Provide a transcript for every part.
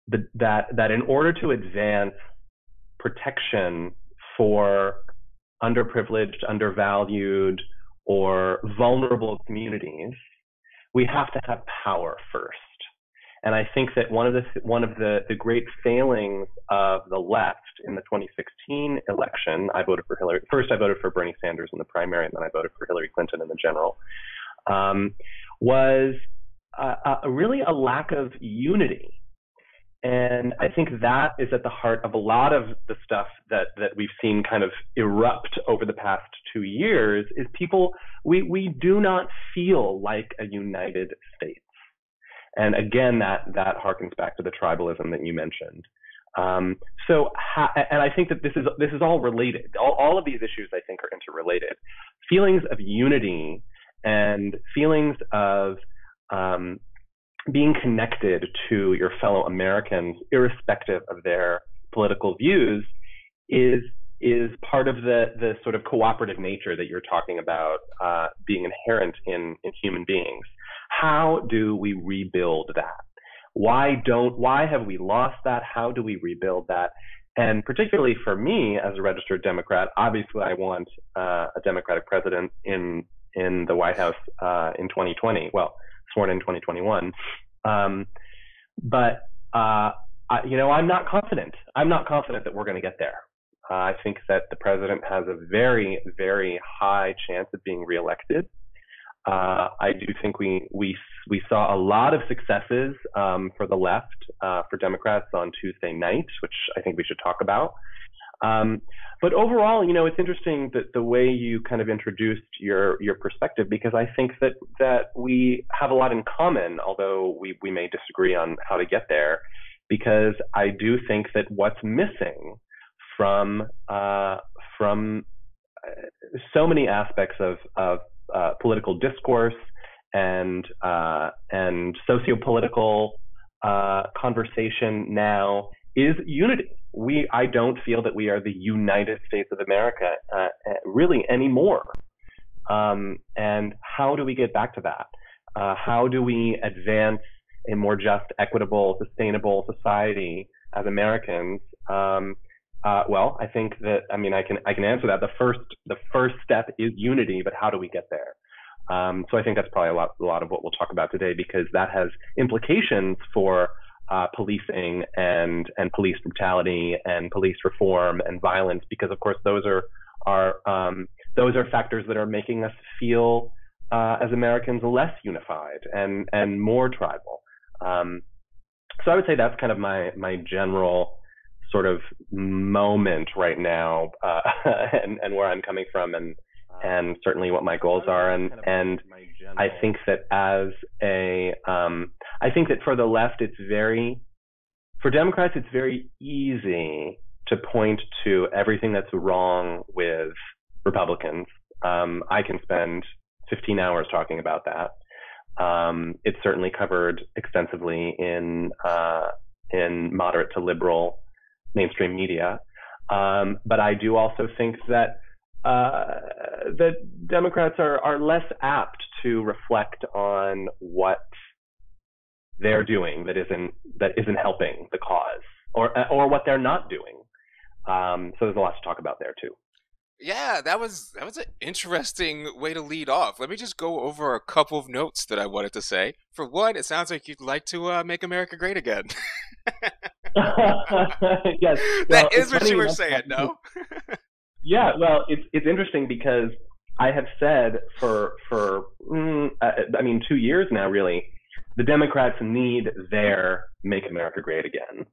that in order to advance protection for underprivileged, undervalued, or vulnerable communities, we have to have power first. And I think that one of the great failings of the left in the 2016 election, I voted for Hillary. First, I voted for Bernie Sanders in the primary, and then I voted for Hillary Clinton in the general. Was really a lack of unity. And I think that is at the heart of a lot of the stuff that we've seen kind of erupt over the past 2 years is we do not feel like a united state. And again, that harkens back to the tribalism that you mentioned. And I think that this is all related. All of these issues, I think, are interrelated. Feelings of unity and feelings of being connected to your fellow Americans, irrespective of their political views, is part of the sort of cooperative nature that you're talking about being inherent in human beings. How do we rebuild that? Why have we lost that? How do we rebuild that? And particularly for me as a registered Democrat, obviously I want a Democratic president in the White House in 2020. Well, sworn in 2021. I'm not confident. I'm not confident that we're going to get there. I think that the president has a very, very high chance of being reelected. I do think we saw a lot of successes for the left, for Democrats on Tuesday night, which I think we should talk about. But overall, it's interesting that the way you kind of introduced your perspective, because I think that we have a lot in common, although we may disagree on how to get there, because I do think that what's missing from so many aspects of political discourse and sociopolitical conversation now is unity. I don't feel that we are the United States of America really anymore. And how do we get back to that? How do we advance a more just, equitable, sustainable society as Americans? Well, I think that I can answer that. The first step is unity, but how do we get there? So I think that's probably a lot of what we'll talk about today, because that has implications for policing and police brutality and police reform and violence, because of course those are factors that are making us feel as Americans less unified and more tribal. So I would say that's kind of my general sort of moment right now, and where I'm coming from, and certainly what my goals are. And I think that I think that for the left, for Democrats, it's very easy to point to everything that's wrong with Republicans. I can spend 15 hours talking about that. It's certainly covered extensively in moderate to liberal mainstream media. But I do also think that Democrats are less apt to reflect on what they're doing that isn't helping the cause, or what they're not doing. So there's a lot to talk about there too. Yeah, that was an interesting way to lead off. Let me just go over a couple of notes that I wanted to say. For one, it sounds like you'd like to make America great again. Yes, that is what you were saying, no? Yeah, well, it's interesting because I have said for 2 years now, really, the Democrats need their Make America Great Again.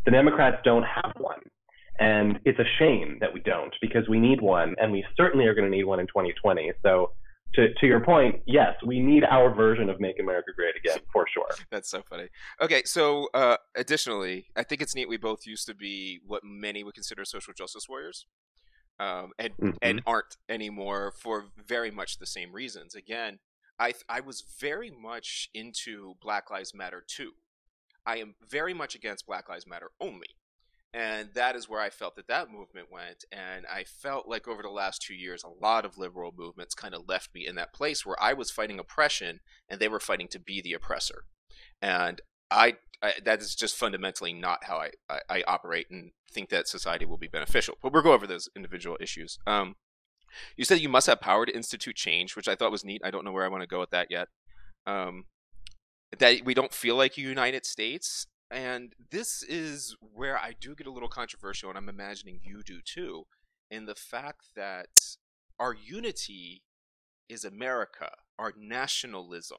The Democrats don't have one. And it's a shame that we don't, because we need one, and we certainly are going to need one in 2020. So to your point, yes, we need our version of Make America Great Again, for sure. That's so funny. Okay, so additionally, I think it's neat we both used to be what many would consider social justice warriors, and aren't anymore for very much the same reasons. Again, I was very much into Black Lives Matter too. I am very much against Black Lives Matter only. And that is where I felt that movement went. And I felt like over the last 2 years, a lot of liberal movements kind of left me in that place where I was fighting oppression and they were fighting to be the oppressor. And that is just fundamentally not how I operate and think that society will be beneficial. But we'll go over those individual issues. You said you must have power to institute change, which I thought was neat. I don't know where I want to go with that yet. That we don't feel like a United States. And this is where I do get a little controversial, and I'm imagining you do too, in the fact that our unity is America, our nationalism.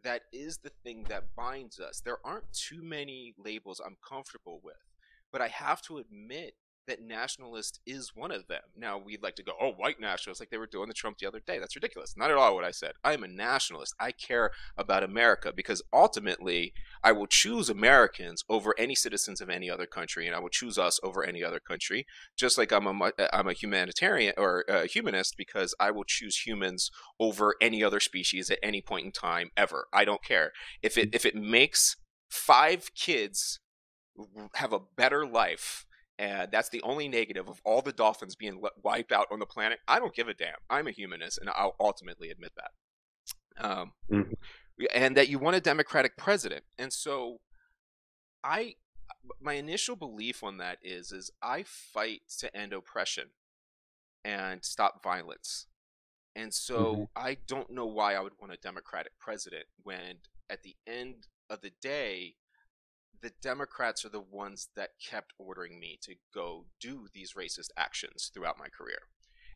That is the thing that binds us. There aren't too many labels I'm comfortable with, but I have to admit that nationalist is one of them. Now, we'd like to go, oh, white nationalists, like they were doing the Trump the other day. That's ridiculous. Not at all what I said. I am a nationalist. I care about America because ultimately I will choose Americans over any citizens of any other country, and I will choose us over any other country, just like I'm a humanitarian or a humanist because I will choose humans over any other species at any point in time ever. I don't care. If it makes 5 kids have a better life, and that's the only negative of all the dolphins being wiped out on the planet, I don't give a damn. I'm a humanist, and I'll ultimately admit that. And that you want a Democratic president. And so my initial belief on that is I fight to end oppression and stop violence. And so I don't know why I would want a Democratic president when at the end of the day, the Democrats are the ones that kept ordering me to go do these racist actions throughout my career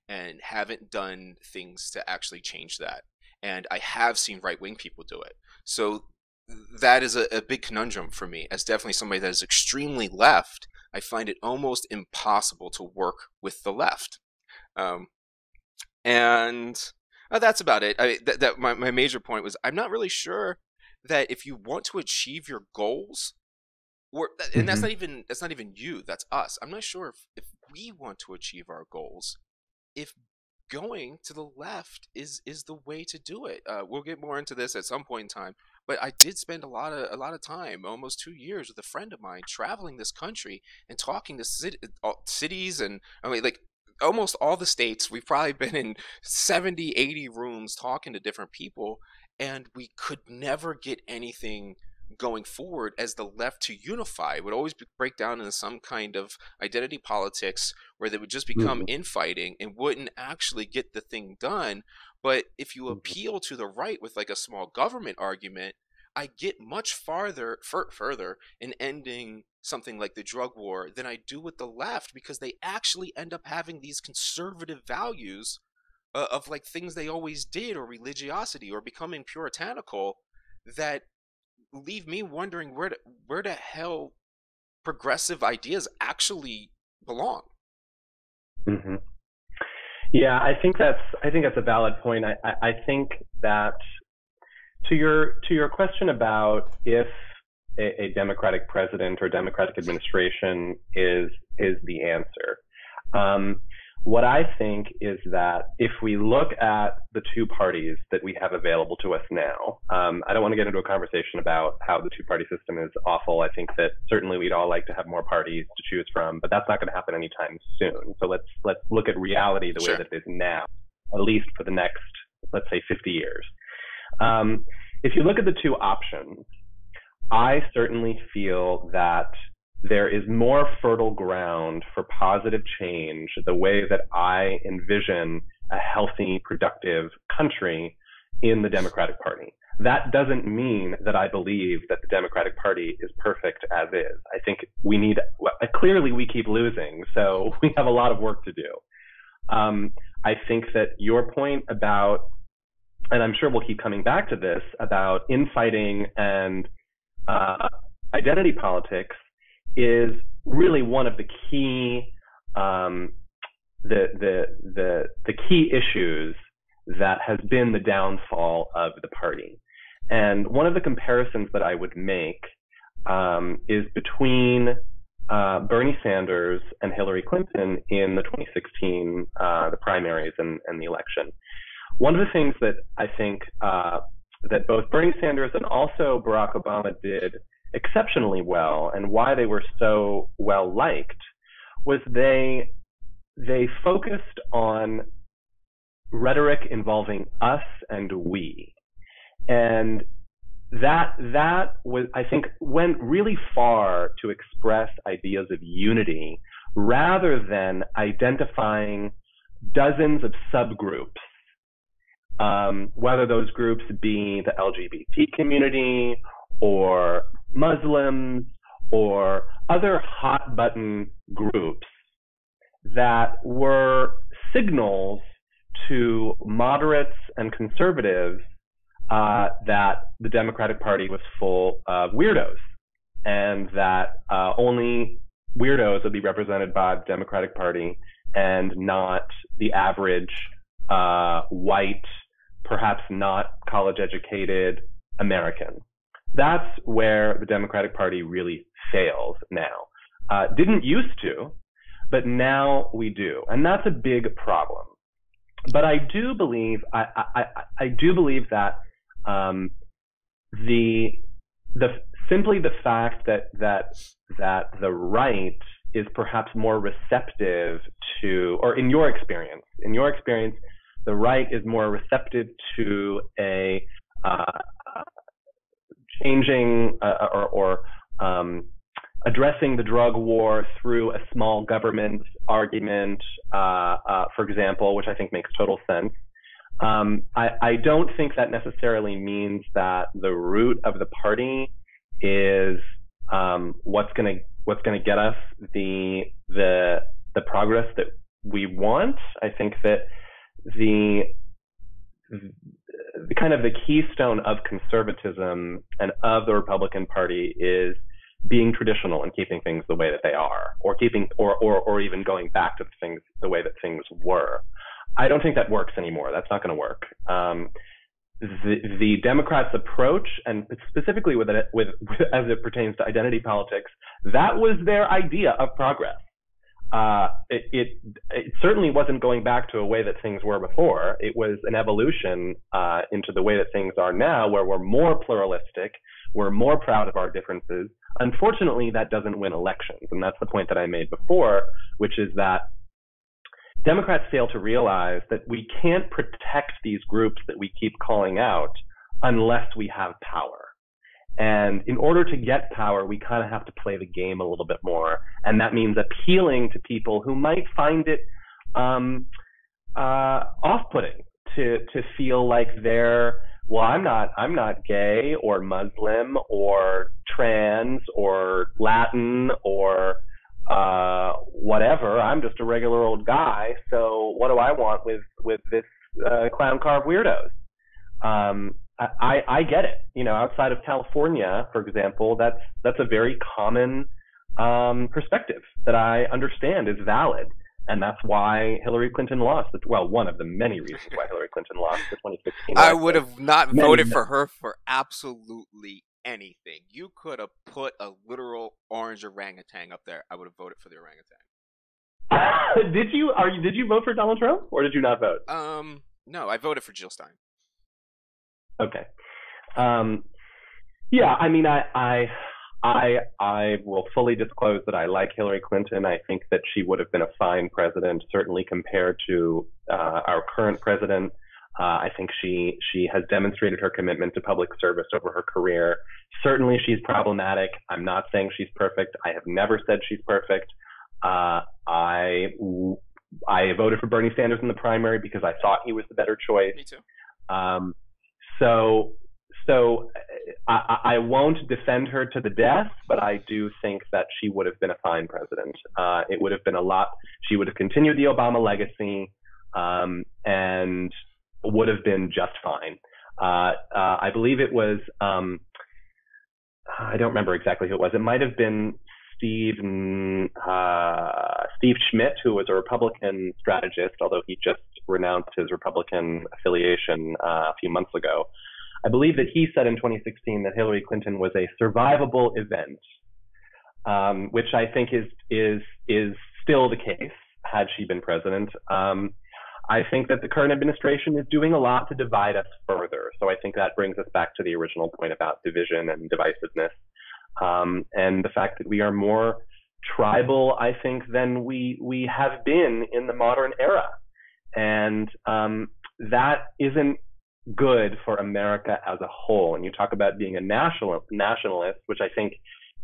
and haven't done things to actually change that. And I have seen right-wing people do it. So that is a big conundrum for me. As definitely somebody that is extremely left, I find it almost impossible to work with the left. And that's about it. My major point was I'm not really sure that if you want to achieve your goals, and that's not even you, that's us. I'm not sure if we want to achieve our goals, if going to the left is the way to do it. We'll get more into this at some point in time, but I did spend a lot of time, almost 2 years, with a friend of mine traveling this country and talking to cities, and I mean, like, almost all the states. We've probably been in 70, 80 rooms talking to different people, and we could never get anything going forward as the left to unify. It would always break down into some kind of identity politics where they would just become infighting and wouldn't actually get the thing done. But if you appeal to the right with like a small government argument, I get much further in ending something like the drug war than I do with the left, because they actually end up having these conservative values of like things they always did, or religiosity, or becoming puritanical, that leave me wondering where the hell progressive ideas actually belong. Yeah, I think that's a valid point. I think that to your question about if a Democratic president or Democratic administration is the answer. What I think is that if we look at the two parties that we have available to us now, I don't want to get into a conversation about how the two-party system is awful. I think that certainly we'd all like to have more parties to choose from, but that's not going to happen anytime soon. So let's look at reality the way that it is now, at least for the next, let's say, 50 years. If you look at the two options, I certainly feel that there is more fertile ground for positive change the way that I envision a healthy, productive country in the Democratic Party. That doesn't mean that I believe that the Democratic Party is perfect as is. I think clearly we keep losing, so we have a lot of work to do. I think that your point about, and I'm sure we'll keep coming back to this, about infighting and identity politics is really one of the key the key issues that has been the downfall of the party. And one of the comparisons that I would make is between Bernie Sanders and Hillary Clinton in the 2016 the primaries and the election. One of the things that I think that both Bernie Sanders and also Barack Obama did exceptionally well, and why they were so well liked, was they focused on rhetoric involving us and we. And that was, I think, went really far to express ideas of unity rather than identifying dozens of subgroups, whether those groups be the LGBT community or Muslims or other hot button groups that were signals to moderates and conservatives that the Democratic Party was full of weirdos, and that only weirdos would be represented by the Democratic Party and not the average white, perhaps not college educated American. That's where the Democratic Party really fails now. Didn't used to, but now we do, and that's a big problem. But I do believe I do believe that simply the fact that the right is perhaps more receptive to, or in your experience, the right is more receptive to a changing or addressing the drug war through a small government argument, for example, which I think makes total sense. I don't think that necessarily means that the root of the party is what's going to get us the progress that we want. I think that the kind of the keystone of conservatism and of the Republican Party is being traditional and keeping things the way that they are, or keeping or even going back to things the way that things were. I don't think that works anymore. That's not going to work. The Democrats' approach, and specifically with as it pertains to identity politics, that was their idea of progress. It certainly wasn't going back to a way that things were before. It was an evolution into the way that things are now, where we're more pluralistic, we're more proud of our differences. Unfortunately, that doesn't win elections, and that's the point that I made before, which is that Democrats fail to realize that we can't protect these groups that we keep calling out unless we have power. And in order to get power, we kind of have to play the game a little bit more. And that means appealing to people who might find it off-putting to feel like they're, well, I'm not gay or Muslim or trans or Latin or whatever. I'm just a regular old guy. So what do I want with this clown car of weirdos? I get it. You know, outside of California, for example, that's a very common perspective that I understand is valid, and that's why Hillary Clinton lost. Well, one of the many reasons why Hillary Clinton lost the 2016. I would have not voted for her for absolutely anything. You could have put a literal orange orangutan up there. I would have voted for the orangutan. Did you vote for Donald Trump, or did you not vote? No, I voted for Jill Stein. Okay. Yeah, I mean, I will fully disclose that I like Hillary Clinton. I think that she would have been a fine president, certainly compared to our current president. I think she has demonstrated her commitment to public service over her career. Certainly she's problematic. I'm not saying she's perfect. I have never said she's perfect. I voted for Bernie Sanders in the primary because I thought he was the better choice. Me too. So I won't defend her to the death, but I do think that she would have been a fine president. It would have been a lot. She would have continued the Obama legacy, and would have been just fine. I believe it was, I don't remember exactly who it was. It might have been Steve Schmidt, who was a Republican strategist, although he just renounced his Republican affiliation a few months ago. I believe that he said in 2016 that Hillary Clinton was a survivable event, which I think is still the case had she been president. I think that the current administration is doing a lot to divide us further. So I think that brings us back to the original point about division and divisiveness, and the fact that we are more tribal, I think, than we have been in the modern era. And that isn't good for America as a whole. And you talk about being a nationalist, which I think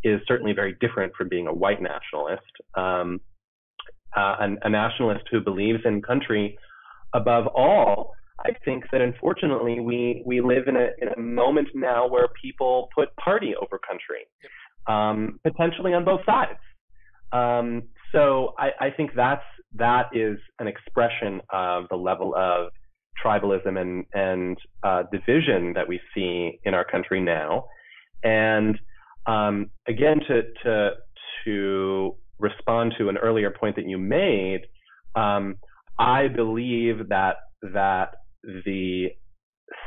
is certainly very different from being a white nationalist. A nationalist who believes in country above all. I think that unfortunately we live in a moment now where people put party over country, potentially on both sides. So I think that is an expression of the level of tribalism and division that we see in our country now. And again, to respond to an earlier point that you made, I believe that the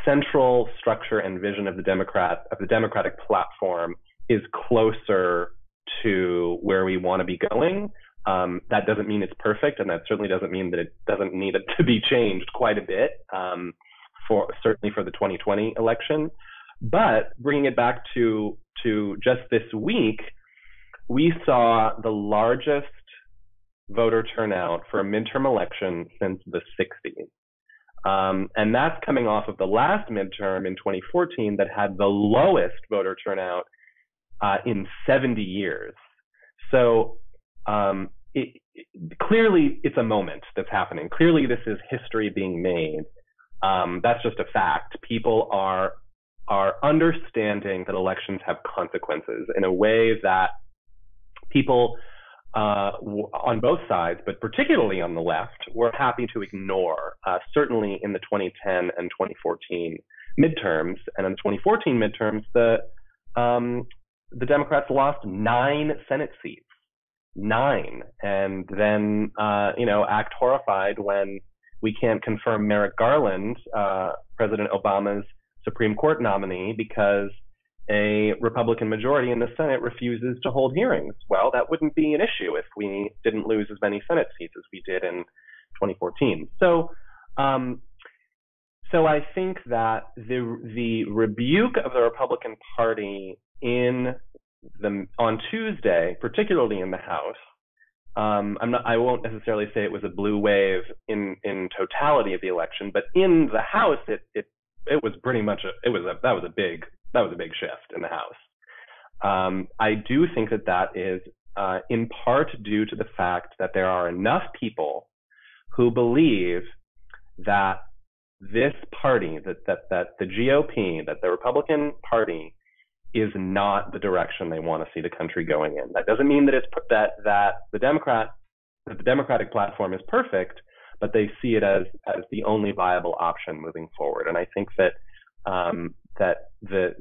central structure and vision of the Democratic platform is closer to where we want to be going. That doesn't mean it's perfect, and that certainly doesn't mean that it doesn't need it to be changed quite a bit, certainly for the 2020 election. But bringing it back to just this week, we saw the largest voter turnout for a midterm election since the 60s. And that's coming off of the last midterm in 2014 that had the lowest voter turnout in 70 years. So clearly it's a moment that's happening. Clearly this is history being made. That's just a fact. People are understanding that elections have consequences in a way that people on both sides, but particularly on the left, were happy to ignore, certainly in the 2010 and 2014 midterms. And in the 2014 midterms, the Democrats lost 9 Senate seats. 9. And then, act horrified when we can't confirm Merrick Garland, President Obama's Supreme Court nominee, because a Republican majority in the Senate refuses to hold hearings. Well, that wouldn't be an issue if we didn't lose as many Senate seats as we did in 2014. So I think that the rebuke of the Republican Party on Tuesday, particularly in the House, I won't necessarily say it was a blue wave in totality of the election, but in the House, it was pretty much that was a big shift in the House. I do think that is in part due to the fact that there are enough people who believe that this party, that the GOP, that the Republican Party, is not the direction they want to see the country going in. That doesn't mean that the Democratic platform is perfect, but they see it as the only viable option moving forward. And I think that the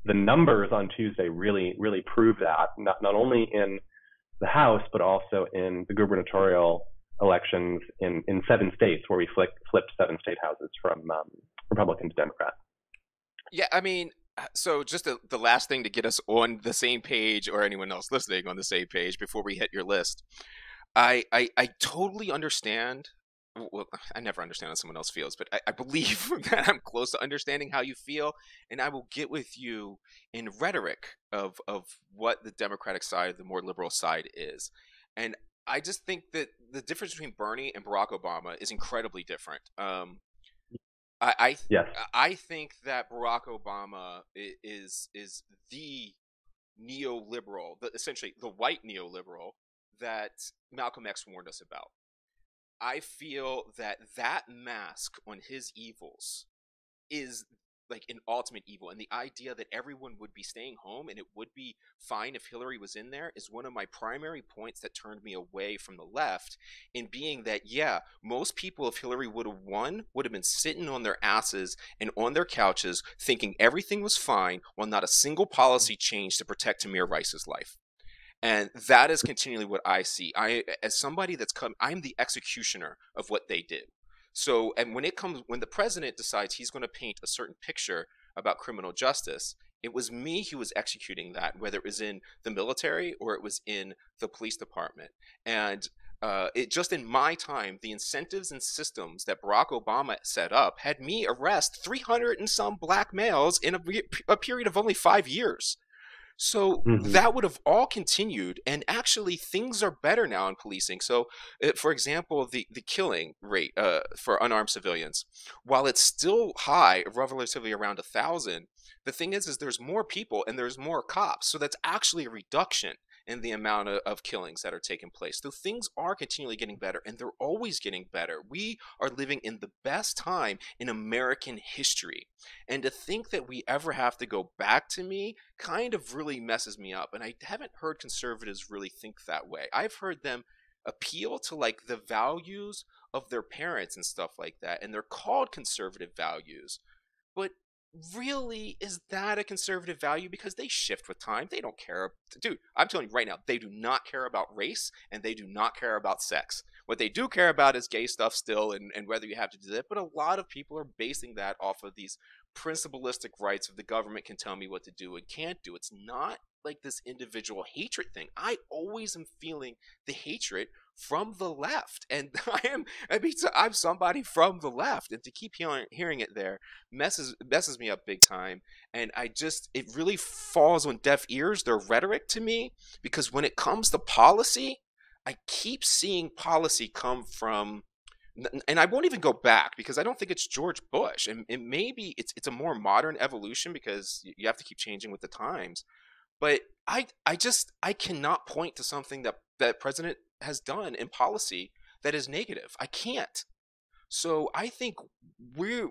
numbers on Tuesday really prove that, not only in the House, but also in the gubernatorial elections in 7 states where we flipped 7 state houses from Republican to Democrat. Yeah, I mean, so just the last thing to get us on the same page, or anyone else listening on the same page before we hit your list, I totally understand. Well, I never understand how someone else feels, but I believe that I'm close to understanding how you feel, and I will get with you in rhetoric of what the Democratic side, the more liberal side is. And I just think that the difference between Bernie and Barack Obama is incredibly different. Yes. I think that Barack Obama is the neoliberal, essentially the white neoliberal that Malcolm X warned us about. I feel that mask on his evils is like an ultimate evil, and the idea that everyone would be staying home and it would be fine if Hillary was in there is one of my primary points that turned me away from the left, in being that, yeah, most people, if Hillary would have won, would have been sitting on their asses and on their couches thinking everything was fine, while not a single policy changed to protect Tamir Rice's life. And that is continually what I see. As somebody I'm the executioner of what they did. So, and when the president decides he's going to paint a certain picture about criminal justice, it was me who was executing that, whether it was in the military or it was in the police department. And it just in my time, the incentives and systems that Barack Obama set up had me arrest 300 and some black males in a period of only 5 years. So Hmm. that would have all continued, and actually things are better now in policing. So, for example, the killing rate for unarmed civilians, while it's still high, relatively around 1,000, the thing is there's more people and there's more cops, so that's actually a reduction in the amount of killings that are taking place. So things are continually getting better, and they're always getting better. We are living in the best time in American history. And to think that we ever have to go back to me kind of really messes me up. And I haven't heard conservatives really think that way. I've heard them appeal to like the values of their parents and stuff like that. And they're called conservative values. But really, is that a conservative value? Because they shift with time. They don't care. Dude, I'm telling you right now, they do not care about race and they do not care about sex. What they do care about is gay stuff still, and whether you have to do that. But a lot of people are basing that off of these principalistic rights of the government can tell me what to do and can't do. It's not like this individual hatred thing. I always am feeling the hatred from the left, and I'm somebody from the left, and to keep hearing it there messes me up big time. And it really falls on deaf ears, their rhetoric to me, because when it comes to policy, I keep seeing policy come from, and I won't even go back because I don't think it's George Bush, and maybe it's a more modern evolution because you have to keep changing with the times. But I cannot point to something that president has done in policy that is negative. I can't. So I think we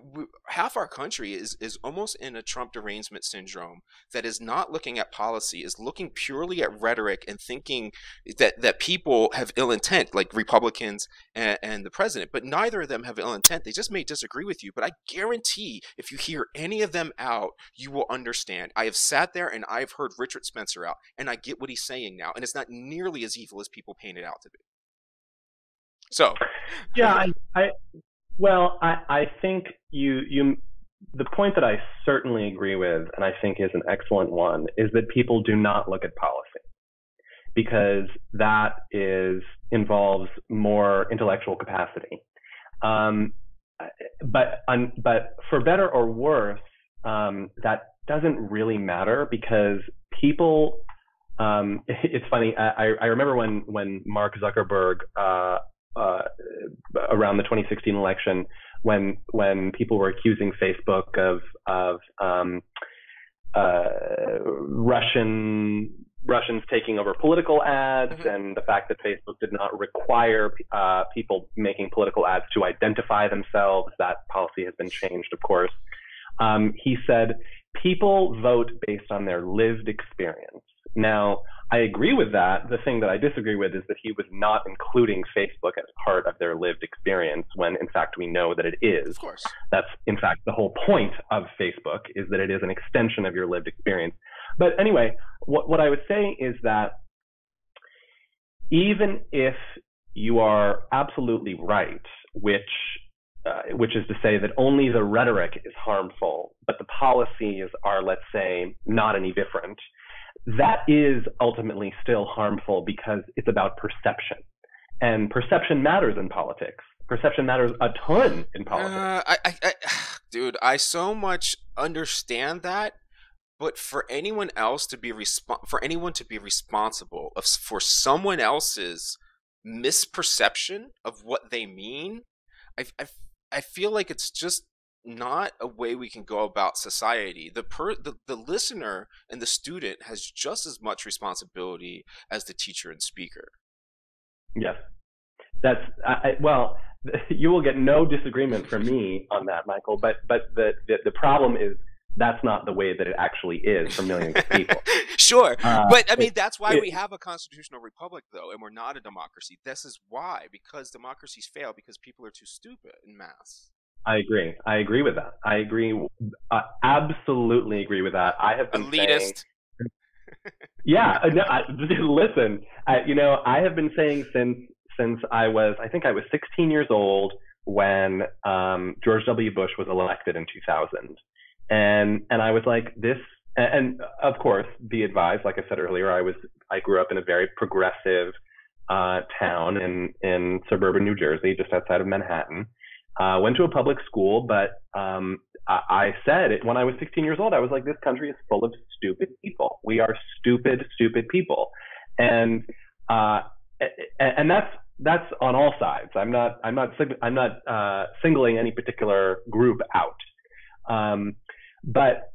half our country is almost in a Trump derangement syndrome that is not looking at policy, is looking purely at rhetoric and thinking that people have ill intent, like Republicans and the president. But neither of them have ill intent. They just may disagree with you. But I guarantee if you hear any of them out, you will understand. I have sat there and I've heard Richard Spencer out, and I get what he's saying now. And it's not nearly as evil as people paint it out to be. So, Yeah, I think the point that I certainly agree with, and I think is an excellent one, is that people do not look at policy because that involves more intellectual capacity. But for better or worse, that doesn't really matter because people. It's funny. I remember when Mark Zuckerberg. Around the 2016 election, when people were accusing Facebook of Russians taking over political ads, mm-hmm. and the fact that Facebook did not require people making political ads to identify themselves. That policy has been changed, of course. He said people vote based on their lived experience. Now, I agree with that. The thing that I disagree with is that he was not including Facebook as part of their lived experience when, in fact, we know that it is. Of course. That's, in fact, the whole point of Facebook is that it is an extension of your lived experience. But anyway, what I would say is that even if you are absolutely right, which is to say that only the rhetoric is harmful, but the policies are, let's say, not any different, that is ultimately still harmful because it's about perception. And perception matters in politics. Perception matters a ton in politics. Dude, I so much understand that, but for anyone else to be responsible for someone else's misperception of what they mean, I feel like it's just not a way we can go about society. The listener and the student has just as much responsibility as the teacher and speaker. Yes, that's well. You will get no disagreement from me on that, Michael. But the problem is that's not the way that it actually is for millions of people. Sure, but I mean that's why we have a constitutional republic, though, and we're not a democracy. This is why, because democracies fail because people are too stupid in mass. I agree. I agree with that. I agree. Absolutely agree with that. I have been elitist. Yeah. No, listen. I have been saying since I was 16 years old when George W. Bush was elected in 2000, and I was like this. And of course, be advised, like I said earlier, I grew up in a very progressive town in suburban New Jersey, just outside of Manhattan. Went to a public school, but I said it when I was 16 years old. I was like, this country is full of stupid people. We are stupid, stupid people, and that's on all sides. I'm not singling any particular group out. But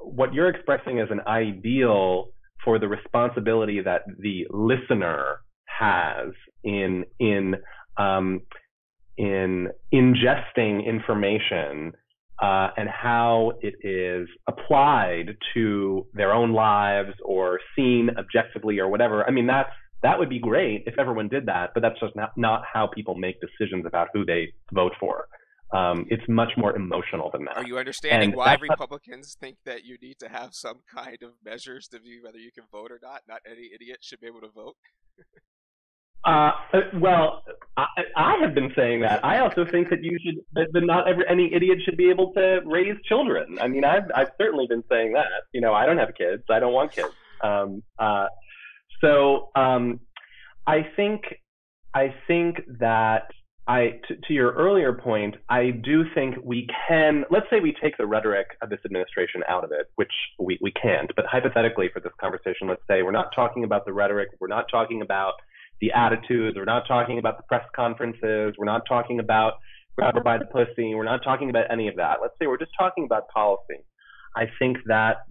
what you're expressing as an ideal for the responsibility that the listener has in ingesting information and how it is applied to their own lives or seen objectively or whatever. I mean, that would be great if everyone did that, but that's just not how people make decisions about who they vote for. It's much more emotional than that. Are you understanding why Republicans think that you need to have some kind of measures to view whether you can vote or not? Not any idiot should be able to vote. Well, I have been saying that. I also think that not any idiot should be able to raise children. I mean, I've certainly been saying that. You know, I don't have kids. I don't want kids. I think that to your earlier point, I do think we can, let's say we take the rhetoric of this administration out of it, which we can't, but hypothetically for this conversation, let's say we're not talking about the rhetoric, we're not talking about the attitudes, we're not talking about the press conferences, we're not talking about grab her by the pussy, we're not talking about any of that. Let's say we're just talking about policy. I think that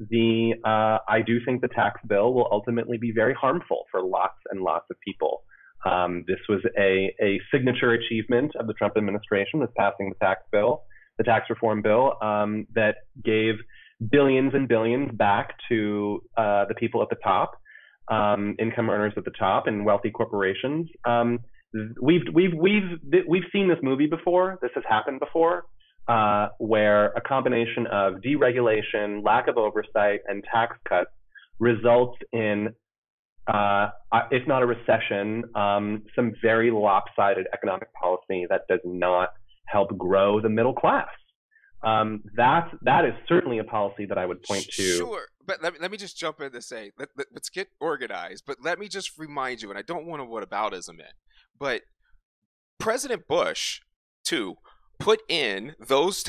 I do think the tax bill will ultimately be very harmful for lots and lots of people. This was a signature achievement of the Trump administration, was passing the tax reform bill, that gave billions and billions back to the people at the top, income earners at the top, and wealthy corporations. We've seen this movie before. This has happened before, where a combination of deregulation, lack of oversight, and tax cuts results in, if not a recession, some very lopsided economic policy that does not help grow the middle class. That is certainly a policy that I would point to. Sure, but let me just jump in to say, let's get organized, but let me just remind you, and I don't want to whataboutism it, but President Bush, too, put in those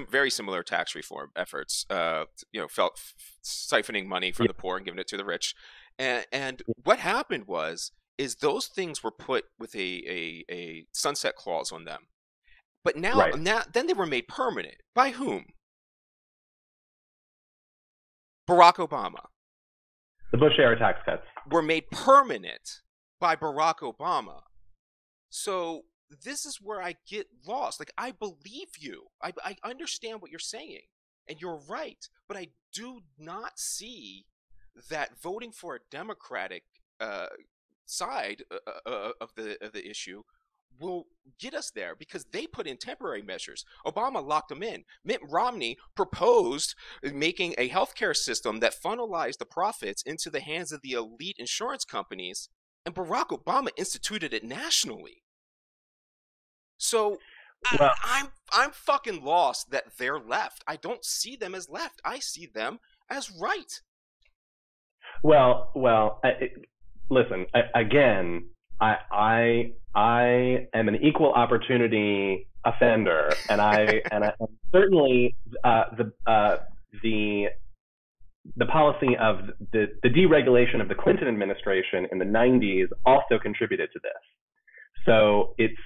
very similar tax reform efforts, siphoning money from the poor and giving it to the rich. And what happened is those things were put with a sunset clause on them. But now, then they were made permanent. By whom? Barack Obama. The Bush-era tax cuts were made permanent by Barack Obama. So this is where I get lost. Like, I believe you. I understand what you're saying, and you're right. But I do not see that voting for a Democratic side of the issue will get us there, because they put in temporary measures. Obama locked them in. Mitt Romney proposed making a healthcare system that funnelized the profits into the hands of the elite insurance companies, and Barack Obama instituted it nationally. So I'm fucking lost that they're left. I don't see them as left. I see them as right. Well, listen, again, I am an equal opportunity offender, and I certainly the policy of the deregulation of the Clinton administration in the 90s also contributed to this. So it's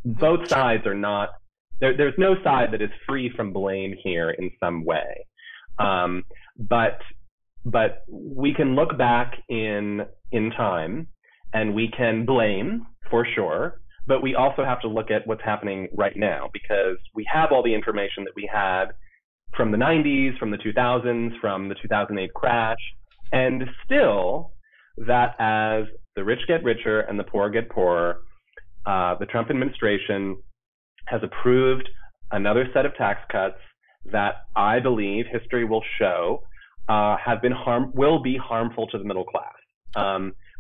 both sides are not there's no side that is free from blame here in some way, but we can look back in time and we can blame for sure, but we also have to look at what's happening right now, because we have all the information that we had from the 90s, from the 2000s, from the 2008 crash, and still that as the rich get richer and the poor get poorer, the Trump administration has approved another set of tax cuts that I believe history will show will be harmful to the middle class.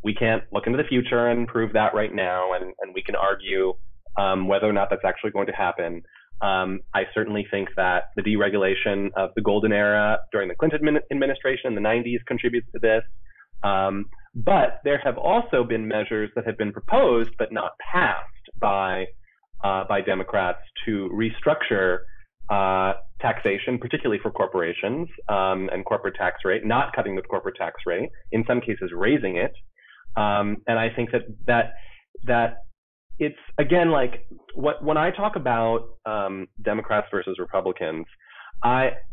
We can't look into the future and prove that right now, and we can argue whether or not that's actually going to happen. I certainly think that the deregulation of the golden era during the Clinton administration in the 90s contributes to this. But there have also been measures that have been proposed but not passed by by Democrats to restructure taxation, particularly for corporations, and corporate tax rate, not cutting the corporate tax rate, in some cases raising it. And I think that it's, again, like when I talk about Democrats versus Republicans,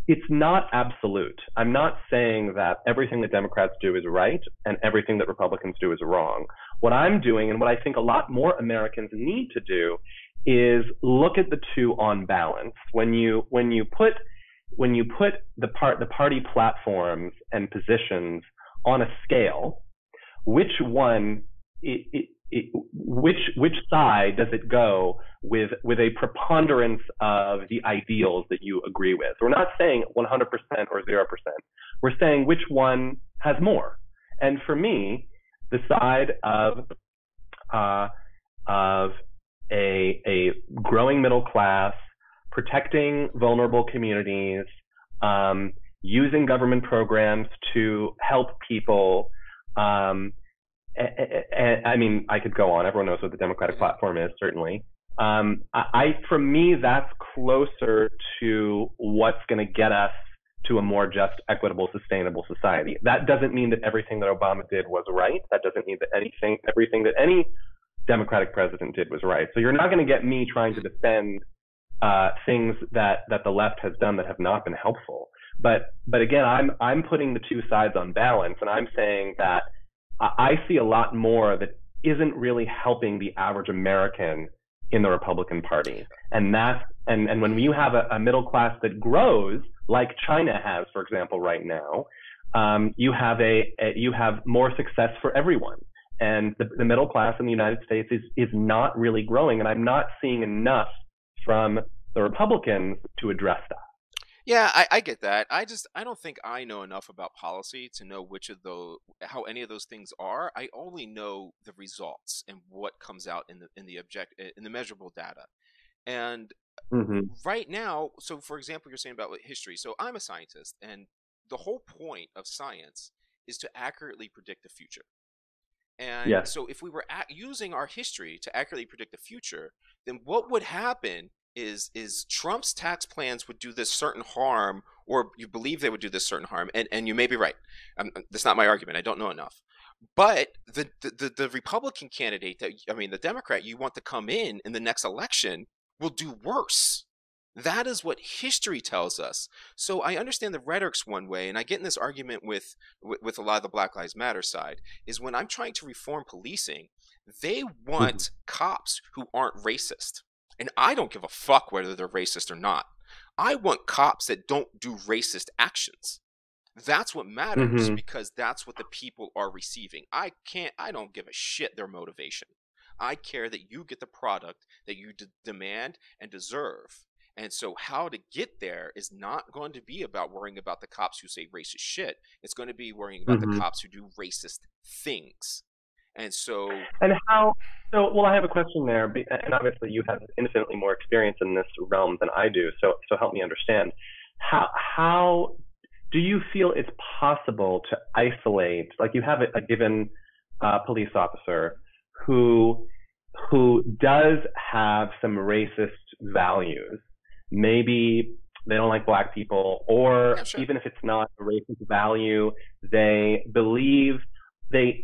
it's not absolute. I'm not saying that everything that Democrats do is right and everything that Republicans do is wrong. What I'm doing, and what I think a lot more Americans need to do, is look at the two on balance. When you put the party platforms and positions on a scale, which side does it go with a preponderance of the ideals that you agree with? We're not saying 100% or 0%. We're saying which one has more. And for me, the side of a growing middle class, protecting vulnerable communities, using government programs to help people. I mean, I could go on. Everyone knows what the Democratic platform is, certainly. For me, that's closer to what's going to get us to a more just, equitable, sustainable society. That doesn't mean that everything that Obama did was right. That doesn't mean that everything that any Democratic president did was right. So you're not going to get me trying to defend things that the left has done that have not been helpful. But again, I'm putting the two sides on balance, and I'm saying that I see a lot more that isn't really helping the average American in the Republican Party. And when you have a middle class that grows, like China has, for example, right now, you have more success for everyone. And the middle class in the United States is not really growing, and I'm not seeing enough from the Republicans to address that. Yeah, I get that. I don't think I know enough about policy to know how any of those things are. I only know the results and what comes out in the measurable data. And right now, so for example, you're saying about history. So I'm a scientist, and the whole point of science is to accurately predict the future. And so if we were using our history to accurately predict the future, then what would happen is Trump's tax plans would do this certain harm, or you believe they would do this certain harm, and you may be right. That's not my argument. I don't know enough. But the Republican candidate, the Democrat you want to come in the next election will do worse. That is what history tells us. So I understand the rhetoric's one way, and I get in this argument with a lot of the Black Lives Matter side, is when I'm trying to reform policing, they want cops who aren't racist. And I don't give a fuck whether they're racist or not. I want cops that don't do racist actions. That's what matters, because that's what the people are receiving. I don't give a shit their motivation. I care that you get the product that you demand and deserve. And so how to get there is not going to be about worrying about the cops who say racist shit. It's going to be worrying about the cops who do racist things. And so... Well, I have a question there, and obviously you have infinitely more experience in this realm than I do, so help me understand. How do you feel it's possible to isolate, like you have a given police officer who does have some racist values? Maybe they don't like Black people, or even if it's not a racist value, they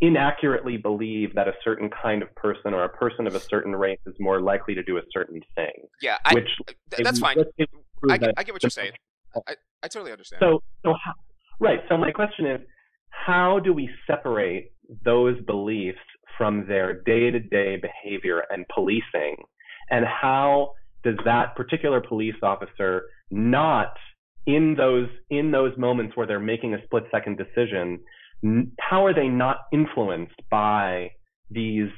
inaccurately believe that a certain kind of person or a person of a certain race is more likely to do a certain thing. Yeah, that's fine. I get what you're saying. I totally understand. So my question is, how do we separate those beliefs from their day-to-day behavior and policing? And how does that particular police officer not, in those moments where they're making a split-second decision, how are they not influenced by these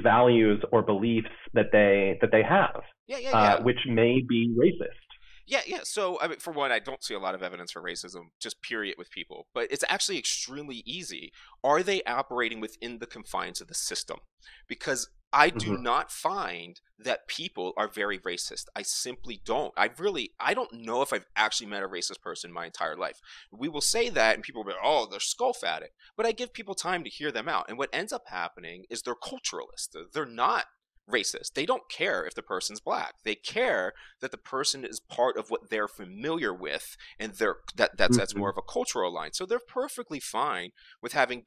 values or beliefs that they have, which may be racist? Yeah. So, for one, I don't see a lot of evidence for racism, just period, with people. But it's actually extremely easy. Are they operating within the confines of the system? Because I do not find that people are very racist. I simply don't. I don't know if I've actually met a racist person my entire life. We will say that, and people will be, oh, they're skull-fatted. But I give people time to hear them out. And what ends up happening is they're culturalists. They're not racist. They don't care if the person's black. They care that the person is part of what they're familiar with, and that's more of a cultural line. So they're perfectly fine with having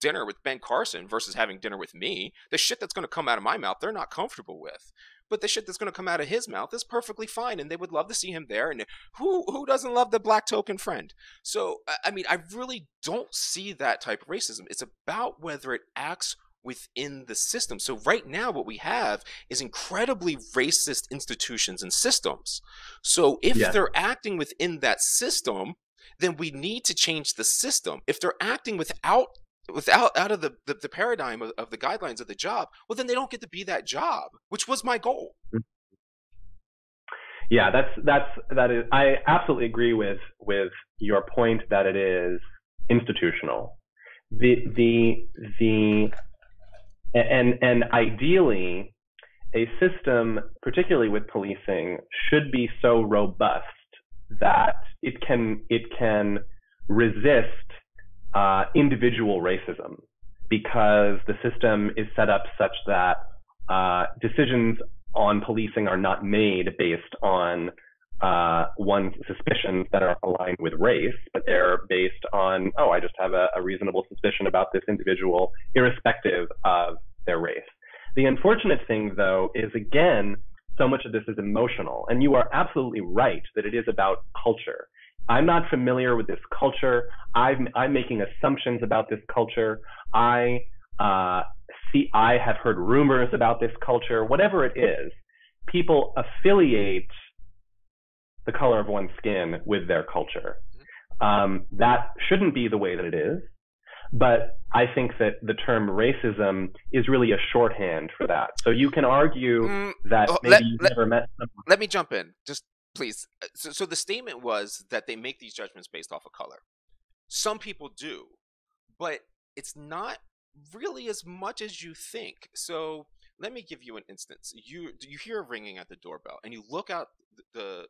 dinner with Ben Carson versus having dinner with me. The shit that's going to come out of my mouth, they're not comfortable with. But the shit that's going to come out of his mouth is perfectly fine, and they would love to see him there. And who doesn't love the black token friend? So, I mean, I really don't see that type of racism. It's about whether it acts within the system. So right now what we have is incredibly racist institutions and systems. So if they're acting within that system, then we need to change the system. If they're acting out of the paradigm of the guidelines of the job, well, then they don't get to be that job, which was my goal. Yeah, that is. I absolutely agree with your point that it is institutional. And ideally, a system, particularly with policing, should be so robust that it can resist individual racism, because the system is set up such that decisions on policing are not made based on one's suspicions that are aligned with race, but they're based on, I just have a reasonable suspicion about this individual, irrespective of their race. The unfortunate thing, though, is, again, so much of this is emotional. And you are absolutely right that it is about culture. I'm not familiar with this culture. I'm making assumptions about this culture. I have heard rumors about this culture. Whatever it is, people affiliate the color of one's skin with their culture. That shouldn't be the way that it is. But I think that the term racism is really a shorthand for that. So you can argue that maybe you've never met someone. Let me jump in, just please. So the statement was that they make these judgments based off of color. Some people do, but it's not really as much as you think. So let me give you an instance. You hear a ringing at the doorbell, and you look out the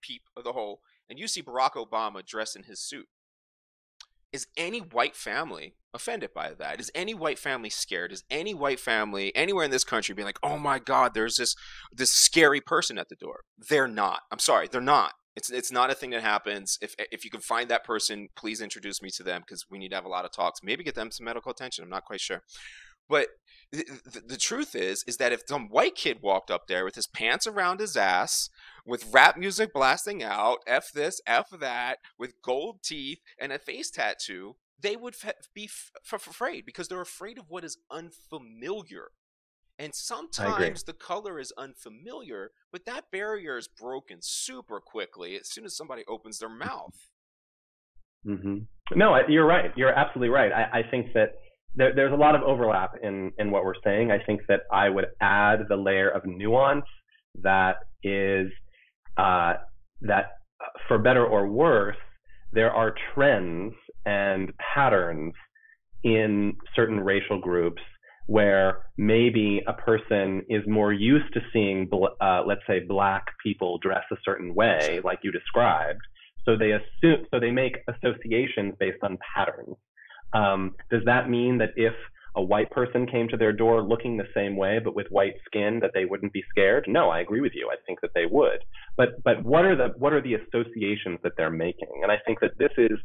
peep of the hole, and you see Barack Obama dressed in his suit. Is any white family offended by that? Is any white family scared? Is any white family anywhere in this country being like, oh my God, there's this scary person at the door? They're not. I'm sorry, they're not. It's not a thing that happens. If you can find that person, please introduce me to them, because we need to have a lot of talks. Maybe get them some medical attention. I'm not quite sure. But the truth is that if some white kid walked up there with his pants around his ass, with rap music blasting out, F this, F that, with gold teeth and a face tattoo, they would be afraid, because they're afraid of what is unfamiliar. And sometimes the color is unfamiliar, but that barrier is broken super quickly as soon as somebody opens their mouth. Mm-hmm. No, you're right. You're absolutely right. I think that there's a lot of overlap in what we're saying. I think that I would add the layer of nuance that is that, for better or worse, there are trends and patterns in certain racial groups where maybe a person is more used to seeing, let's say, black people dress a certain way, like you described. So they make associations based on patterns. Does that mean that if a white person came to their door looking the same way but with white skin, that they wouldn't be scared? No, I agree with you. I think that they would. But what are the associations that they're making? And I think that this is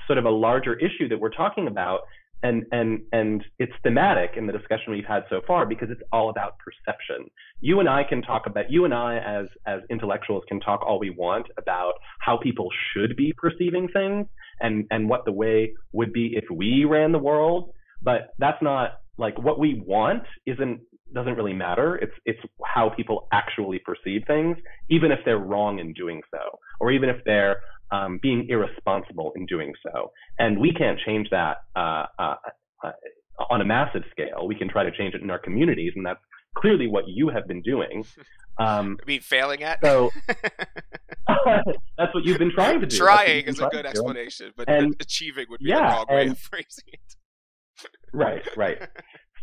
sort of a larger issue that we're talking about, and it's thematic in the discussion we've had so far, because it's all about perception. You and I as intellectuals can talk all we want about how people should be perceiving things and what the way would be if we ran the world. But that's not, like, what we want doesn't really matter. It's how people actually perceive things, even if they're wrong in doing so, or even if they're being irresponsible in doing so. And we can't change that on a massive scale. We can try to change it in our communities, and that's clearly what you have been doing. Failing at? So that's what you've been trying to do. Trying is a good explanation, but achieving would be the wrong way of phrasing it. Right.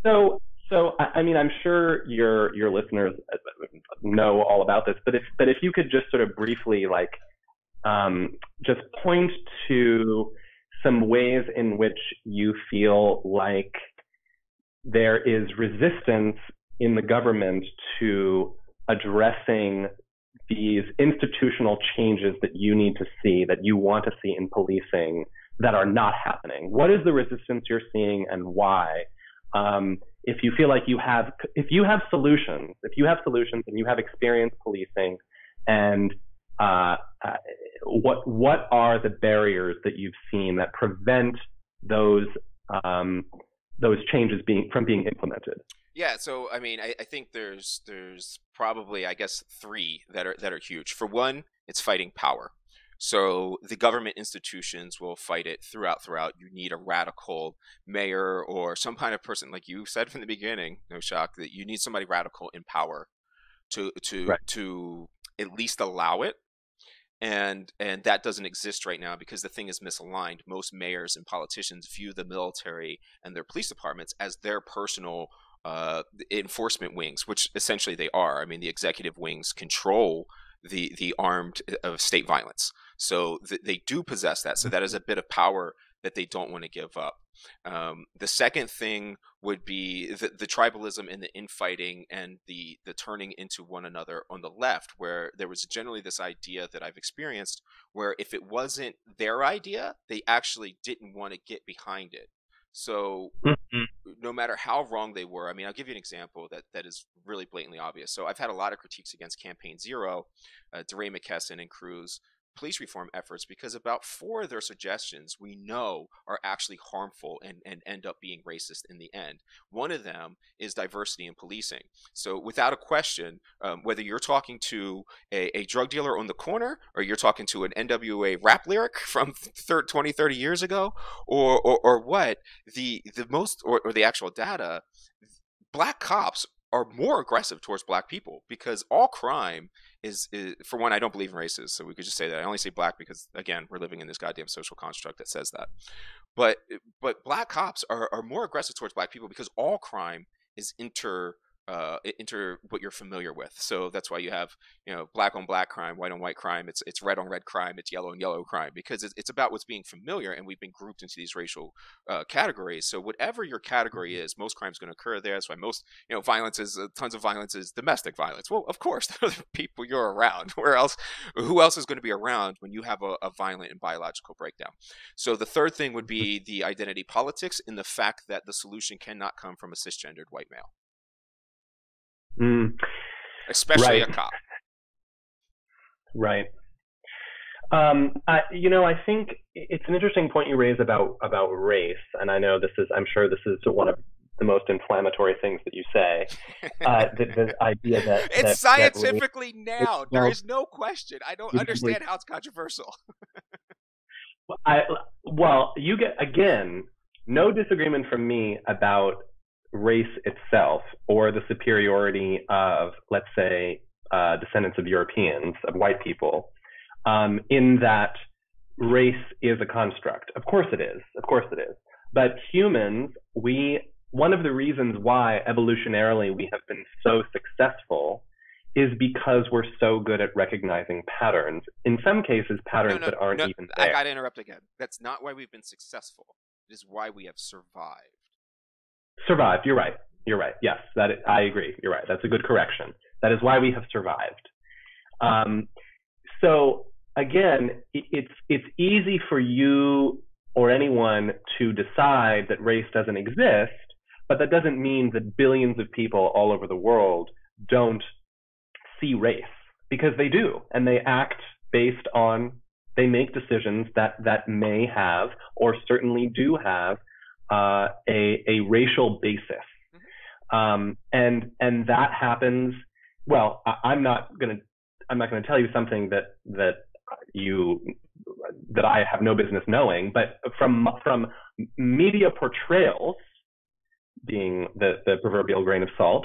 So I mean, I'm sure your listeners know all about this, but if you could just sort of briefly, like, just point to some ways in which you feel like there is resistance in the government to addressing these institutional changes that you need to see, that you want to see in policing, that are not happening? What is the resistance you're seeing, and why? If you feel like you have solutions and you have experience policing, and what are the barriers that you've seen that prevent those changes from being implemented? Yeah, so I mean, I think there's probably, I guess, three that are huge. For one, it's fighting power. So the government institutions will fight it throughout. You need a radical mayor or some kind of person, like you said from the beginning, no shock, that you need somebody radical in power to Right. to at least allow it. And that doesn't exist right now because the thing is misaligned. Most mayors and politicians view the military and their police departments as their personal enforcement wings, which essentially they are. I mean, the executive wings control the armed of state violence, so they do possess that. So that is a bit of power that they don't want to give up. The second thing would be the tribalism and the infighting and the turning into one another on the left, where there was generally this idea that I've experienced where if it wasn't their idea, they actually didn't want to get behind it. So no matter how wrong they were, I mean, I'll give you an example that is really blatantly obvious. So I've had a lot of critiques against Campaign Zero, DeRay McKesson and Cruz police reform efforts, because about 4 of their suggestions we know are actually harmful and end up being racist in the end. One of them is diversity in policing. So without a question, whether you're talking to a drug dealer on the corner, or you're talking to an NWA rap lyric from 20, 30 years ago, or what, the most, or the actual data, black cops are more aggressive towards black people, because all crime is, for one, I don't believe in races, so we could just say that. I only say black because, again, we're living in this goddamn social construct that says that. But black cops are more aggressive towards black people because all crime is inter what you're familiar with. So that's why you have, black on black crime, white on white crime, it's red on red crime, it's yellow on yellow crime, because it's about what's being familiar, and we've been grouped into these racial categories. So whatever your category is, most crime's going to occur there. That's why most violence is, tons of violence is domestic violence. Well, of course, they're the people you're around. Who else is going to be around when you have a violent and biological breakdown? So the third thing would be the identity politics, in the fact that the solution cannot come from a cisgendered white male. Especially Right. a cop. Right. I think it's an interesting point you raise about race, and I'm sure this is one of the most inflammatory things that you say. The idea that it's scientifically nailed. There is no question. I don't understand how it's controversial. You get, again, no disagreement from me about race itself or the superiority of, let's say, descendants of Europeans, of white people, in that race is a construct. Of course it is. But humans, one of the reasons why evolutionarily we have been so successful is because we're so good at recognizing patterns. In some cases, patterns that aren't even there. I got to interrupt again. That's not why we've been successful. It is why we have survived. Survived. You're right. Yes, I agree. You're right. That's a good correction. That is why we have survived. So again, it's easy for you or anyone to decide that race doesn't exist, but that doesn't mean that billions of people all over the world don't see race, because they do, and they act based on, they make decisions that may have, or certainly do have, a racial basis. And that happens. Well, I'm not gonna tell you something that I have no business knowing, but from media portrayals, being the proverbial grain of salt,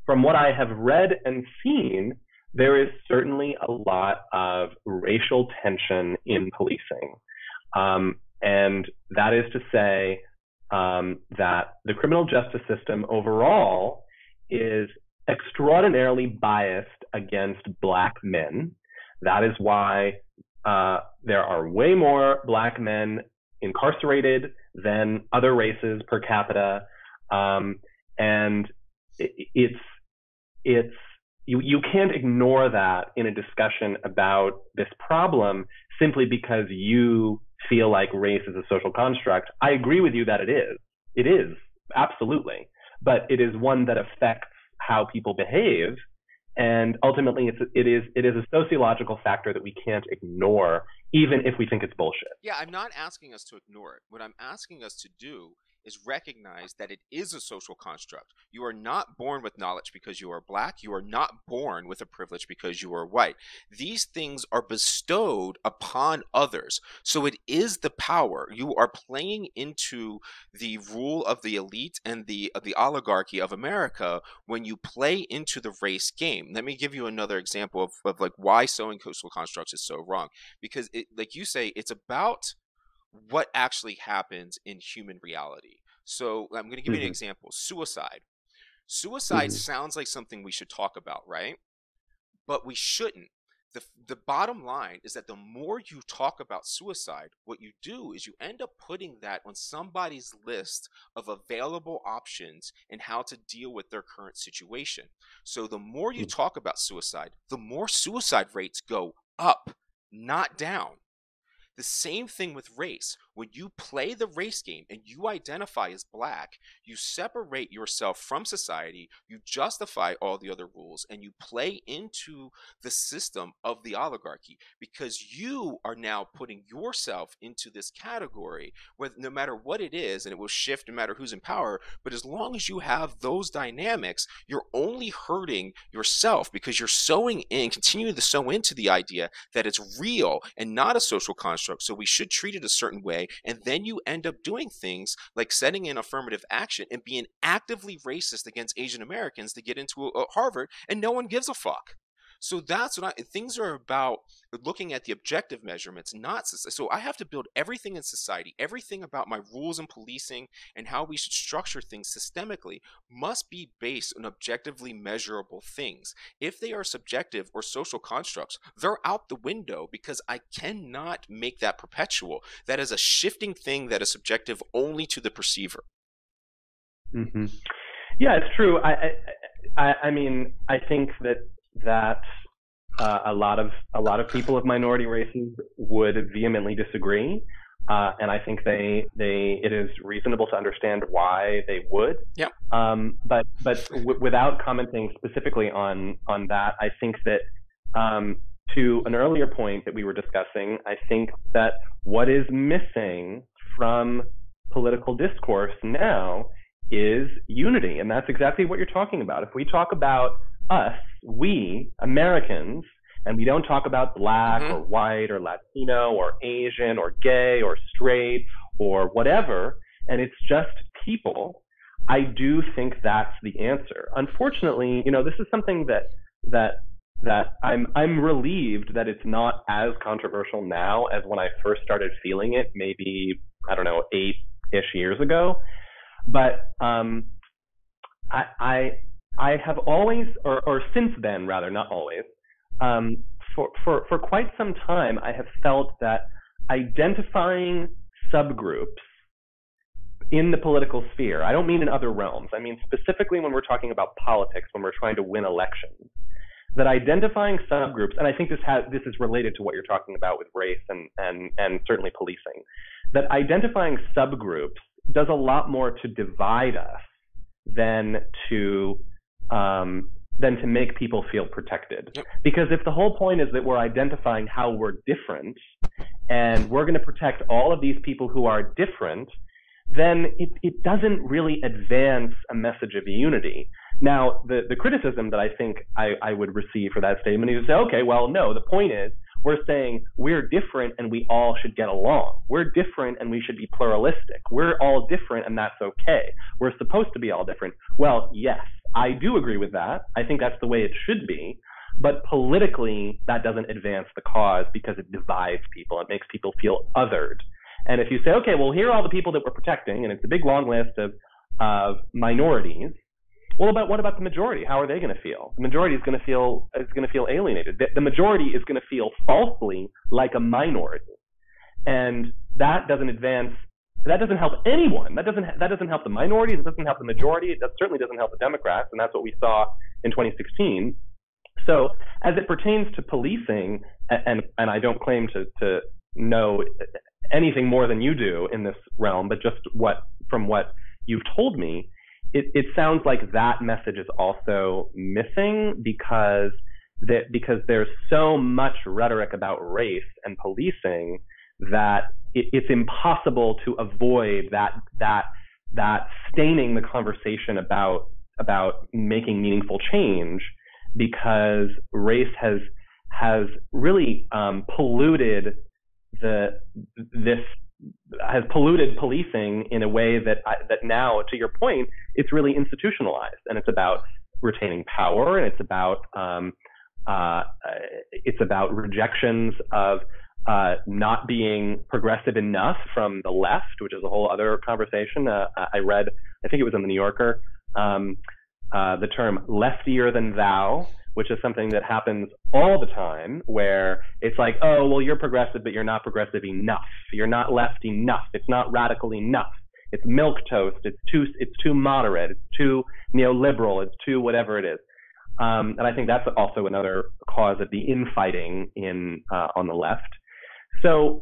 from what I have read and seen, there is certainly a lot of racial tension in policing. And that is to say that the criminal justice system overall is extraordinarily biased against black men. That is why there are way more black men incarcerated than other races per capita. And it's you can't ignore that in a discussion about this problem simply because you feel like race is a social construct. I agree with you that it is. It is, absolutely. But it is one that affects how people behave. And ultimately, it is a sociological factor that we can't ignore, even if we think it's bullshit. Yeah, I'm not asking us to ignore it. What I'm asking us to do is recognize that it is a social construct. You are not born with knowledge because you are black. You are not born with a privilege because you are white. These things are bestowed upon others. So it is the power. You are playing into the rule of the elite and the oligarchy of America when you play into the race game. Let me give you another example of like why sewing social constructs is so wrong. Because like you say, it's about what actually happens in human reality. So I'm going to give you an example. Suicide. Suicide sounds like something we should talk about, right? But we shouldn't. The bottom line is that the more you talk about suicide, what you do is you end up putting that on somebody's list of available options and how to deal with their current situation. So the more you talk about suicide, the more suicide rates go up, not down. The same thing with race. When you play the race game and you identify as black, you separate yourself from society, you justify all the other rules, and you play into the system of the oligarchy because you are now putting yourself into this category where no matter what it is, and it will shift no matter who's in power, but as long as you have those dynamics, you're only hurting yourself because you're continuing to sow into the idea that it's real and not a social construct. So we should treat it a certain way, and then you end up doing things like setting in affirmative action and being actively racist against Asian Americans to get into Harvard, and no one gives a fuck. So that's what things are about, looking at the objective measurements, not so I have to build everything in society, everything about my rules and policing and how we should structure things systemically must be based on objectively measurable things. If they are subjective or social constructs, they're out the window because I cannot make that perpetual. That is a shifting thing that is subjective only to the perceiver. Yeah, it's true. I mean, I think that a lot of people of minority races would vehemently disagree, and I think it is reasonable to understand why they would. Yeah. But without commenting specifically on that, I think that to an earlier point that we were discussing, I think that what is missing from political discourse now is unity, and that's exactly what you're talking about. If we talk about us, we Americans, and we don't talk about black or white or Latino or Asian or gay or straight or whatever, and it's just people, I do think that's the answer. Unfortunately, this is something that I'm relieved that it's not as controversial now as when I first started feeling it, maybe, I don't know, 8-ish years ago. But I have always, or since then rather, not always, for quite some time, I have felt that identifying subgroups in the political sphere, I don't mean in other realms, I mean specifically when we're talking about politics, when we're trying to win elections, that identifying subgroups, and I think this is related to what you're talking about with race and certainly policing, that identifying subgroups does a lot more to divide us than to make people feel protected. Yep. Because if the whole point is that we're identifying how we're different and we're going to protect all of these people who are different, then it doesn't really advance a message of unity. Now, the criticism that I think I would receive for that statement is to say, okay, well, no, the point is we're saying we're different and we all should get along. We're different and we should be pluralistic. We're all different and that's okay. We're supposed to be all different. Well, yes, I do agree with that. I think that's the way it should be. But politically, that doesn't advance the cause because it divides people. It makes people feel othered. And if you say, okay, well, here are all the people that we're protecting, and it's a big long list of minorities. Well, what about the majority? How are they going to feel? The majority is going to feel alienated. The majority is going to feel falsely like a minority, and that doesn't advance that doesn't help anyone. That doesn't help the minorities. It doesn't help the majority. That certainly doesn't help the Democrats, and that's what we saw in 2016. So, as it pertains to policing, and I don't claim to know anything more than you do in this realm, but just from what you've told me, it sounds like that message is also missing because there's so much rhetoric about race and policing that it's impossible to avoid that staining the conversation about making meaningful change, because race has really polluted has polluted policing in a way that now, to your point, it's really institutionalized, and it's about retaining power, and it's about rejections of not being progressive enough from the left, which is a whole other conversation. I read, I think it was in the New Yorker, the term leftier than thou, which is something that happens all the time, where it's like, oh, well, you're progressive, but you're not progressive enough. You're not left enough. It's not radical enough. It's milquetoast. It's too moderate. It's too neoliberal. It's too whatever it is. And I think that's also another cause of the infighting on the left. So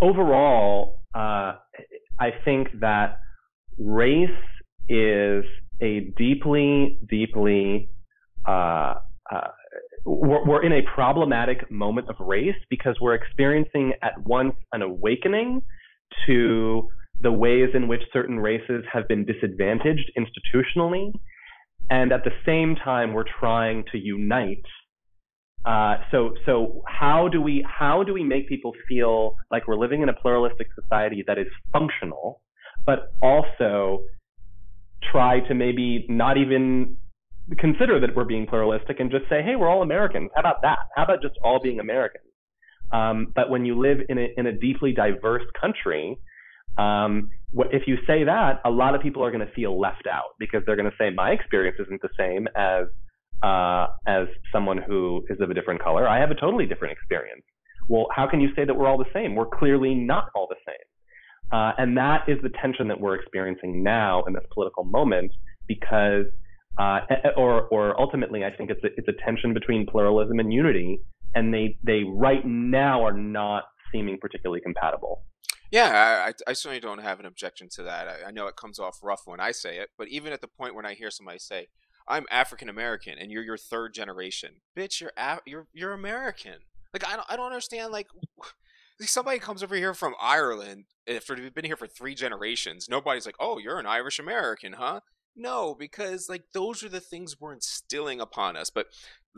overall, I think that race is a deeply we're in a problematic moment of race, because we're experiencing at once an awakening to the ways in which certain races have been disadvantaged institutionally, and at the same time we're trying to unite. So how do we make people feel like we're living in a pluralistic society that is functional, but also try to maybe not even consider that we're being pluralistic and just say, hey, we're all Americans. How about that? How about just all being Americans? But when you live in a deeply diverse country, if you say that, a lot of people are going to feel left out, because they're going to say, my experience isn't the same as someone who is of a different color. I have a totally different experience. Well, how can you say that we're all the same? We're clearly not all the same. And that is the tension that we're experiencing now in this political moment, because or ultimately, I think it's a tension between pluralism and unity, and they right now are not seeming particularly compatible. Yeah, I certainly don't have an objection to that. I know it comes off rough when I say it, but even at the point when I hear somebody say, I'm African American and you're your third generation, bitch, you're American. Like, I don't understand. Like, somebody comes over here from Ireland after they've been here for 3 generations. Nobody's like, oh, you're an Irish American, huh? No, because like those are the things we're instilling upon us. But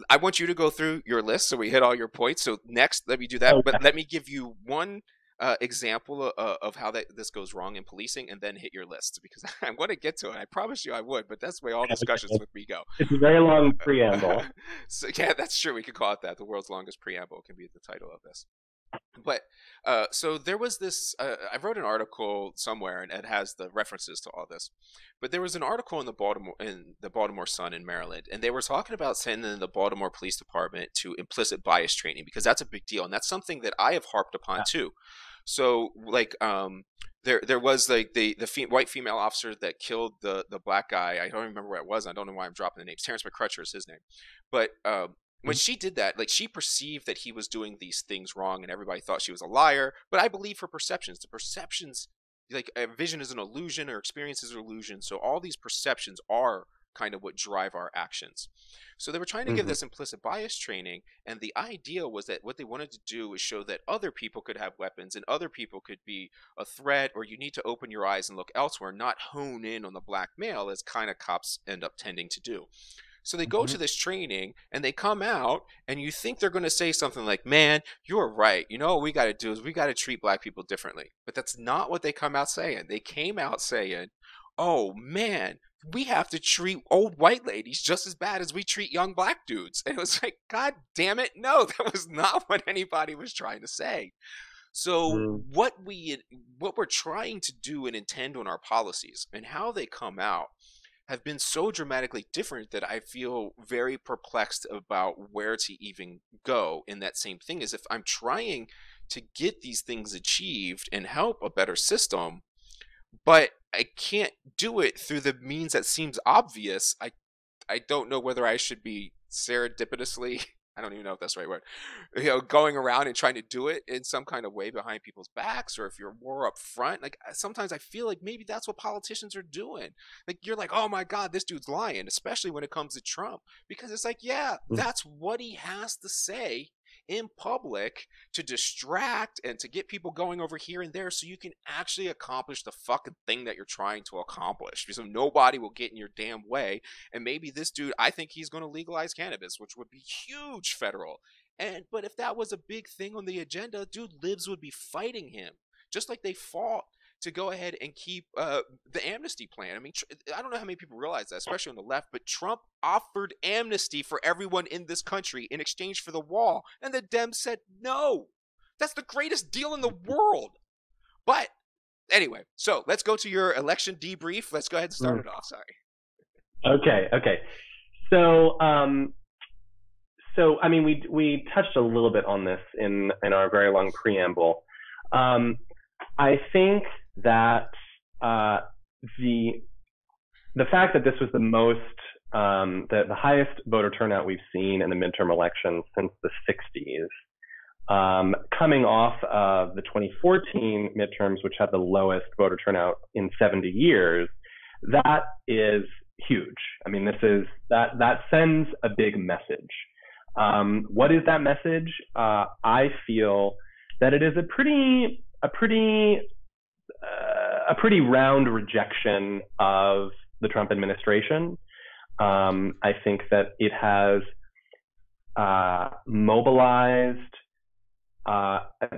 I want you to go through your list so we hit all your points. So next, let me do that. Okay. But let me give you one example of how this goes wrong in policing, and then hit your list, because I want to get to it. I promise you I would, but that's the way all discussions with me go. It's a very long preamble. So yeah, that's true. We could call it that. The world's longest preamble can be the title of this. But so there was this, I wrote an article somewhere, and it has the references to all this, but there was an article in the Baltimore Sun in Maryland, and they were talking about sending the Baltimore Police Department to implicit bias training, because that's a big deal, and that's something that I have harped upon too. So like there was like the white female officer that killed the black guy. I don't remember where it was. I don't know why I'm dropping the names. Terrence McCrutcher is his name, but when she did that, like, she perceived that he was doing these things wrong, and everybody thought she was a liar. But I believe her perceptions. The perceptions, like, a vision is an illusion, or experience is an illusion. So all these perceptions are kind of what drive our actions. So they were trying to give this implicit bias training, and the idea was that what they wanted to do is show that other people could have weapons, and other people could be a threat, or you need to open your eyes and look elsewhere, not hone in on the black male, as kind of cops end up tending to do. So they go to this training, and they come out, and you think they're going to say something like, man, you're right. You know what we got to do is we got to treat black people differently. But that's not what they come out saying. They came out saying, oh, man, we have to treat old white ladies just as bad as we treat young black dudes. And it was like, God damn it. No, that was not what anybody was trying to say. So what we're trying to do and intend on our policies and how they come out have been so dramatically different that I feel very perplexed about where to even go in that same thing. Is if I'm trying to get these things achieved and help a better system, but I can't do it through the means that seems obvious. I don't know whether I should be serendipitously, I don't even know if that's the right word, going around and trying to do it in some kind of way behind people's backs, or if you're more up front. Like, sometimes I feel like maybe that's what politicians are doing. Like, you're like, oh my God, this dude's lying, especially when it comes to Trump, because it's like, yeah, that's what he has to say in public to distract and to get people going over here and there so you can actually accomplish the fucking thing that you're trying to accomplish. So nobody will get in your damn way. And maybe this dude, I think he's going to legalize cannabis, which would be huge federal. But if that was a big thing on the agenda, dude, libs would be fighting him, just like they fought to go ahead and keep the amnesty plan. I mean, I don't know how many people realize that, especially on the left, but Trump offered amnesty for everyone in this country in exchange for the wall, and the Dems said no. That's the greatest deal in the world. But anyway, so let's go to your election debrief. Let's go ahead and start it off. Sorry. Okay. So, I mean, we touched a little bit on this in our very long preamble. I think that the fact that this was the most the highest voter turnout we've seen in the midterm elections since the 60s, coming off of the 2014 midterms, which had the lowest voter turnout in 70 years, that is huge. I mean, that sends a big message. What is that message? I feel that it is a pretty round rejection of the Trump administration. I think that it has mobilized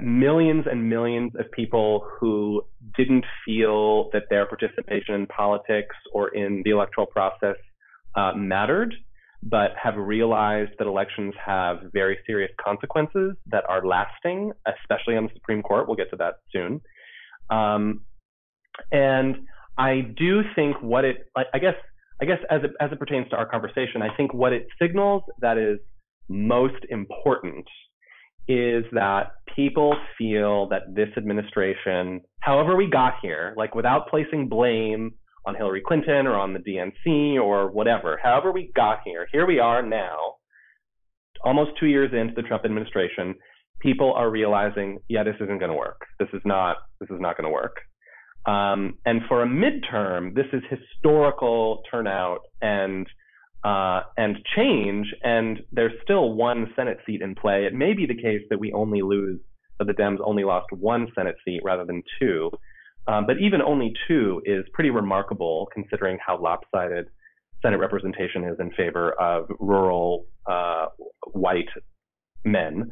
millions and millions of people who didn't feel that their participation in politics or in the electoral process mattered, but have realized that elections have very serious consequences that are lasting, especially on the Supreme Court. We'll get to that soon. And I do think I guess as it pertains to our conversation, I think what it signals that is most important is that people feel that this administration, however we got here, like without placing blame on Hillary Clinton or on the DNC or whatever, however we got here we are now, almost 2 years into the Trump administration, people are realizing, yeah, this isn't going to work. This is not going to work. And for a midterm, this is historical turnout and change, and there's still one Senate seat in play. It may be the case that the Dems only lost one Senate seat rather than two. But even only two is pretty remarkable considering how lopsided Senate representation is in favor of rural white men.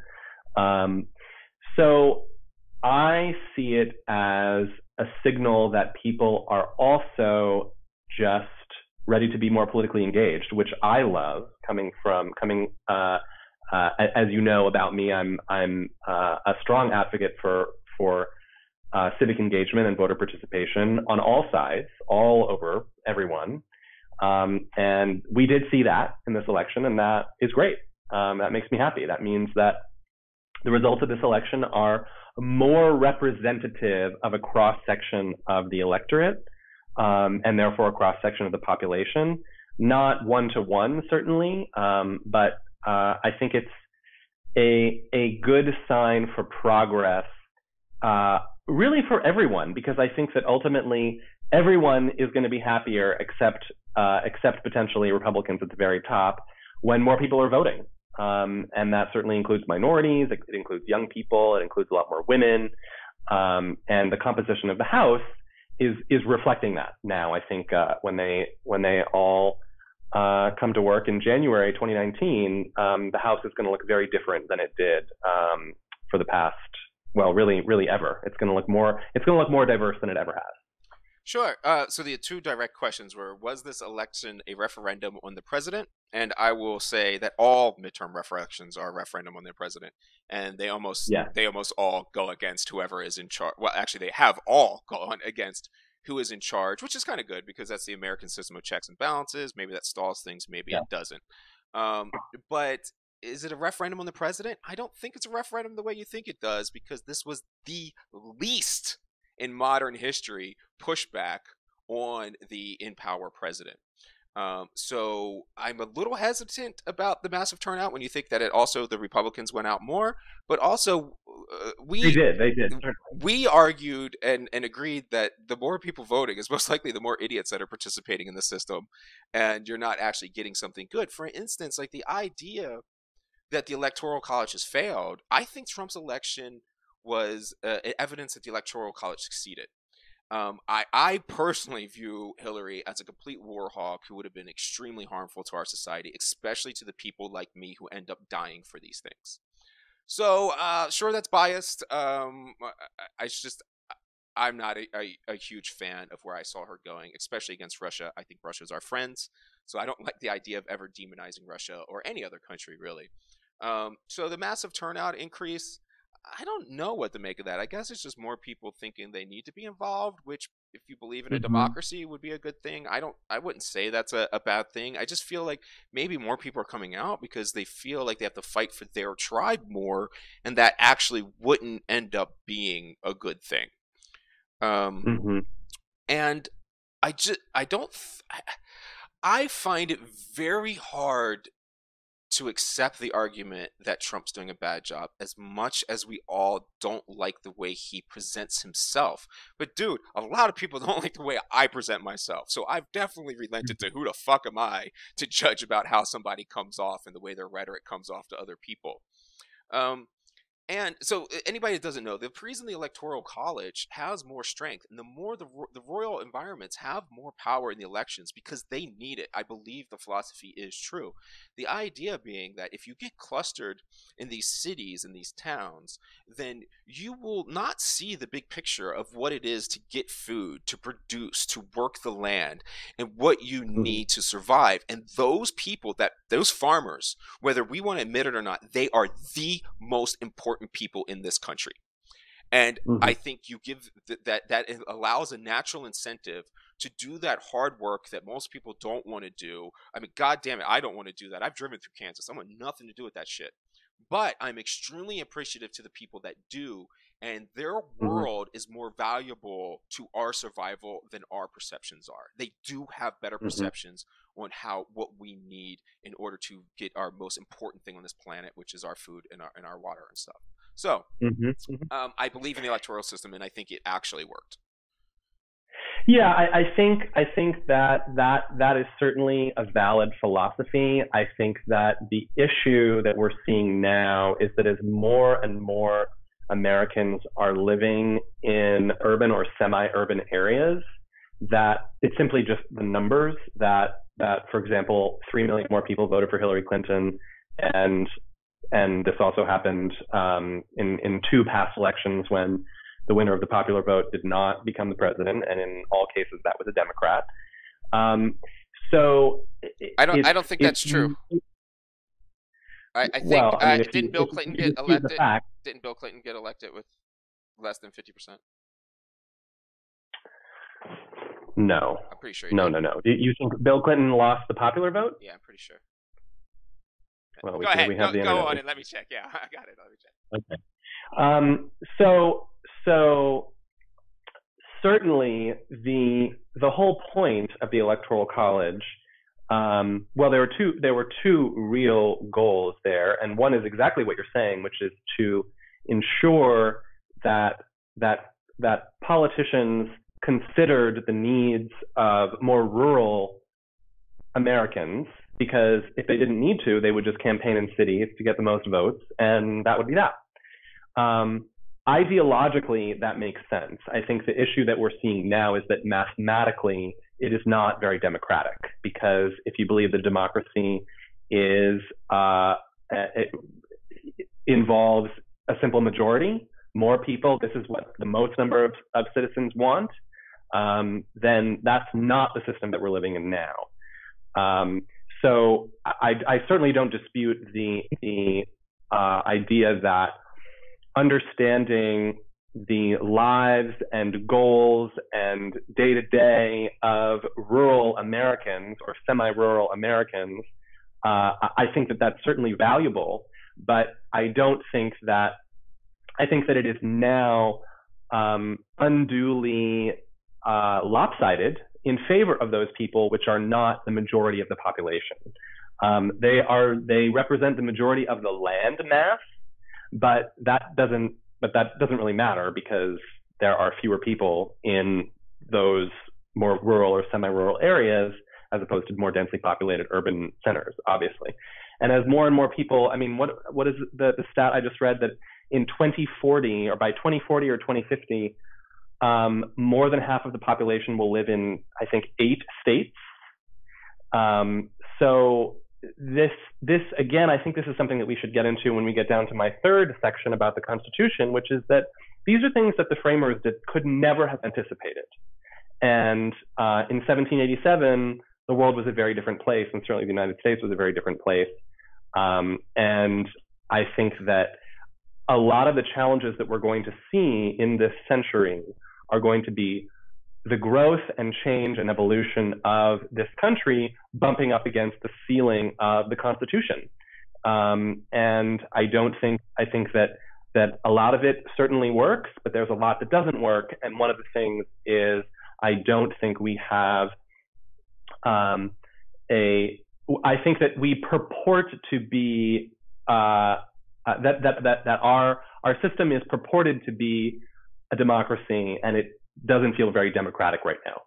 So I see it as a signal that people are also just ready to be more politically engaged, which I love. As you know about me, I'm a strong advocate for civic engagement and voter participation on all sides, all over everyone. And we did see that in this election, and that is great. That makes me happy. That means that the results of this election are more representative of a cross-section of the electorate, and therefore a cross-section of the population. Not one-to-one, certainly, but I think it's a good sign for progress, really for everyone, because I think that ultimately everyone is going to be happier except potentially Republicans at the very top when more people are voting. And that certainly includes minorities, it includes young people, it includes a lot more women. And the composition of the House is reflecting that now. I think when they all come to work in January 2019, the House is going to look very different than it did for the past, well, really ever. It's going to look more diverse than it ever has. Sure. So the two direct questions were: was this election a referendum on the president? And I will say that all midterm elections are a referendum on their president, and they almost all go against whoever is in charge. Well, actually, they have all gone against who is in charge, which is kind of good because that's the American system of checks and balances. Maybe that stalls things, maybe it doesn't. But is it a referendum on the president? I don't think it's a referendum the way you think it does, because this was the least in modern history pushback on the in power president. So I'm a little hesitant about the massive turnout when you think that the Republicans went out more, but also They did. We argued and agreed that the more people voting is most likely the more idiots that are participating in the system, and you're not actually getting something good. For instance, like the idea that the Electoral College has failed, I think Trump's election was evidence that the Electoral College succeeded. I personally view Hillary as a complete war hawk who would have been extremely harmful to our society, especially to the people like me who end up dying for these things. So, sure, that's biased. I'm not a huge fan of where I saw her going, especially against Russia. I think Russia's our friends, so I don't like the idea of ever demonizing Russia or any other country, really. So the massive turnout increase, I don't know what to make of that. I guess it's just more people thinking they need to be involved, which, if you believe in a democracy, would be a good thing. I wouldn't say that's a bad thing. I just feel like maybe more people are coming out because they feel like they have to fight for their tribe more, and that actually wouldn't end up being a good thing. And I find it very hard to accept the argument that Trump's doing a bad job, as much as we all don't like the way he presents himself. But dude, a lot of people don't like the way I present myself. So I've definitely relented to who the fuck am I to judge about how somebody comes off and the way their rhetoric comes off to other people. And so anybody that doesn't know, the reason the Electoral College has more strength, and the more the royal environments have more power in the elections because they need it. I believe the philosophy is true. The idea being that if you get clustered in these cities and these towns, then you will not see the big picture of what it is to get food, to produce, to work the land, and what you need to survive. And those people, those farmers, whether we want to admit it or not, they are the most important people in this country. And I think you give that it allows a natural incentive to do that hard work that most people don't want to do. I mean, God damn it, I don't want to do that. I've driven through Kansas. I want nothing to do with that shit. But I'm extremely appreciative to the people that do, and their world is more valuable to our survival than our perceptions are. They do have better perceptions on what we need in order to get our most important thing on this planet, which is our food and our water and stuff. So I believe in the electoral system, and I think it actually worked. Yeah, I think that is certainly a valid philosophy. I think that the issue that we're seeing now is that as more and more Americans are living in urban or semi-urban areas, that it's simply just the numbers that for example, 3 million more people voted for Hillary Clinton, and this also happened in 2 past elections when the winner of the popular vote did not become the president, and in all cases that was a Democrat. So I don't think that's true. I think didn't Bill Clinton get elected? Didn't Bill Clinton get elected with less than 50%? No. I'm pretty sure. No. You think Bill Clinton lost the popular vote? Yeah, I'm pretty sure. Well, go ahead. Go on and let me check. Yeah, I got it. Let me check. Okay. So certainly the whole point of the Electoral College, well, there were two real goals there, and one is exactly what you're saying, which is to ensure that politicians considered the needs of more rural Americans, because if they didn't need to, they would just campaign in cities to get the most votes, and that would be that. Ideologically, that makes sense. I think the issue that we're seeing now is that mathematically, it is not very democratic, because if you believe that democracy is it involves a simple majority, more people, this is what the most number of citizens want, then that's not the system that we're living in now. So I certainly don't dispute the idea that understanding the lives and goals and day-to-day of rural Americans or semi-rural Americans I think that that's certainly valuable, but I don't think that, I think that it is now unduly lopsided in favor of those people which are not the majority of the population. They represent the majority of the land mass, but that doesn't really matter because there are fewer people in those more rural or semi-rural areas as opposed to more densely populated urban centers, obviously. And as more and more people, I mean, what is the stat I just read, that in 2040 or by 2040 or 2050, more than half of the population will live in, I think, 8 states. So this again, I think this is something that we should get into when we get down to my third section about the Constitution, which is that these are things that the framers could never have anticipated. And in 1787, the world was a very different place, and certainly the United States was a very different place. And I think that a lot of the challenges that we're going to see in this century are going to be the growth and change and evolution of this country bumping up against the ceiling of the Constitution. And I think that a lot of it certainly works, but there's a lot that doesn't work. And one of the things is I don't think we have I think that we purport to be that our system is purported to be a democracy, and it doesn't feel very democratic right now.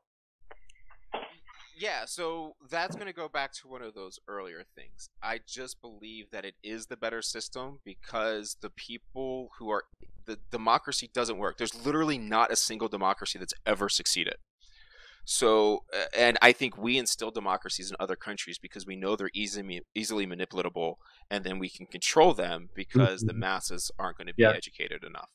Yeah, so that's going to go back to one of those earlier things. I just believe that it is the better system because the people who are the democracy doesn't work. There's literally not a single democracy that's ever succeeded. So, and I think we instill democracies in other countries because we know they're easily manipulatable, and then we can control them because the masses aren't going to be educated enough.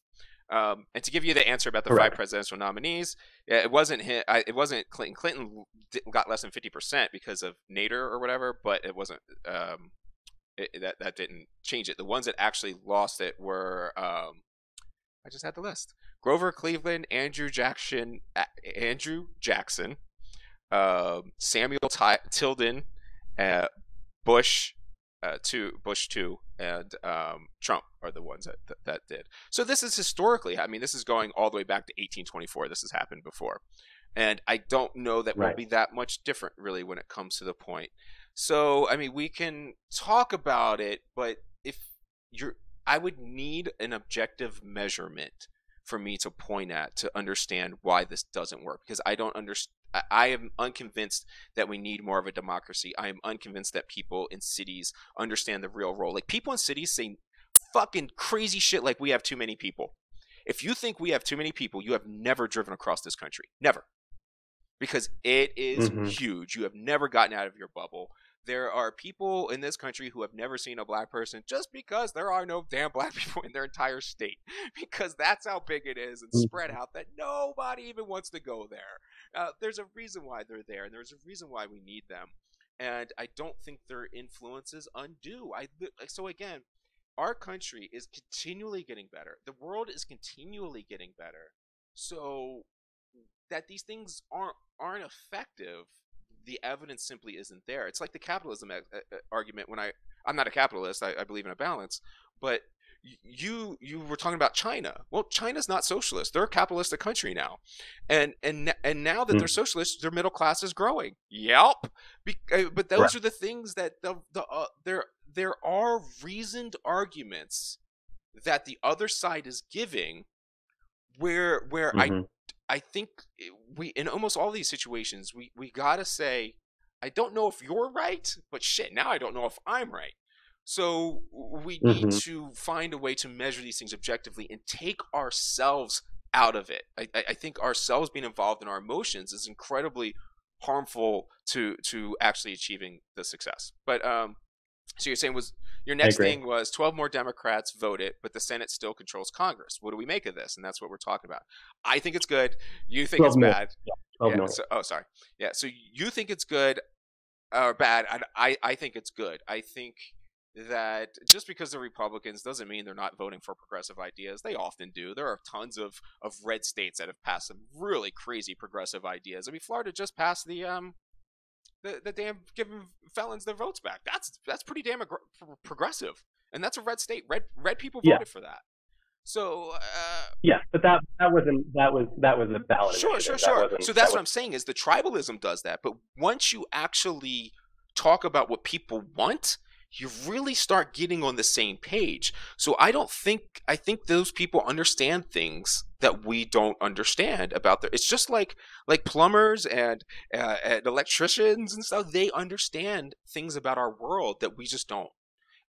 And to give you the answer about the 5 presidential nominees, it wasn't him, it wasn't Clinton. Clinton got less than 50% because of Nader or whatever, but it wasn't. That didn't change it. The ones that actually lost it were I just had the list: Grover Cleveland, Andrew Jackson, Samuel Tilden, Bush 2, and Trump are the ones that did. So this is historically, I mean, this is going all the way back to 1824. This has happened before. And I don't know that we'll be that much different, really, when it comes to the point. So, I mean, we can talk about it, but I would need an objective measurement for me to point at to understand why this doesn't work, because I don't understand. I am unconvinced that we need more of a democracy. I am unconvinced that people in cities understand the real role. Like, people in cities say fucking crazy shit like we have too many people. If you think we have too many people, you have never driven across this country. Never. Because it is huge. You have never gotten out of your bubble. There are people in this country who have never seen a black person just because there are no damn black people in their entire state. Because that's how big it is and spread out that nobody even wants to go there. There's a reason why they're there, and there's a reason why we need them. And I don't think their influence is undue. So again, our country is continually getting better. The world is continually getting better. So that these things aren't effective, the evidence simply isn't there. It's like the capitalism argument. I'm not a capitalist, I believe in a balance, but you were talking about China. Well, China's not socialist. They're a capitalistic country now, and now that they're socialist, their middle class is growing. Yep, but those are the things that there are reasoned arguments that the other side is giving, where I think we, in almost all these situations, we gotta say, I don't know if you're right, but shit, now I don't know if I'm right. So we need to find a way to measure these things objectively and take ourselves out of it. I think ourselves being involved in our emotions is incredibly harmful to actually achieving the success. But so you're saying your next thing was 12 more Democrats voted, but the Senate still controls Congress. What do we make of this? And that's what we're talking about. I think it's good. You think it's bad. Sorry. Yeah. So you think it's good or bad. I think it's good. I think that just because they're Republicans doesn't mean they're not voting for progressive ideas. They often do. There are tons of red states that have passed some really crazy progressive ideas. I mean, Florida just passed the the damn giving felons their votes back. That's pretty damn progressive, and that's a red state. Red people voted for that. So yeah, but that was a ballot initiative. Sure. So that's what I'm saying is the tribalism does that. But once you actually talk about what people want, you really start getting on the same page. So I think those people understand things that we don't understand about it's just like plumbers and electricians and stuff. They understand things about our world that we just don't.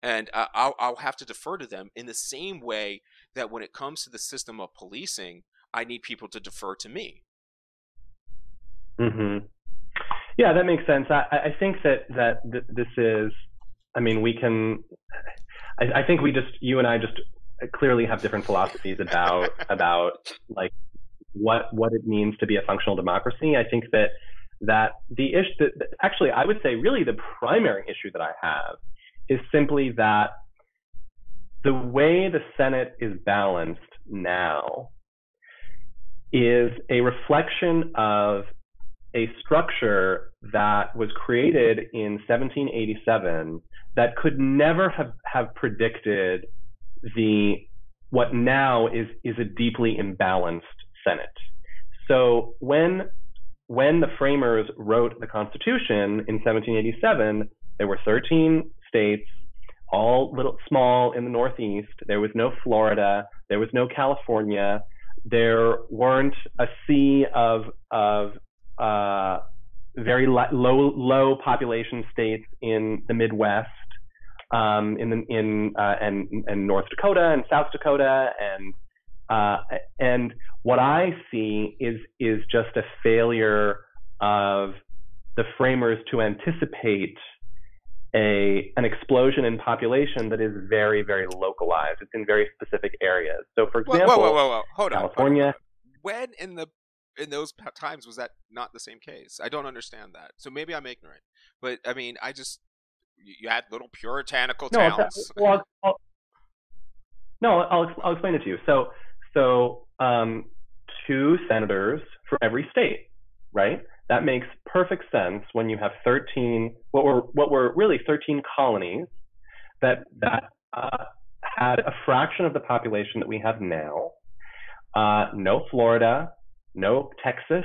And I'll have to defer to them in the same way that when it comes to the system of policing, I need people to defer to me. Mm-hmm. Yeah, that makes sense. I think that this is, I mean, I think you and I just clearly have different philosophies about like what it means to be a functional democracy. I think that the issue, actually, I would say really the primary issue that I have is simply that the way the Senate is balanced now is a reflection of a structure that was created in 1787 that could never have predicted what now is a deeply imbalanced Senate. So when the framers wrote the Constitution in 1787, there were 13 states, all small in the Northeast. There was no Florida. There was no California. There weren't a sea of very low population states in the Midwest, and North Dakota and South Dakota, and what I see is just a failure of the framers to anticipate an explosion in population that is very, very localized. It's in very specific areas. So, for example, whoa. Hold California. On. When in those times was that not the same case? I don't understand that. So maybe I'm ignorant. But I mean, you had little puritanical towns. I'll explain it to you. So 2 senators for every state, right? That makes perfect sense when you have 13, what were really 13 colonies that had a fraction of the population that we have now. No Florida, no Texas,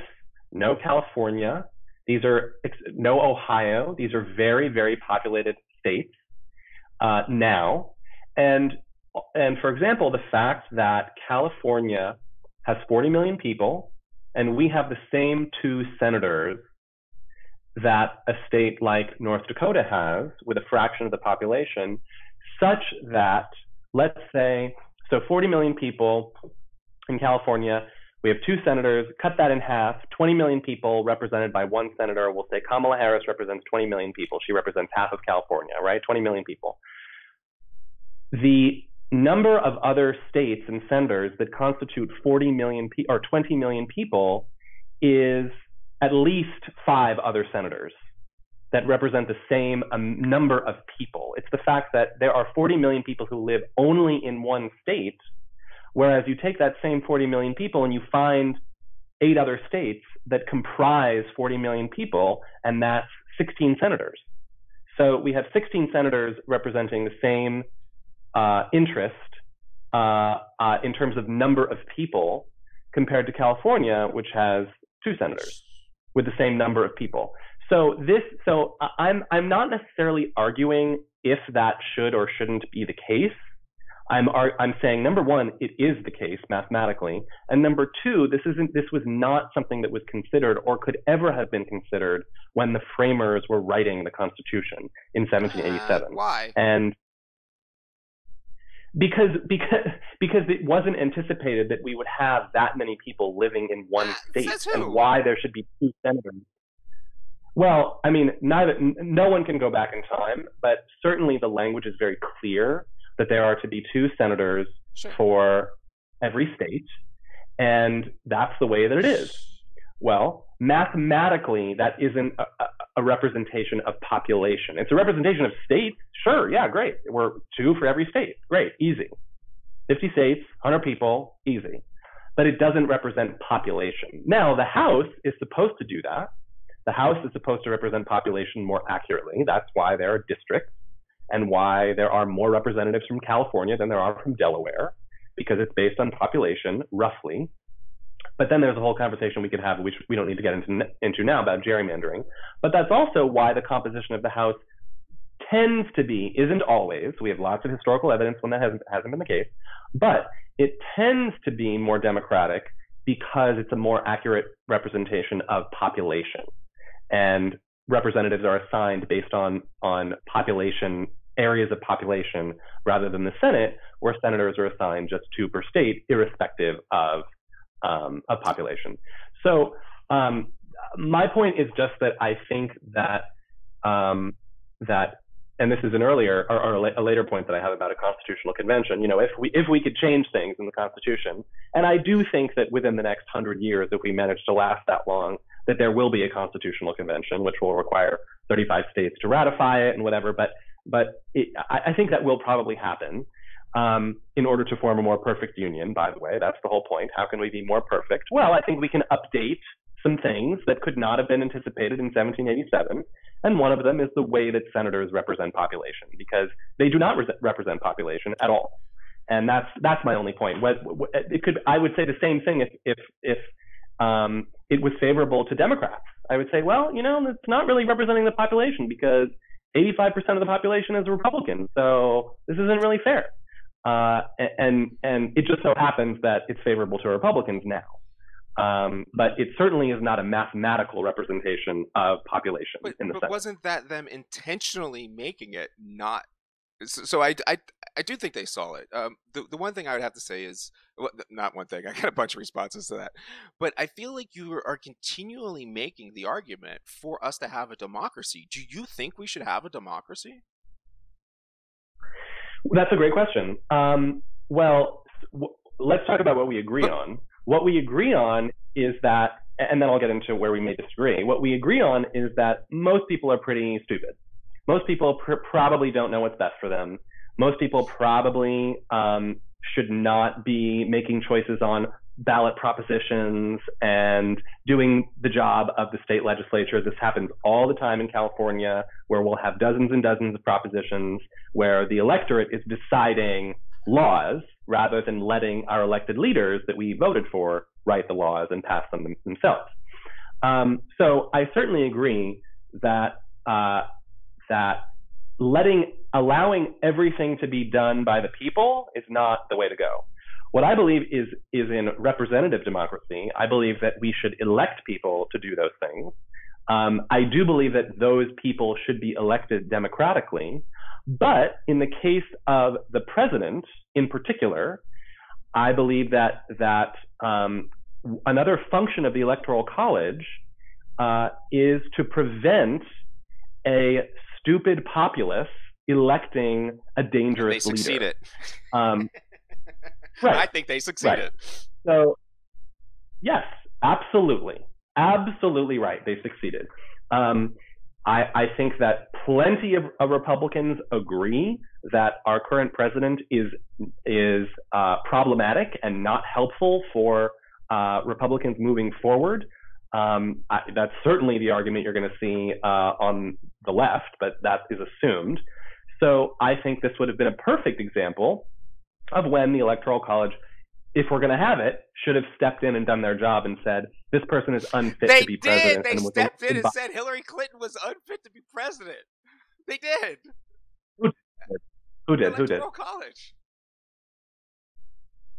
no California. These are no Ohio. These are very, very populated states now. And for example, the fact that California has 40 million people, and we have the same 2 senators that a state like North Dakota has, with a fraction of the population, such that, let's say, so 40 million people in California, we have 2 senators, cut that in half, 20 million people represented by 1 senator. We'll say Kamala Harris represents 20 million people. She represents half of California, right? 20 million people. The number of other states and senators that constitute 40 million or 20 million people is at least 5 other senators that represent the same number of people. It's the fact that there are 40 million people who live only in one state, whereas you take that same 40 million people and you find 8 other states that comprise 40 million people, and that's 16 senators. So we have 16 senators representing the same interest in terms of number of people, compared to California, which has 2 senators with the same number of people. So I'm not necessarily arguing if that should or shouldn't be the case. I'm saying, number one, it is the case mathematically, and number two, this was not something that was considered or could ever have been considered when the framers were writing the Constitution in 1787. Why? And because it wasn't anticipated that we would have that many people living in one state, and why there should be 2 senators. Well, I mean, no one can go back in time, but certainly the language is very clear that there are to be 2 senators for every state, and that's the way that it is. Well, mathematically, that isn't a representation of population. It's a representation of states. Sure, yeah, great. We're 2 for every state. Great, easy. 50 states, 100 people, easy. But it doesn't represent population. Now, the House is supposed to do that. The House is supposed to represent population more accurately. That's why there are districts and why there are more representatives from California than there are from Delaware, because it's based on population, roughly. But then there's a whole conversation we could have, which we don't need to get into now, about gerrymandering. But that's also why the composition of the House tends to be, isn't always, we have lots of historical evidence when that hasn't been the case, but it tends to be more democratic because it's a more accurate representation of population. And representatives are assigned based on population, areas of population, rather than the Senate, where senators are assigned just two per state, irrespective of population. So my point is just that I think that and this is an earlier or a later point that I have about a constitutional convention. You know, if we could change things in the Constitution, and I do think that within the next 100 years, if we manage to last that long, that there will be a constitutional convention, which will require 35 states to ratify it and whatever. But I think that will probably happen in order to form a more perfect union. By the way, that's the whole point. How can we be more perfect? Well, I think we can update some things that could not have been anticipated in 1787. And one of them is the way that senators represent population, because they do not represent population at all. And that's my only point. I would say the same thing if it was favorable to Democrats. I would say, well, you know, it's not really representing the population because 85% of the population is Republican. So this isn't really fair. And it just so happens that it's favorable to Republicans now. But it certainly is not a mathematical representation of population in the Senate. But wasn't that them intentionally making it not? So I do think they saw it. The one thing I would have to say is, well, not one thing, I got a bunch of responses to that, but I feel like you are continually making the argument for us to have a democracy. Do you think we should have a democracy? That's a great question. Well, let's talk about what we agree on. What we agree on is that, and then I'll get into where we may disagree. What we agree on is that most people are pretty stupid. Most people probably don't know what's best for them. Most people probably should not be making choices on ballot propositions and doing the job of the state legislature. This happens all the time in California, where we'll have dozens and dozens of propositions where the electorate is deciding laws rather than letting our elected leaders that we voted for write the laws and pass them themselves. So I certainly agree that allowing everything to be done by the people is not the way to go. What I believe is in representative democracy, I believe that we should elect people to do those things. I do believe that those people should be elected democratically. But in the case of the president in particular, I believe that another function of the Electoral College is to prevent a stupid populace electing a dangerous leader. They succeeded. Right. I think they succeeded. Right. So, yes, absolutely. Absolutely right. They succeeded. I think that plenty of Republicans agree that our current president is problematic and not helpful for Republicans moving forward. That's certainly the argument you're going to see on the left, but that is assumed. So I think this would have been a perfect example of when the Electoral College, if we're going to have it, should have stepped in and done their job and said, this person is unfit to be president. They stepped in and said Hillary Clinton was unfit to be president. They did. Who did? The Electoral College.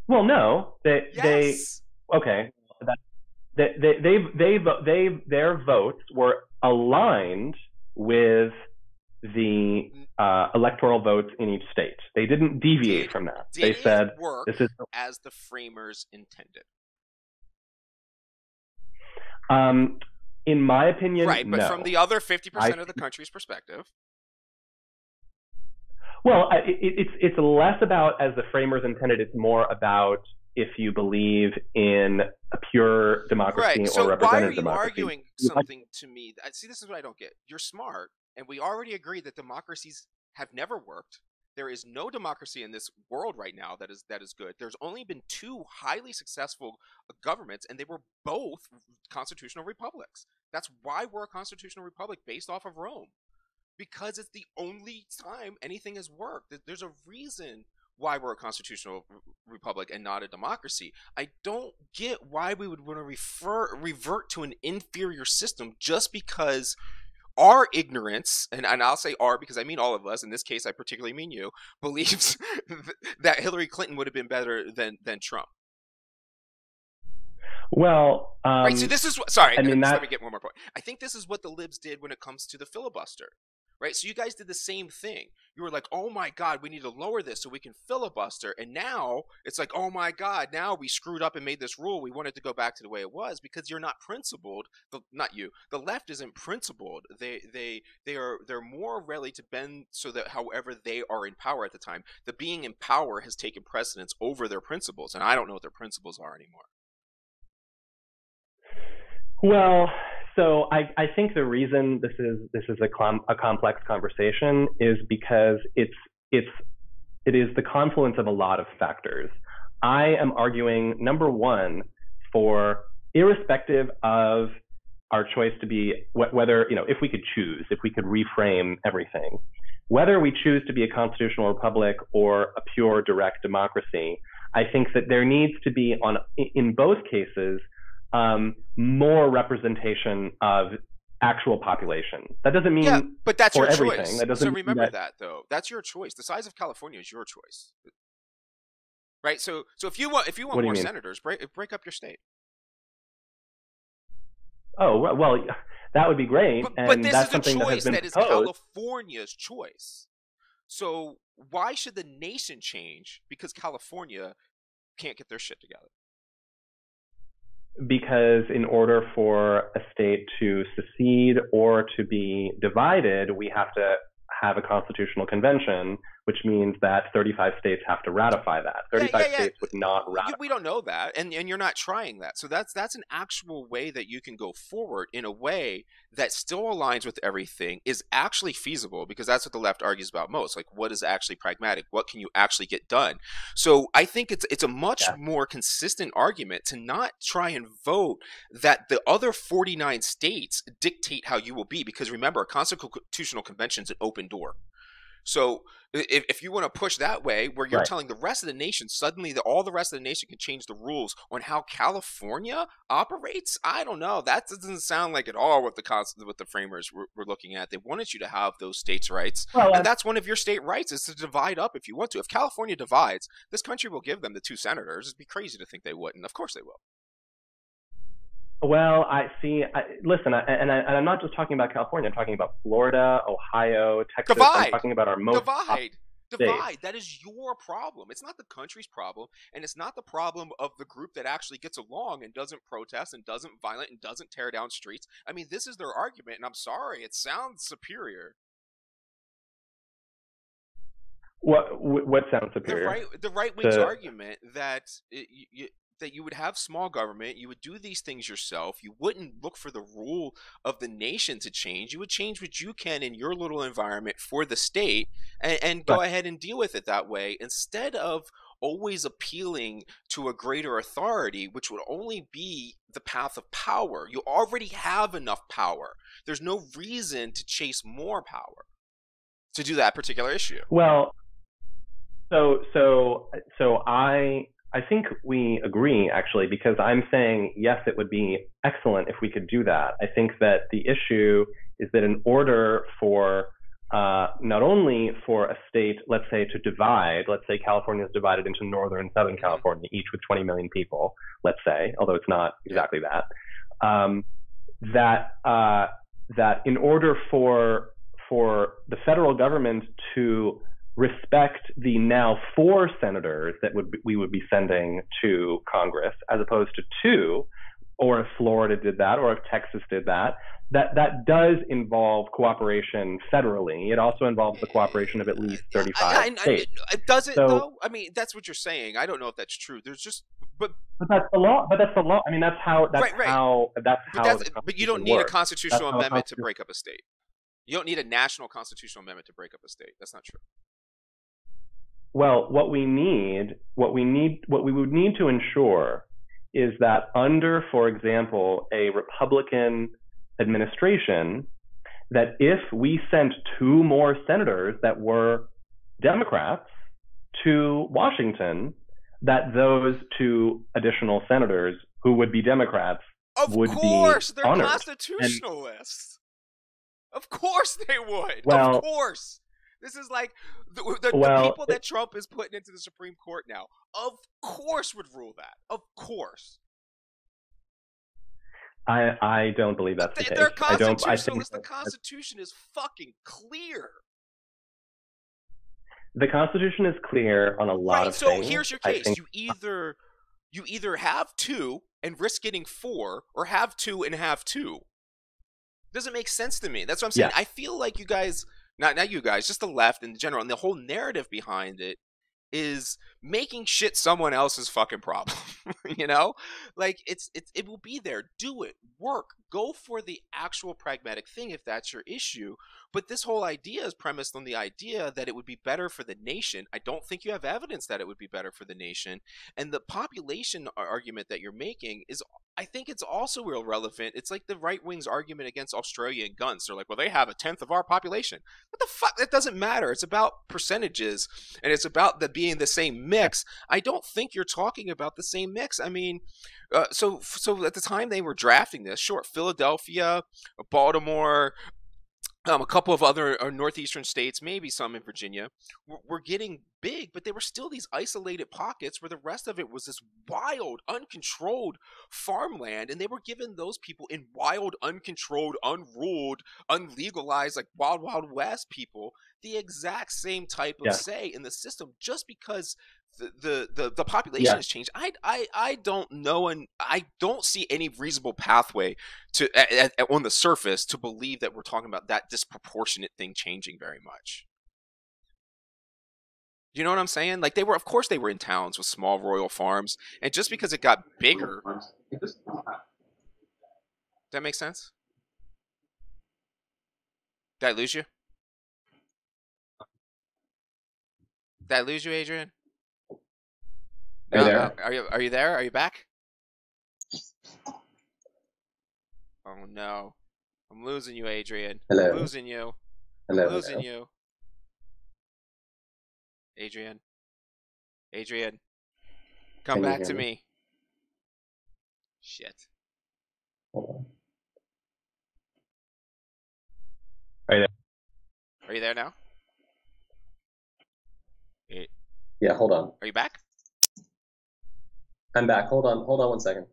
Well, no. Yes. Their votes were aligned with the electoral votes in each state. They didn't deviate from that. They said work this is as the framers intended. In my opinion, right, but no. From the other 50% of the country's perspective. Well, it's less about as the framers intended. It's more about if you believe in a pure democracy right. So or representative democracy. Why are you arguing something to me? See, this is what I don't get. You're smart, and we already agree that democracies have never worked, There is no democracy in this world right now that is good. There's only been two highly successful governments, and they were both constitutional republics. That's why we're a constitutional republic based off of Rome, because it's the only time anything has worked. There's a reason why we're a constitutional republic and not a democracy. I don't get why we would want to revert to an inferior system just because our ignorance, and I'll say our because I mean all of us, in this case I particularly mean you, believes that Hillary Clinton would have been better than Trump. Well, right, so this is what, sorry, I mean, let me get one more point. I think this is what the libs did when it comes to the filibuster. Right, so you guys did the same thing. You were like, "Oh my God, we need to lower this so we can filibuster." And now it's like, "Oh my God, now we screwed up and made this rule. We want it to go back to the way it was," because you're not principled. Not you. The left isn't principled. They're more ready to bend so that however they are in power at the time, the being in power has taken precedence over their principles, and I don't know what their principles are anymore. Well, so I think the reason this is a complex conversation is because it is the confluence of a lot of factors. I am arguing, number one, for irrespective of our choice to be whether, if we could choose, if we could reframe everything, whether we choose to be a constitutional republic or a pure direct democracy, I think that there needs to be in both cases more representation of actual population. That doesn't mean but that's your everything. choice. That doesn't so remember that though. That's your choice. The size of California is your choice, right? So if you want more senators, break up your state. Oh well, that would be great. But this that's is something a choice that is proposed. California's choice. So why should the nation change because California can't get their shit together? Because in order for a state to secede or to be divided, we have to have a constitutional convention, which means that 35 states have to ratify that. 35 states would not ratify. We don't know that, and you're not trying that. So that's an actual way that you can go forward in a way that still aligns with everything, is actually feasible, because that's what the left argues about most. Like, what is actually pragmatic? What can you actually get done? So I think it's a much more consistent argument to not try and vote that the other 49 states dictate how you will be, because remember, a constitutional convention is an open door. So if you want to push that way, where you're telling the rest of the nation suddenly that all the rest of the nation can change the rules on how California operates, I don't know. That doesn't sound like at all what the framers were looking at. They wanted you to have those states' rights, and that's one of your state rights, is to divide up if you want to. If California divides, this country will give them the 2 senators. It'd be crazy to think they wouldn't. Of course they will. Well, I see. Listen, and I'm not just talking about California. I'm talking about Florida, Ohio, Texas. I'm talking about our most divide. That is your problem. It's not the country's problem, and it's not the problem of the group that actually gets along and doesn't protest and doesn't violate and doesn't tear down streets. I mean, this is their argument, and I'm sorry, it sounds superior. What sounds superior? The right wing's argument that that you would have small government, you would do these things yourself, you wouldn't look for the rule of the nation to change, you would change what you can in your little environment for the state, and go ahead and deal with it that way, instead of always appealing to a greater authority, which would only be the path of power. You already have enough power. There's no reason to chase more power to do that particular issue. Well, so I think we agree, actually, because I'm saying, yes, it would be excellent if we could do that. I think that the issue is that in order for not only for a state, let's say, to divide, let's say California is divided into Northern and Southern California, each with 20 million people, let's say, although it's not exactly that, that in order for the federal government to respect the now 4 senators that we would be sending to Congress, as opposed to 2, or if Florida did that, or if Texas did that, that does involve cooperation federally. It also involves the cooperation of at least 35 states. Does it, though? I mean, that's what you're saying. I don't know if that's true. There's just, but that's the law. But that's the law. I mean, that's how. But you don't need a constitutional amendment to break up a state. You don't need a national constitutional amendment to break up a state. That's not true. Well, what we would need to ensure is that under, for example, a Republican administration, that if we sent two more senators that were Democrats to Washington, that those two additional senators who would be Democrats Of would be course, they're honored. And constitutionalists. Of course they would. Of well, course. This is like the well, people that Trump is putting into the Supreme Court now. Of course would rule that. Of course. I don't believe that's the case. They're I don't. I think constitutionalists. The Constitution is fucking clear. the Constitution is clear on a lot Right. of So things. here's your I case. think You either have two and risk getting four, or have two and have two. Doesn't make sense to me. That's what I'm saying. yeah, I feel like you guys, not you guys, just the left in general, and the whole narrative behind it is making shit someone else's fucking problem. You know, like it will be there. Do it. Work. Go for the actual pragmatic thing if that's your issue. But this whole idea is premised on the idea that it would be better for the nation. I don't think you have evidence that it would be better for the nation. And the population argument that you're making is, I think it's also real relevant. It's like the right wing's argument against Australia and guns. They're like, well, they have a tenth of our population. What the fuck? That doesn't matter. It's about percentages, and it's about the being the same mix. I don't think you're talking about the same mix. I mean, so at the time they were drafting this, sure, Philadelphia, Baltimore, a couple of other northeastern states, maybe some in Virginia, were getting big, but they were still these isolated pockets where the rest of it was this wild, uncontrolled farmland, and they were giving those people in wild, uncontrolled, unruled, unlegalized, like wild, wild west people, the exact same type of yeah, say in the system, just because the population yeah. has changed. I don't know, and I don't see any reasonable pathway to on the surface to believe that we're talking about that disproportionate thing changing very much. You know what I'm saying? Like, of course they were in towns with small royal farms, and just because it got bigger, does that make sense? Did I lose you? Did I lose you, Adrian? Are you No, there? are you there? Are you back? Oh no, I'm losing you, Adrian. I'm Hello, losing you. I'm hello, losing hello. you, Adrian. Adrian, come Can you back hear to me? me. Shit. Hold on. Are you there? Are you there now? Eh, Yeah, hold on. Are you back? I'm back. Hold on 1 second.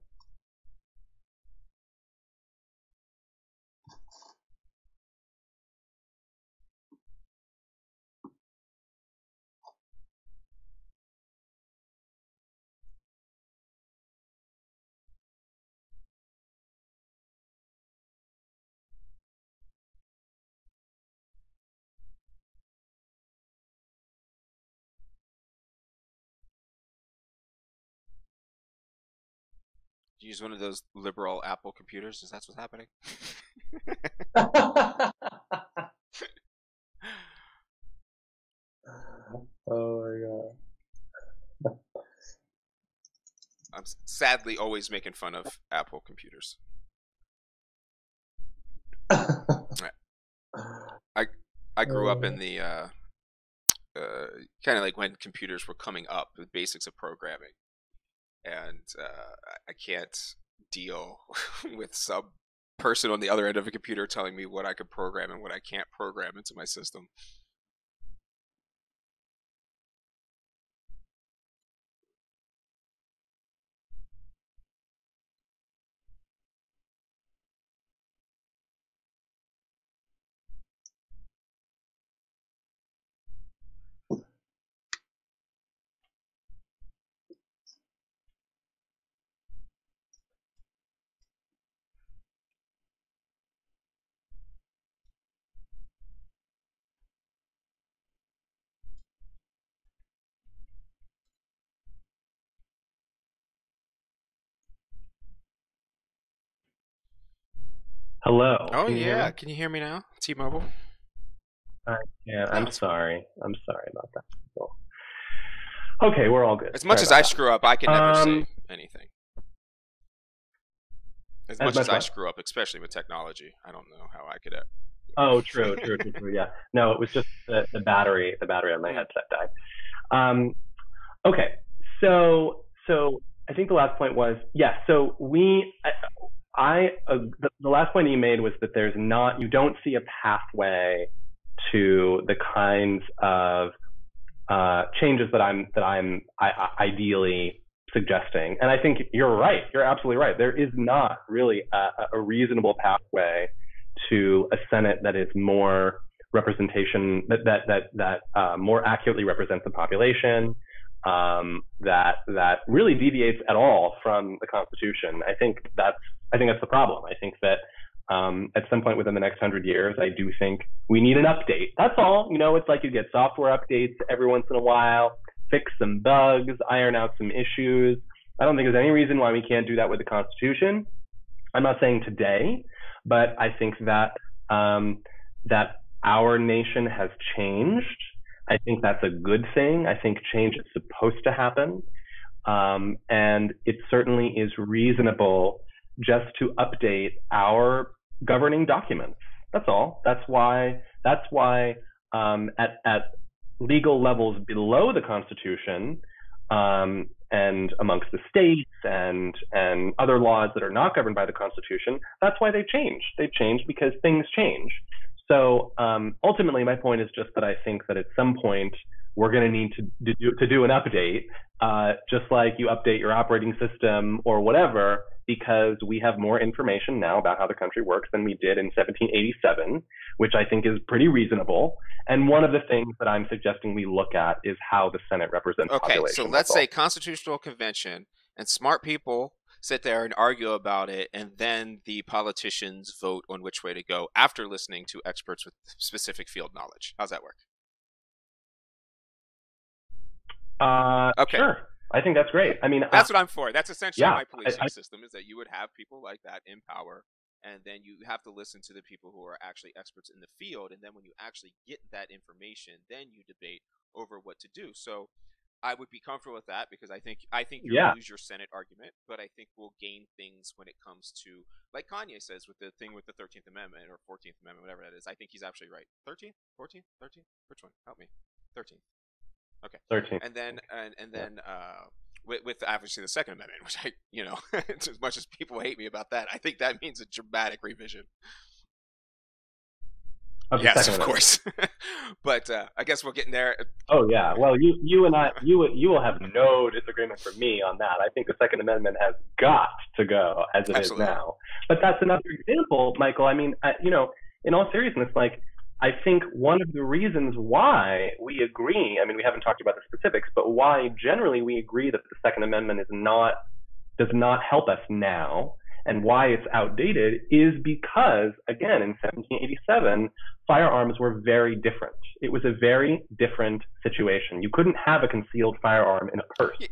Did you use one of those liberal Apple computers? Is that what's happening? Oh I'm sadly always making fun of Apple computers. my I I grew up in god. the kind of like when computers were coming up, the basics of programming, and I can't deal with some person on the other end of a computer telling me what I could program and what I can't program into my system. Hello, Oh can you hear yeah, me? can you hear me now? T-Mobile? I can. No, I'm it's fine. sorry. I'm sorry about that. Okay, we're all good. As much Sorry as about I that. screw up, I can never say anything. As much as I screw up, especially with technology, I don't know how I could. Oh, true. Yeah. No, it was just the battery on my headset died. Okay. So I think the last point was, yes. So the last point you made was that you don't see a pathway to the kinds of changes that I'm ideally suggesting. And I think you're right. You're absolutely right. There is not really a reasonable pathway to a Senate that is more representation, that more accurately represents the population, that really deviates at all from the Constitution. I think that's the problem. I think that at some point within the next 100 years, I do think we need an update. That's all. It's like you get software updates every once in a while, fix some bugs, iron out some issues. I don't think there's any reason why we can't do that with the Constitution. I'm not saying today, but I think that that our nation has changed. I think that's a good thing. I think change is supposed to happen. And it certainly is reasonable just to update our governing documents. That's all. That's why at legal levels below the Constitution, and amongst the states and other laws that are not governed by the Constitution, that's why they change. They change because things change. So ultimately, my point is just that I think that at some point we're going to need to do an update, just like you update your operating system or whatever, because we have more information now about how the country works than we did in 1787, which I think is pretty reasonable. And one of the things that I'm suggesting we look at is how the Senate represents population. Okay, so let's say Constitutional Convention, and smart people sit there and argue about it, and then the politicians vote on which way to go after listening to experts with specific field knowledge. How's that work? Okay. Sure. I think that's great. I mean, that's what I'm for. That's essentially my policing system, is that you would have people like that in power, and then you have to listen to the people who are actually experts in the field, and then when you actually get that information, then you debate over what to do. So I would be comfortable with that, because I think you'll lose your Senate argument, but I think we'll gain things when it comes to, like Kanye says with the thing with the 13th Amendment or 14th Amendment, whatever that is. I think he's absolutely right. 13th? 14th? 13th? Which one? Help me. 13th. Okay. 13. And then with obviously the Second Amendment, which as much as people hate me about that, I think that means a dramatic revision. Yes, of course. But I guess we're getting there. Oh yeah. Well, you and I, you will have no disagreement from me on that. I think the Second Amendment has got to go as it is now. But that's another example, Michael. I mean, in all seriousness, I think one of the reasons why we agree, I mean, we haven't talked about the specifics, but why generally we agree that the Second Amendment does not help us now, and why it's outdated, is because, again, in 1787, firearms were very different. It was a very different situation. You couldn't have a concealed firearm in a purse.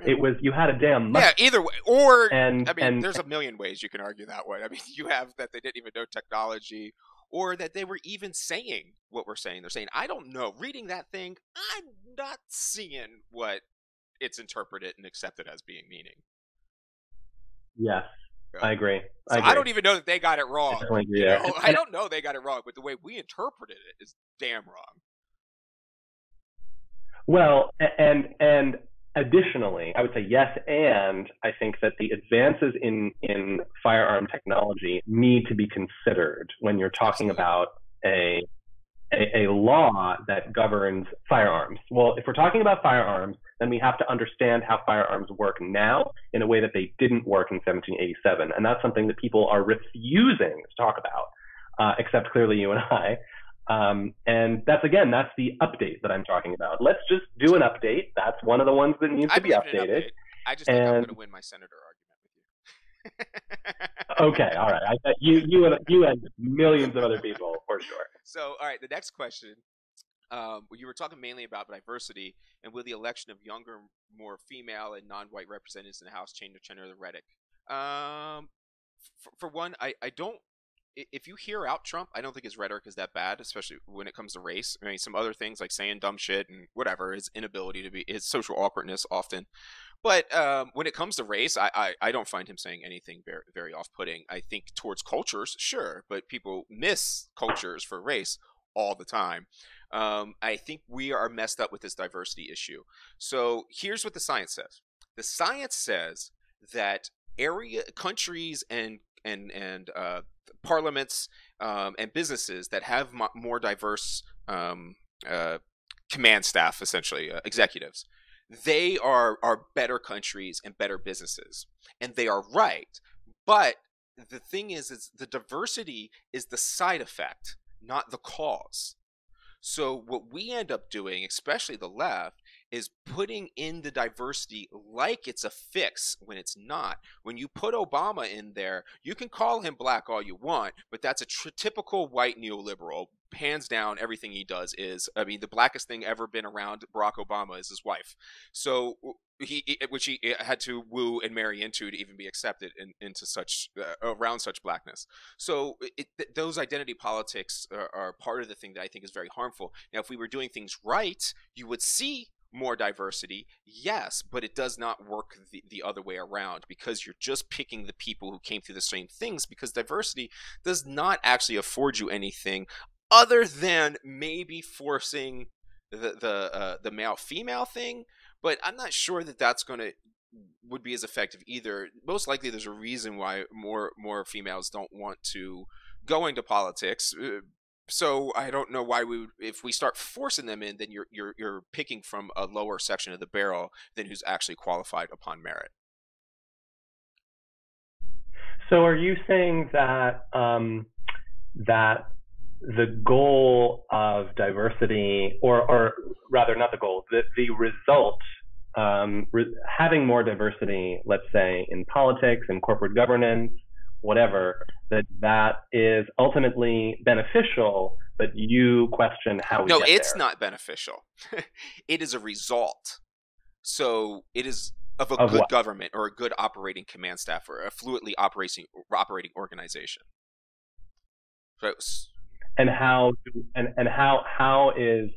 It was, you had a damn musket. Yeah, either way. Or, there's a million ways you can argue that way. I mean, you have that they didn't even know technology, or that they were even saying what we're saying. They're saying, I don't know. Reading that thing, I'm not seeing what it's interpreted and accepted as being meaning. Yes, I agree. So I don't even know that they got it wrong. I don't know they got it wrong, but the way we interpreted it is damn wrong. Well, and additionally, I would say yes, and I think that the advances in firearm technology need to be considered when you're talking about a law that governs firearms. Well, if we're talking about firearms, then we have to understand how firearms work now in a way that they didn't work in 1787, and that's something that people are refusing to talk about, except clearly you and I. And that's the update that I'm talking about. Let's just do an update. That's one of the ones that needs to be updated. I just think I'm going to win my senator argument with you. Okay, all right. I bet you and millions of other people for sure. So, all right, the next question. You were talking mainly about diversity, and will the election of younger, more female and non-white representatives in the House change the tenor of the rhetoric? For one, I don't if you hear out Trump, I don't think his rhetoric is that bad, especially when it comes to race. I mean, some other things like saying dumb shit and whatever, his inability to be, his social awkwardness often. But when it comes to race, I don't find him saying anything very, very off-putting. I think towards cultures, sure, but people miss cultures for race all the time. I think we are messed up with this diversity issue. So here's what the science says. The science says that countries and parliaments and businesses that have more diverse command staff, essentially executives, they are better countries and better businesses, and they are right. But the thing is the diversity is the side effect, not the cause. So what we end up doing, especially the left, is putting in the diversity like it's a fix when it's not. When you put Obama in there, you can call him black all you want, but that's a typical white neoliberal. Hands down, everything he does is, I mean, the blackest thing ever been around Barack Obama is his wife. So which he had to woo and marry into to even be accepted into such around such blackness. So those identity politics are part of the thing that I think is very harmful. Now, if we were doing things right, you would see more diversity, yes, but it does not work the other way around, because you're just picking the people who came through the same things, because diversity does not actually afford you anything other than maybe forcing the male-female thing. But I'm not sure that that's would be as effective either. Most likely there's a reason why more females don't want to go into politics. So I don't know why if we start forcing them in, then you're picking from a lower section of the barrel than who's actually qualified upon merit. So are you saying that that the goal of diversity, or rather not the goal, the result, having more diversity, let's say in politics and corporate governance, whatever, that is ultimately beneficial, but you question how we get there? No, it's not beneficial. It is a result. So it is of a good government or a good operating command staff or a fluidly operating organization. So, and how is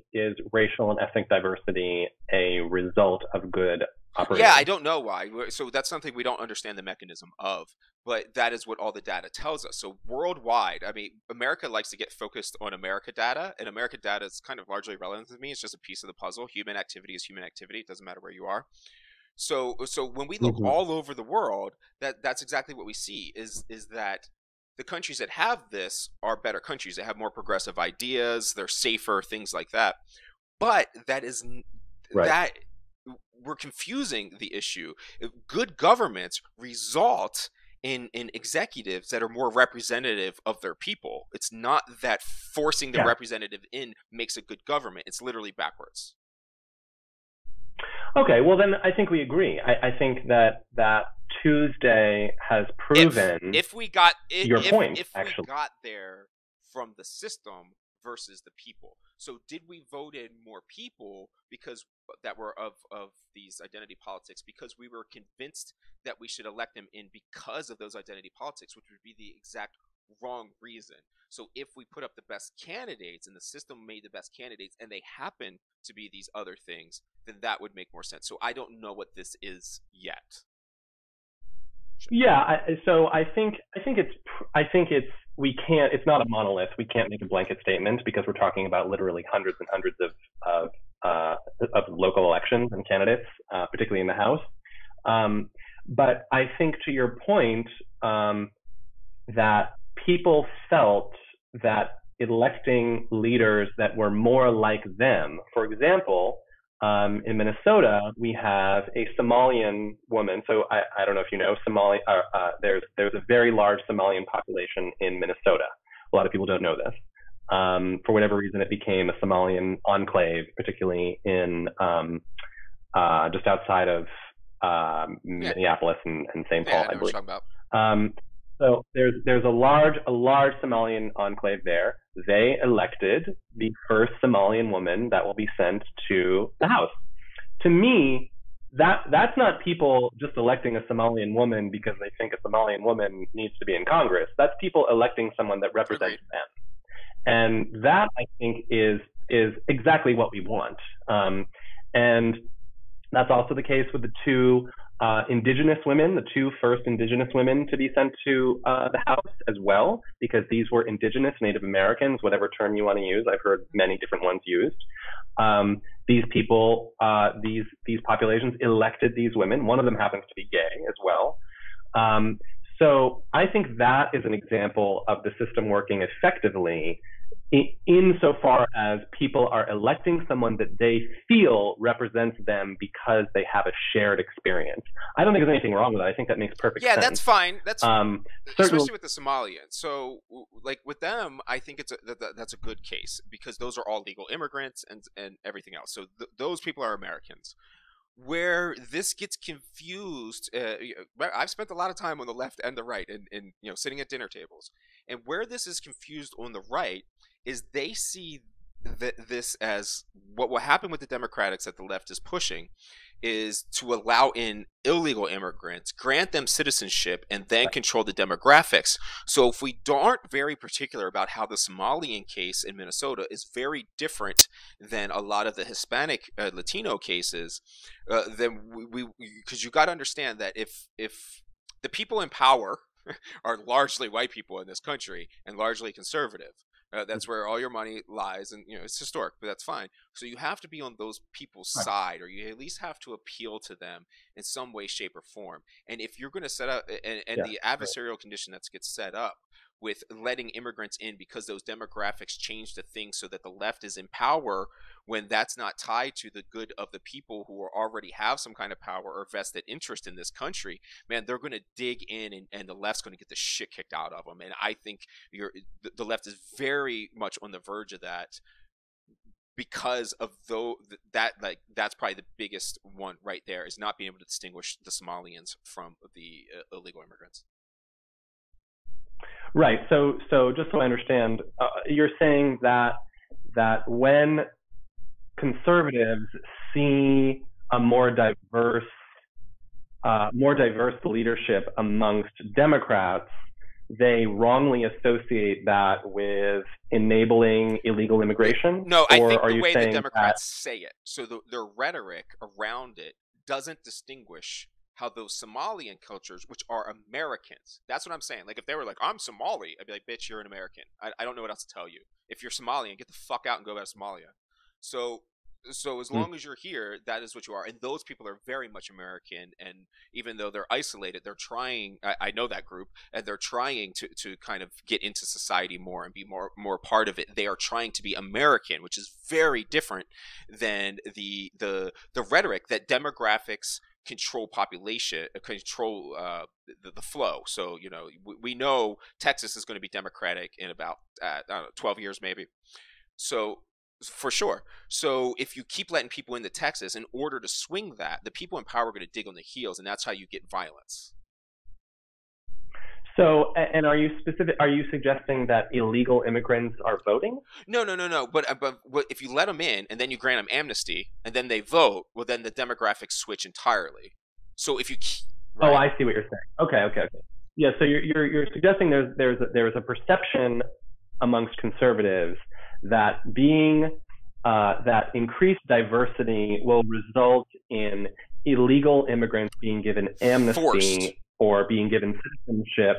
racial and ethnic diversity a result of good operation? Yeah, I don't know why. So that's something we don't understand the mechanism of, but that is what all the data tells us. So worldwide, I mean, America likes to get focused on America data, and America data is kind of largely irrelevant to me. It's just a piece of the puzzle. Human activity is human activity. It doesn't matter where you are. So when we look all over the world, that's exactly what we see is that the countries that have this are better countries. They have more progressive ideas. They're safer, things like that. But that is that we're confusing the issue. Good governments result in executives that are more representative of their people. It's not that forcing the representative in makes a good government. It's literally backwards. Okay, well then I think we agree. I think that Tuesday has proven if we got your point. If we got there from the system versus the people. So did we vote in more people because that were of these identity politics because we were convinced that we should elect them in because of those identity politics, which would be the exact wrong reason. So if we put up the best candidates and the system made the best candidates and they happen to be these other things, then that would make more sense. So I don't know what this is yet. Yeah, I think it's not a monolith. We can't make a blanket statement because we're talking about literally hundreds and hundreds of local elections and candidates, particularly in the House. But I think to your point, that people felt that electing leaders that were more like them, for example, in Minnesota, we have a Somalian woman. So I don't know if you know, there's a very large Somalian population in Minnesota. A lot of people don't know this. For whatever reason, it became a Somalian enclave, particularly in just outside of Minneapolis and St. Paul, I believe. So there's a large Somalian enclave there. They elected the first Somalian woman that will be sent to the House. To me, that's not people just electing a Somalian woman because they think a Somalian woman needs to be in Congress. That's people electing someone that represents Agreed. them, and that I think is exactly what we want. And that's also the case with the two indigenous women, the two first indigenous women to be sent to the House as well, because these were indigenous Native Americans, whatever term you want to use. I've heard many different ones used. These people, these populations elected these women. One of them happens to be gay as well. So I think that is an example of the system working effectively insofar as people are electing someone that they feel represents them because they have a shared experience. I don't think there's anything wrong with that. I think that makes perfect sense. Yeah, that's fine. That's certainly, especially with the Somalians. So, like with them, I think that's a good case because those are all legal immigrants and everything else. So those people are Americans. Where this gets confused, I've spent a lot of time on the left and the right, and sitting at dinner tables, and where this is confused on the right is they see this as what will happen with the Democrats that the left is pushing is to allow in illegal immigrants, grant them citizenship, and then control the demographics. So if we aren't very particular about how the Somalian case in Minnesota is very different than a lot of the Hispanic Latino cases, then because you got to understand that if the people in power are largely white people in this country and largely conservative, that's where all your money lies, and it's historic, but that's fine. So you have to be on those people's side, or you at least have to appeal to them in some way, shape, or form. And if you're going to set up, and the adversarial condition that gets set up with letting immigrants in because those demographics change the thing so that the left is in power when that's not tied to the good of the people who already have some kind of power or vested interest in this country, man, they're going to dig in and the left's going to get the shit kicked out of them. And I think the left is very much on the verge of that because of that's probably the biggest one right there, is not being able to distinguish the Somalians from the illegal immigrants. Right. So just so I understand, you're saying that when conservatives see a more diverse leadership amongst Democrats, they wrongly associate that with enabling illegal immigration? No, I think the way the Democrats say it, so their rhetoric around it doesn't distinguish how those Somalian cultures, which are Americans, that's what I'm saying. Like if they were like, I'm Somali, I'd be like, bitch, you're an American. I don't know what else to tell you. If you're Somalian, get the fuck out and go back to Somalia. So as long as you're here, that is what you are. And those people are very much American. And even though they're isolated, they're trying, I know that group, and they're trying to kind of get into society more and be more part of it. They are trying to be American, which is very different than the rhetoric that demographics control population, control the flow. So we know Texas is going to be Democratic in about I don't know, 12 years maybe. So for sure. So if you keep letting people into Texas, in order to swing that, the people in power are going to dig on the heels, and that's how you get violence. So, and are you suggesting that illegal immigrants are voting? No. But if you let them in and then you grant them amnesty and then they vote, well, then the demographics switch entirely. So if you right. Oh, I see what you're saying. Okay. Yeah. So you're suggesting there's a perception amongst conservatives that that increased diversity will result in illegal immigrants being given amnesty. Forced. Or being given citizenship,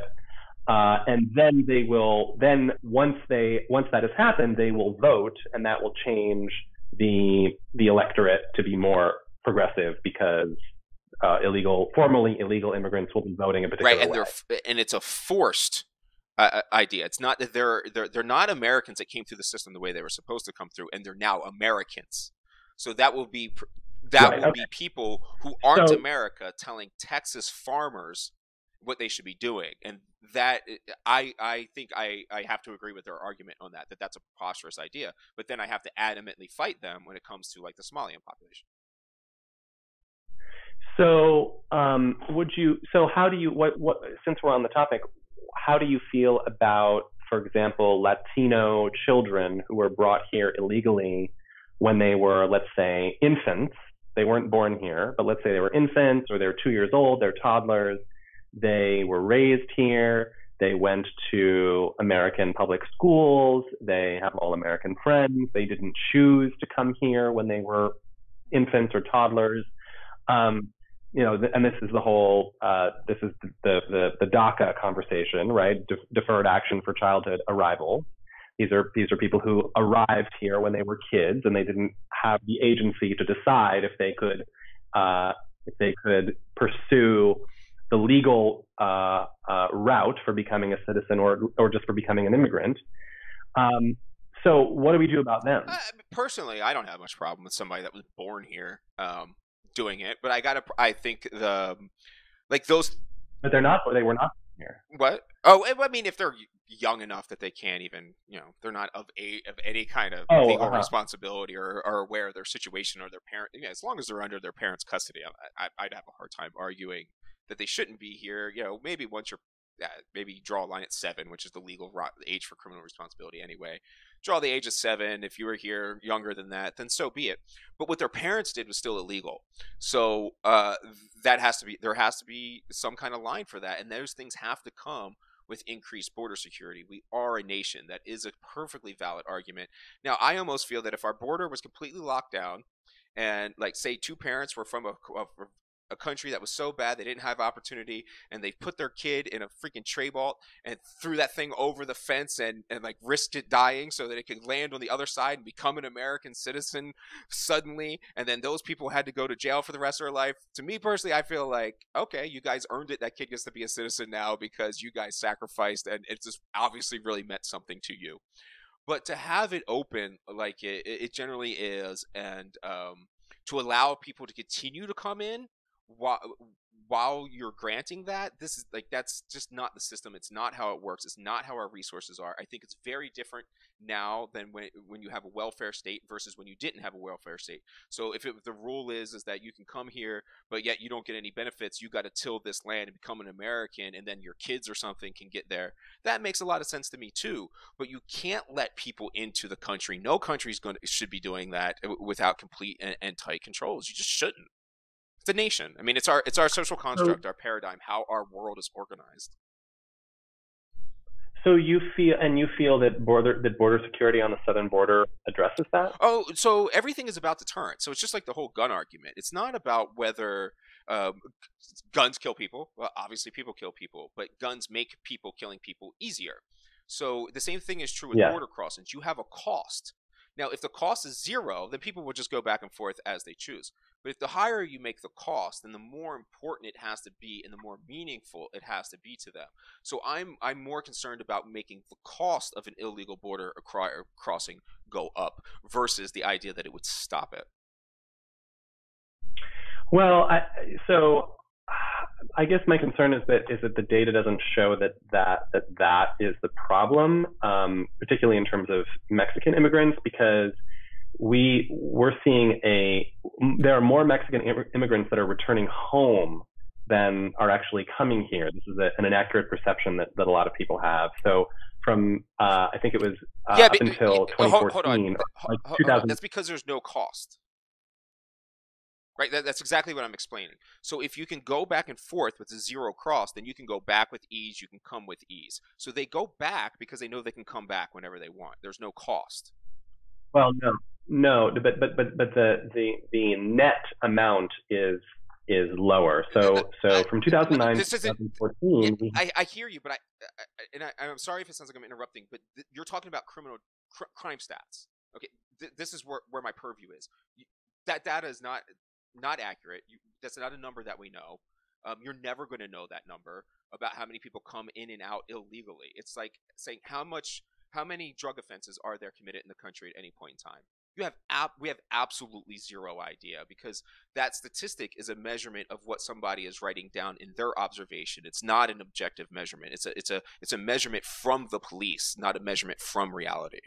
and then once that has happened, they will vote, and that will change the electorate to be more progressive because formerly illegal immigrants will be voting a particular way. And it's a forced idea. It's not that they're not Americans that came through the system the way they were supposed to come through, and they're now Americans. So that will be. Be people who aren't America telling Texas farmers what they should be doing, and that I think I have to agree with their argument on that's a preposterous idea. But then I have to adamantly fight them when it comes to like the Somalian population. So how do you what since we're on the topic, how do you feel about, for example, Latino children who were brought here illegally when they were, let's say, infants? they weren't born here, but let's say they were infants or they were 2 years old, they're toddlers, they were raised here, they went to American public schools, they have all American friends, they didn't choose to come here when they were infants or toddlers. And this is the whole, this is the DACA conversation, right? Deferred action for childhood arrival. These are people who arrived here when they were kids and they didn't have the agency to decide if they could pursue the legal route for becoming a citizen or just for becoming an immigrant. So what do we do about them? Personally, I don't have much problem with somebody that was born here doing it, but I think those. But they were not here. What? Oh, I mean, if they're young enough that they can't even, they're not of any kind of legal responsibility or aware of their situation or their parent. As long as they're under their parents' custody, I'd have a hard time arguing that they shouldn't be here. Maybe once you're, maybe draw a line at 7, which is the legal age for criminal responsibility anyway. Draw the age of 7. If you were here younger than that, then so be it. But what their parents did was still illegal. So there has to be some kind of line for that. And those things have to come with increased border security. We are a nation. That is a perfectly valid argument. Now, I almost feel that if our border was completely locked down and, like, say 2 parents were from a country that was so bad they didn't have opportunity, and they put their kid in a freaking tray vault and threw that thing over the fence and like risked it dying so that it could land on the other side and become an American citizen suddenly, and then those people had to go to jail for the rest of their life. To me personally, I feel like, okay, you guys earned it. That kid gets to be a citizen now because you guys sacrificed, and it just obviously really meant something to you. But to have it open like it generally is, and to allow people to continue to come in while you're granting that, that's just not the system. It's not how it works. It's not how our resources are. I think it's very different now than when you have a welfare state versus when you didn't have a welfare state. So if the rule is that you can come here, but yet you don't get any benefits, you got to till this land and become an American, and then your kids or something can get there. That makes a lot of sense to me too. But you can't let people into the country. No country should be doing that without complete and tight controls. You just shouldn't. It's a nation. I mean, it's our social construct, our paradigm, how our world is organized. So you feel that border security on the southern border addresses that? Oh, so everything is about deterrence. So it's just like the whole gun argument. It's not about whether guns kill people. Well, obviously people kill people, but guns make killing people easier. So the same thing is true with border crossings. You have a cost. Now, if the cost is 0, then people will just go back and forth as they choose. But if the higher you make the cost, then the more important it has to be and the more meaningful it has to be to them. So I'm more concerned about making the cost of an illegal border crossing go up versus the idea that it would stop it. Well, I guess my concern is that the data doesn't show that is the problem, particularly in terms of Mexican immigrants, because we're seeing there are more Mexican immigrants that are returning home than are actually coming here. This is an inaccurate perception that a lot of people have. So from I think it was up until 2014, hold on. That's because there's no cost. Right, that's exactly what I'm explaining. So if you can go back and forth with a 0 cross, then you can go back with ease, you can come with ease. So they go back because they know they can come back whenever they want. There's no cost. Well, no, but the net amount is lower. So from 2009 to 2014, I hear you, but I'm sorry if it sounds like I'm interrupting, but you're talking about crime stats. Okay, this is where my purview is. That data is not accurate. That's not a number that we know. You're never going to know that number about how many people come in and out illegally. It's like saying how many drug offenses are there committed in the country at any point in time. We have absolutely zero idea, because that statistic is a measurement of what somebody is writing down in their observation. It's not an objective measurement. It's a measurement from the police, not a measurement from reality.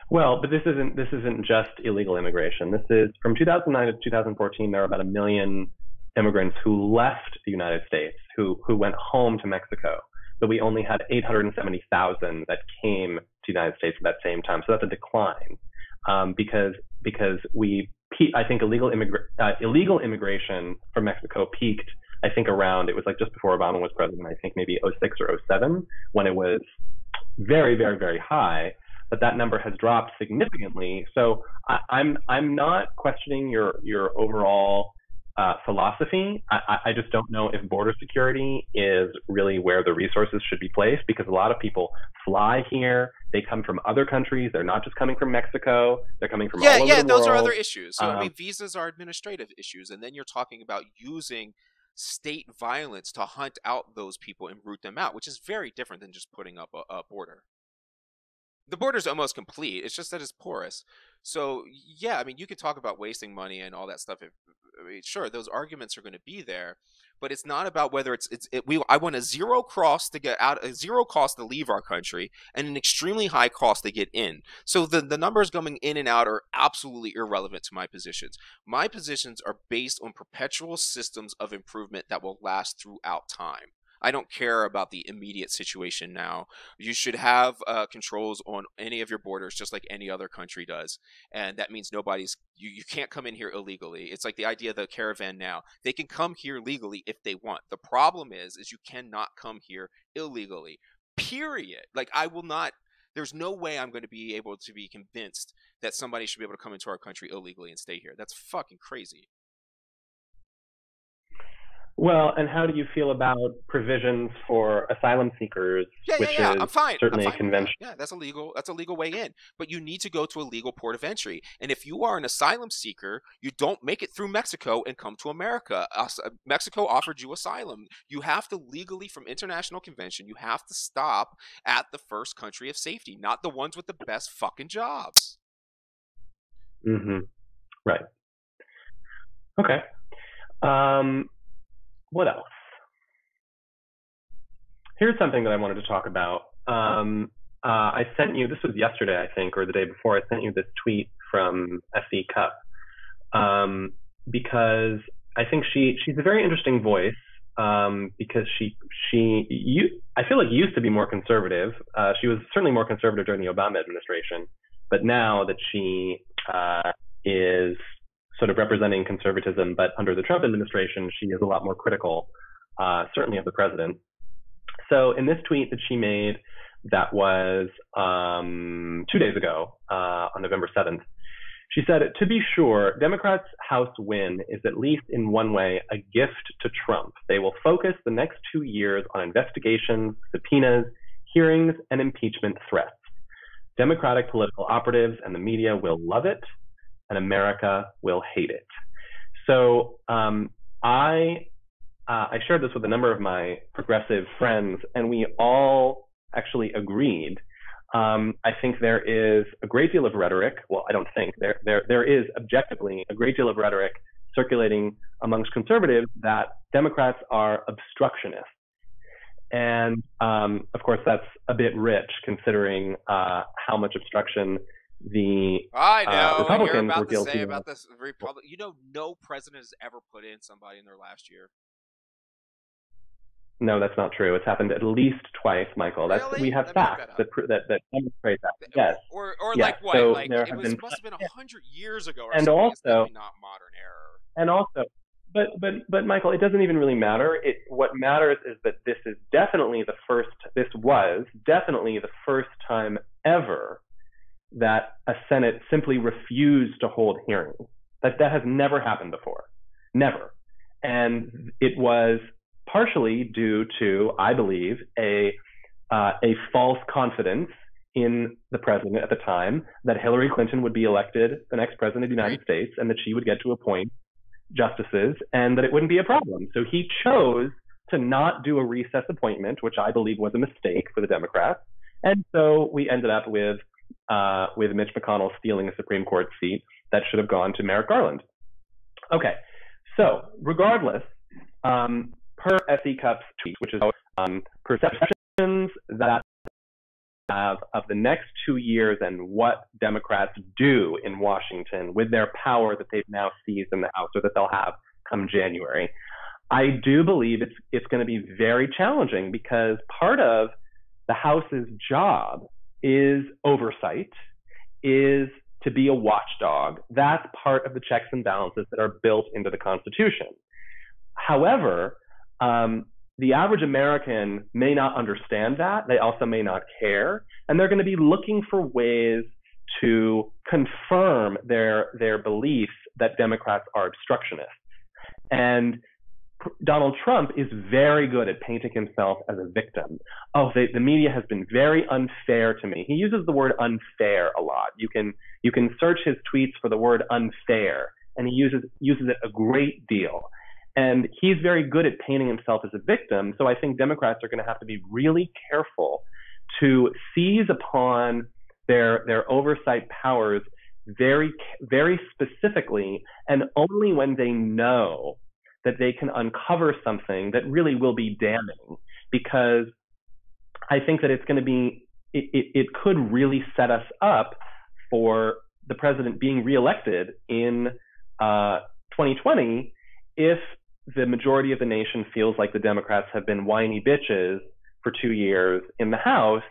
Well, but this isn't just illegal immigration. This is from 2009 to 2014. There were about 1 million immigrants who left the United States, who went home to Mexico. But we only had 870,000 that came to the United States at that same time. So that's a decline, because I think illegal immigration from Mexico peaked, I think around, it was like just before Obama was president, I think maybe 06 or 07, when it was very, very, very high. But that number has dropped significantly. So I'm not questioning your overall philosophy. I just don't know if border security is really where the resources should be placed, because a lot of people fly here. They come from other countries. They're not just coming from Mexico. They're coming from all over the world. Those are other issues. So I mean, visas are administrative issues, and then you're talking about using state violence to hunt out those people and root them out, which is very different than just putting up a border. The border's almost complete. It's just that it's porous. So yeah, I mean, you could talk about wasting money and all that stuff. Sure, those arguments are going to be there, but it's not about whether I want a zero cost to get out, a zero cost to leave our country, and an extremely high cost to get in. So the numbers coming in and out are absolutely irrelevant to my positions. My positions are based on perpetual systems of improvement that will last throughout time. I don't care about the immediate situation now. You should have controls on any of your borders, just like any other country does. And that means you can't come in here illegally. It's like the idea of the caravan now. They can come here legally if they want. The problem is you cannot come here illegally, period. Like, there's no way I'm going to be able to be convinced that somebody should be able to come into our country illegally and stay here. That's fucking crazy. Well, and how do you feel about provisions for asylum seekers? I'm fine. Certainly a convention. Yeah, that's illegal. That's a legal way in. But you need to go to a legal port of entry. And if you are an asylum seeker, you don't make it through Mexico and come to America. Mexico offered you asylum. You have to legally, from international convention, you have to stop at the first country of safety, not the ones with the best fucking jobs. Mm-hmm. Right. Okay. What else? Here's something that I wanted to talk about. I sent you, this was yesterday, I think, or the day before, I sent you this tweet from SE Cup, because I think she's a very interesting voice, because I feel like used to be more conservative. She was certainly more conservative during the Obama administration, but now that she is sort of representing conservatism, but under the Trump administration, she is a lot more critical, certainly of the president. So in this tweet that she made, that was 2 days ago, on November 7th, she said, "To be sure, Democrats' House win is at least in one way a gift to Trump. They will focus the next 2 years on investigations, subpoenas, hearings, and impeachment threats. Democratic political operatives and the media will love it, and America will hate it." So I shared this with a number of my progressive friends, and we all actually agreed. I think there is a great deal of rhetoric. Well, I don't think there is objectively a great deal of rhetoric circulating amongst conservatives that Democrats are obstructionists. And of course, that's a bit rich considering how much obstruction the Republicans were guilty of. About this no president has ever put in somebody in their last year. No, that's not true. It's happened at least twice, Michael. Really? We have facts that demonstrate that. Yes. Or yes. like what? So like it must have been 100 years ago, or and something. Also, it's not modern error. And also, but Michael, it doesn't even really matter. What matters is that this was definitely the first time ever that a Senate simply refused to hold hearings. That has never happened before. Never. And it was partially due to, I believe, a false confidence in the president at the time that Hillary Clinton would be elected the next president of the United States, and that she would get to appoint justices, and that it wouldn't be a problem. So he chose to not do a recess appointment, which I believe was a mistake for the Democrats. And so we ended up with Mitch McConnell stealing a Supreme Court seat that should have gone to Merrick Garland. Okay, so regardless, per SE Cup's tweet, which is perceptions that have of the next 2 years and what Democrats do in Washington with their power that they've now seized in the House, or that they'll have come January, I do believe it's going to be very challenging, because part of the House's job is oversight, is to be a watchdog. That's part of the checks and balances that are built into the Constitution. However, the average American may not understand that. They also may not care. And they're going to be looking for ways to confirm their beliefs that Democrats are obstructionists. And Donald Trump is very good at painting himself as a victim. Oh, the media has been very unfair to me. He uses the word unfair a lot. You can search his tweets for the word unfair, and he uses it a great deal. And he's very good at painting himself as a victim. So I think Democrats are going to have to be really careful to seize upon their oversight powers very, very specifically, and only when they know that they can uncover something that really will be damning. Because I think that it's going to be, it could really set us up for the president being reelected in 2020 if the majority of the nation feels like the Democrats have been whiny bitches for 2 years in the House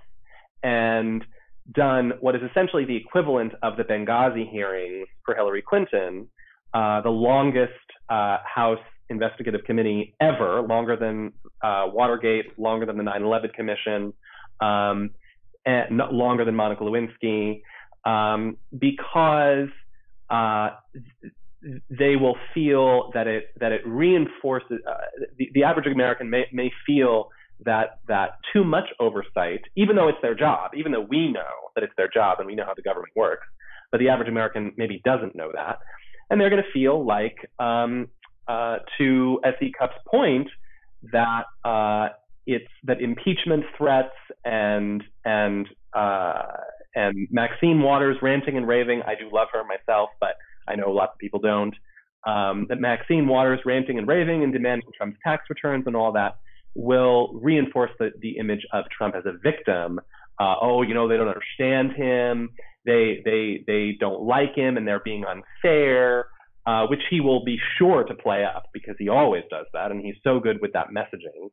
and done what is essentially the equivalent of the Benghazi hearings for Hillary Clinton, the longest House investigative committee ever, longer than Watergate, longer than the 9/11 Commission, and longer than Monica Lewinsky, because they will feel that it reinforces. The average American may feel that too much oversight, even though it's their job, even though we know that it's their job and we know how the government works, but the average American maybe doesn't know that, and they're going to feel like, to S.E. Cupp's point, that it's that impeachment threats and Maxine Waters ranting and raving. I do love her myself, but I know lots of people don't. That Maxine Waters ranting and raving and demanding Trump's tax returns and all that will reinforce the image of Trump as a victim. They don't understand him. They don't like him, and they're being unfair, which he will be sure to play up because he always does that, and he's so good with that messaging.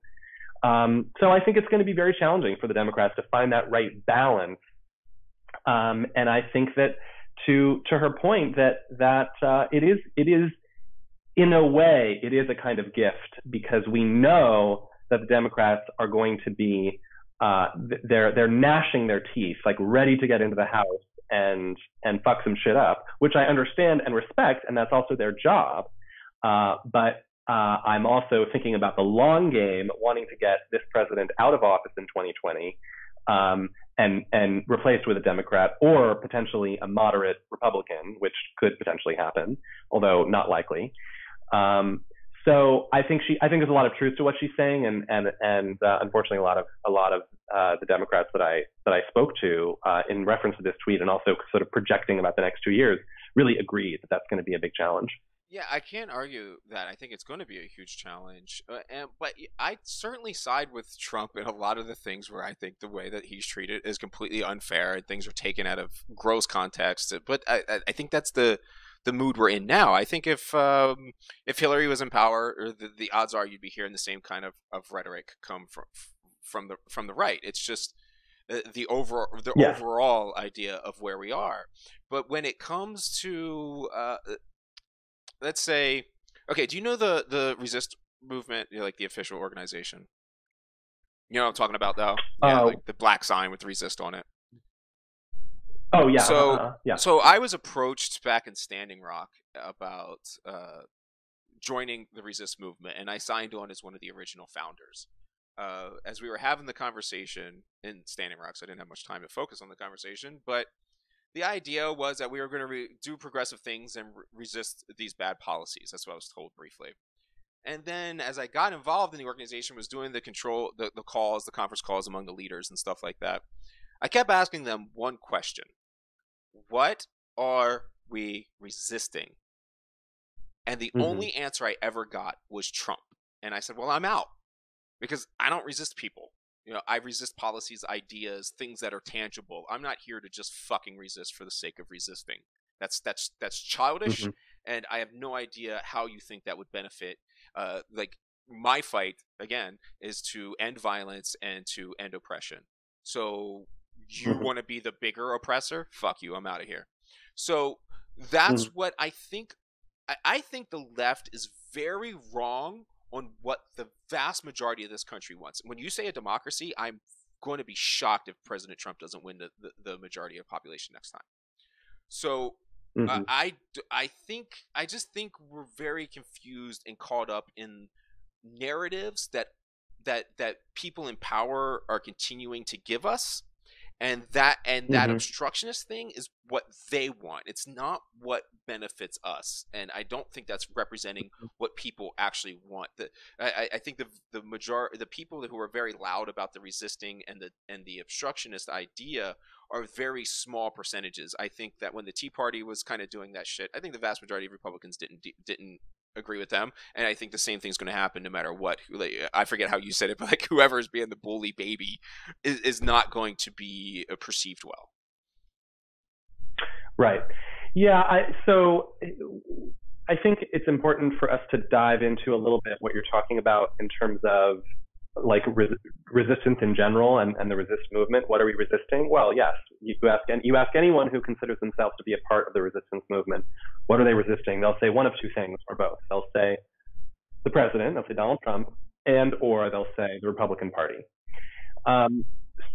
So I think it's going to be very challenging for the Democrats to find that right balance. And I think that to her point that it is in a way it is a kind of gift, because we know that the Democrats are going to be they're gnashing their teeth, like ready to get into the House and fuck some shit up, which I understand and respect, and that's also their job. But I'm also thinking about the long game, wanting to get this president out of office in 2020 and replaced with a Democrat or potentially a moderate Republican, which could potentially happen, although not likely. So I think there's a lot of truth to what she's saying, and unfortunately a lot of the Democrats that I spoke to in reference to this tweet, and also sort of projecting about the next 2 years, really agree that that's going to be a big challenge. Yeah, I can't argue that. I think it's going to be a huge challenge. But I certainly side with Trump in a lot of the things where I think the way that he's treated is completely unfair and things are taken out of gross context. But I think that's the mood we're in now. I think if Hillary was in power, or the odds are you'd be hearing the same kind of rhetoric come from the right. It's just the overall idea of where we are. But when it comes to let's say, okay, do you know the Resist movement, like the official organization? You know what I'm talking about, though? Yeah, like the black sign with Resist on it. Oh, yeah. So I was approached back in Standing Rock about joining the Resist movement, and I signed on as one of the original founders. As we were having the conversation in Standing Rock, so I didn't have much time to focus on the conversation, but the idea was that we were going to do progressive things and resist these bad policies. That's what I was told briefly. And then as I got involved in the organization, was doing the calls, the conference calls among the leaders and stuff like that, I kept asking them one question. What are we resisting? And the only answer I ever got was Trump. And I said, well, I'm out, because I don't resist people. I resist policies, ideas, things that are tangible. I'm not here to just fucking resist for the sake of resisting. That's childish, and I have no idea how you think that would benefit. Like, my fight, again, is to end violence and to end oppression. So you want to be the bigger oppressor? Fuck you, I'm out of here. So that's what I think. I think the left is very wrong on what the vast majority of this country wants. When you say a democracy, I'm going to be shocked if President Trump doesn't win the majority of population next time. So I just think we're very confused and caught up in narratives that people in power are continuing to give us, and that obstructionist thing is what they want. It's not what benefits us, and I don't think that's representing what people actually want. I think the people who are very loud about the resisting and the obstructionist idea are very small percentages. I think that when the Tea Party was kind of doing that shit, I think the vast majority of Republicans didn't agree with them, and I think the same thing's going to happen no matter what. I forget how you said it, but like whoever is being the bully baby is not going to be perceived well. Right. Yeah. So I think it's important for us to dive into a little bit what you're talking about in terms of like resistance in general and the resist movement. What are we resisting? Well, yes, you ask anyone who considers themselves to be a part of the resistance movement, what are they resisting? They'll say one of two things or both. They'll say the president, they'll say Donald Trump, and or they'll say the Republican Party.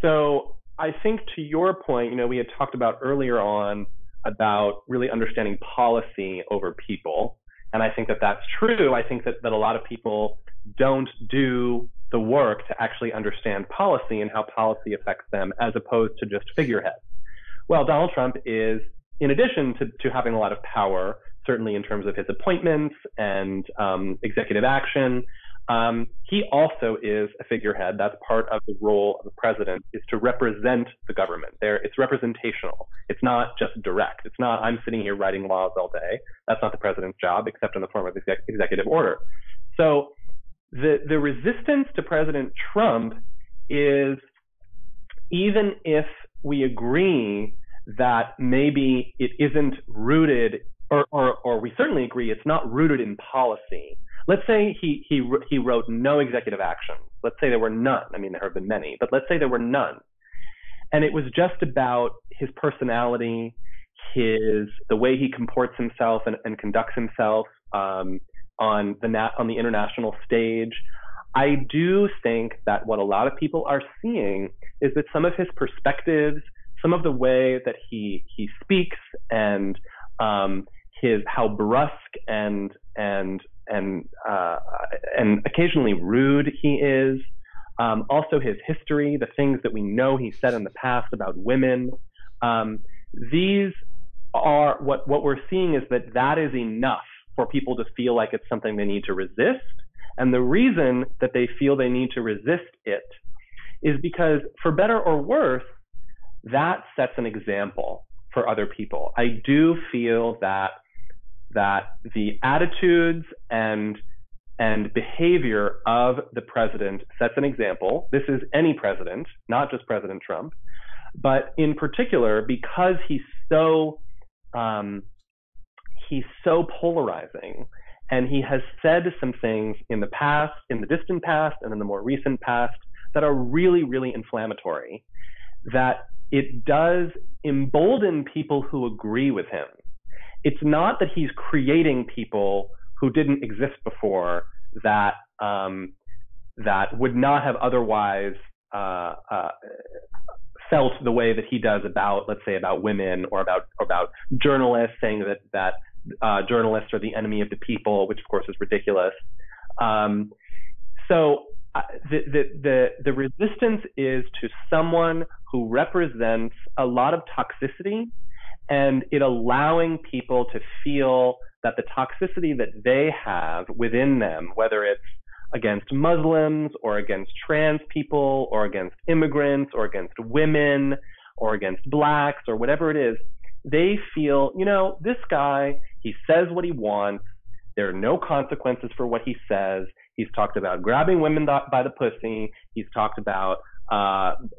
So I think to your point, we had talked about earlier on about really understanding policy over people. And I think that that's true. I think that a lot of people don't do the work to actually understand policy and how policy affects them as opposed to just figureheads. Well, Donald Trump is, in addition to having a lot of power, certainly in terms of his appointments and executive action, he also is a figurehead. That's part of the role of the president, is to represent the government. It's representational. It's not just direct. It's not, I'm sitting here writing laws all day. That's not the president's job, except in the form of executive order. So the resistance to President Trump is, even if we agree that maybe it isn't rooted, or we certainly agree it's not rooted in policy. Let's say he wrote no executive actions. Let's say there were none. I mean, there have been many, but let's say there were none. And it was just about his personality, the way he comports himself and conducts himself on the international stage. I do think that what a lot of people are seeing is that some of his perspectives, some of the way that he speaks, and how brusque and occasionally rude he is. Also his history, the things that we know he said in the past about women. These are what we're seeing is that is enough for people to feel like it's something they need to resist. And the reason that they feel they need to resist it is because, for better or worse, that sets an example for other people. I do feel that the attitudes and behavior of the president sets an example. This is any president, not just President Trump, but in particular because he's so polarizing, and he has said some things in the past, in the distant past, and in the more recent past that are really, really inflammatory, that it does embolden people who agree with him. It's not that he's creating people who didn't exist before that would not have otherwise felt the way that he does about, let's say, about women, or about journalists, saying that journalists are the enemy of the people, which of course is ridiculous. So the resistance is to someone who represents a lot of toxicity, and it allowing people to feel that the toxicity that they have within them, whether it's against Muslims or against trans people or against immigrants or against women or against blacks or whatever it is, they feel, this guy, he says what he wants. There are no consequences for what he says. He's talked about grabbing women by the pussy. He's talked about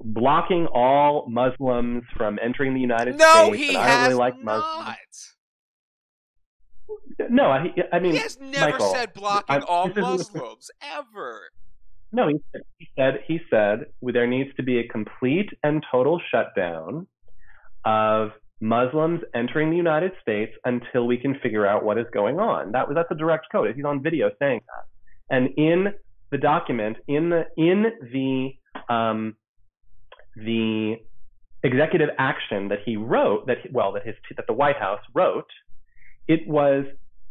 blocking all Muslims from entering the United States. No, he I don't really like Muslims. No, I mean, he has never Michael, said blocking all Muslims ever. No, he said there needs to be a complete and total shutdown of Muslims entering the United States until we can figure out what is going on. That's a direct quote. He's on video saying that. And in the document, in the executive action that he wrote, that the White House wrote, it was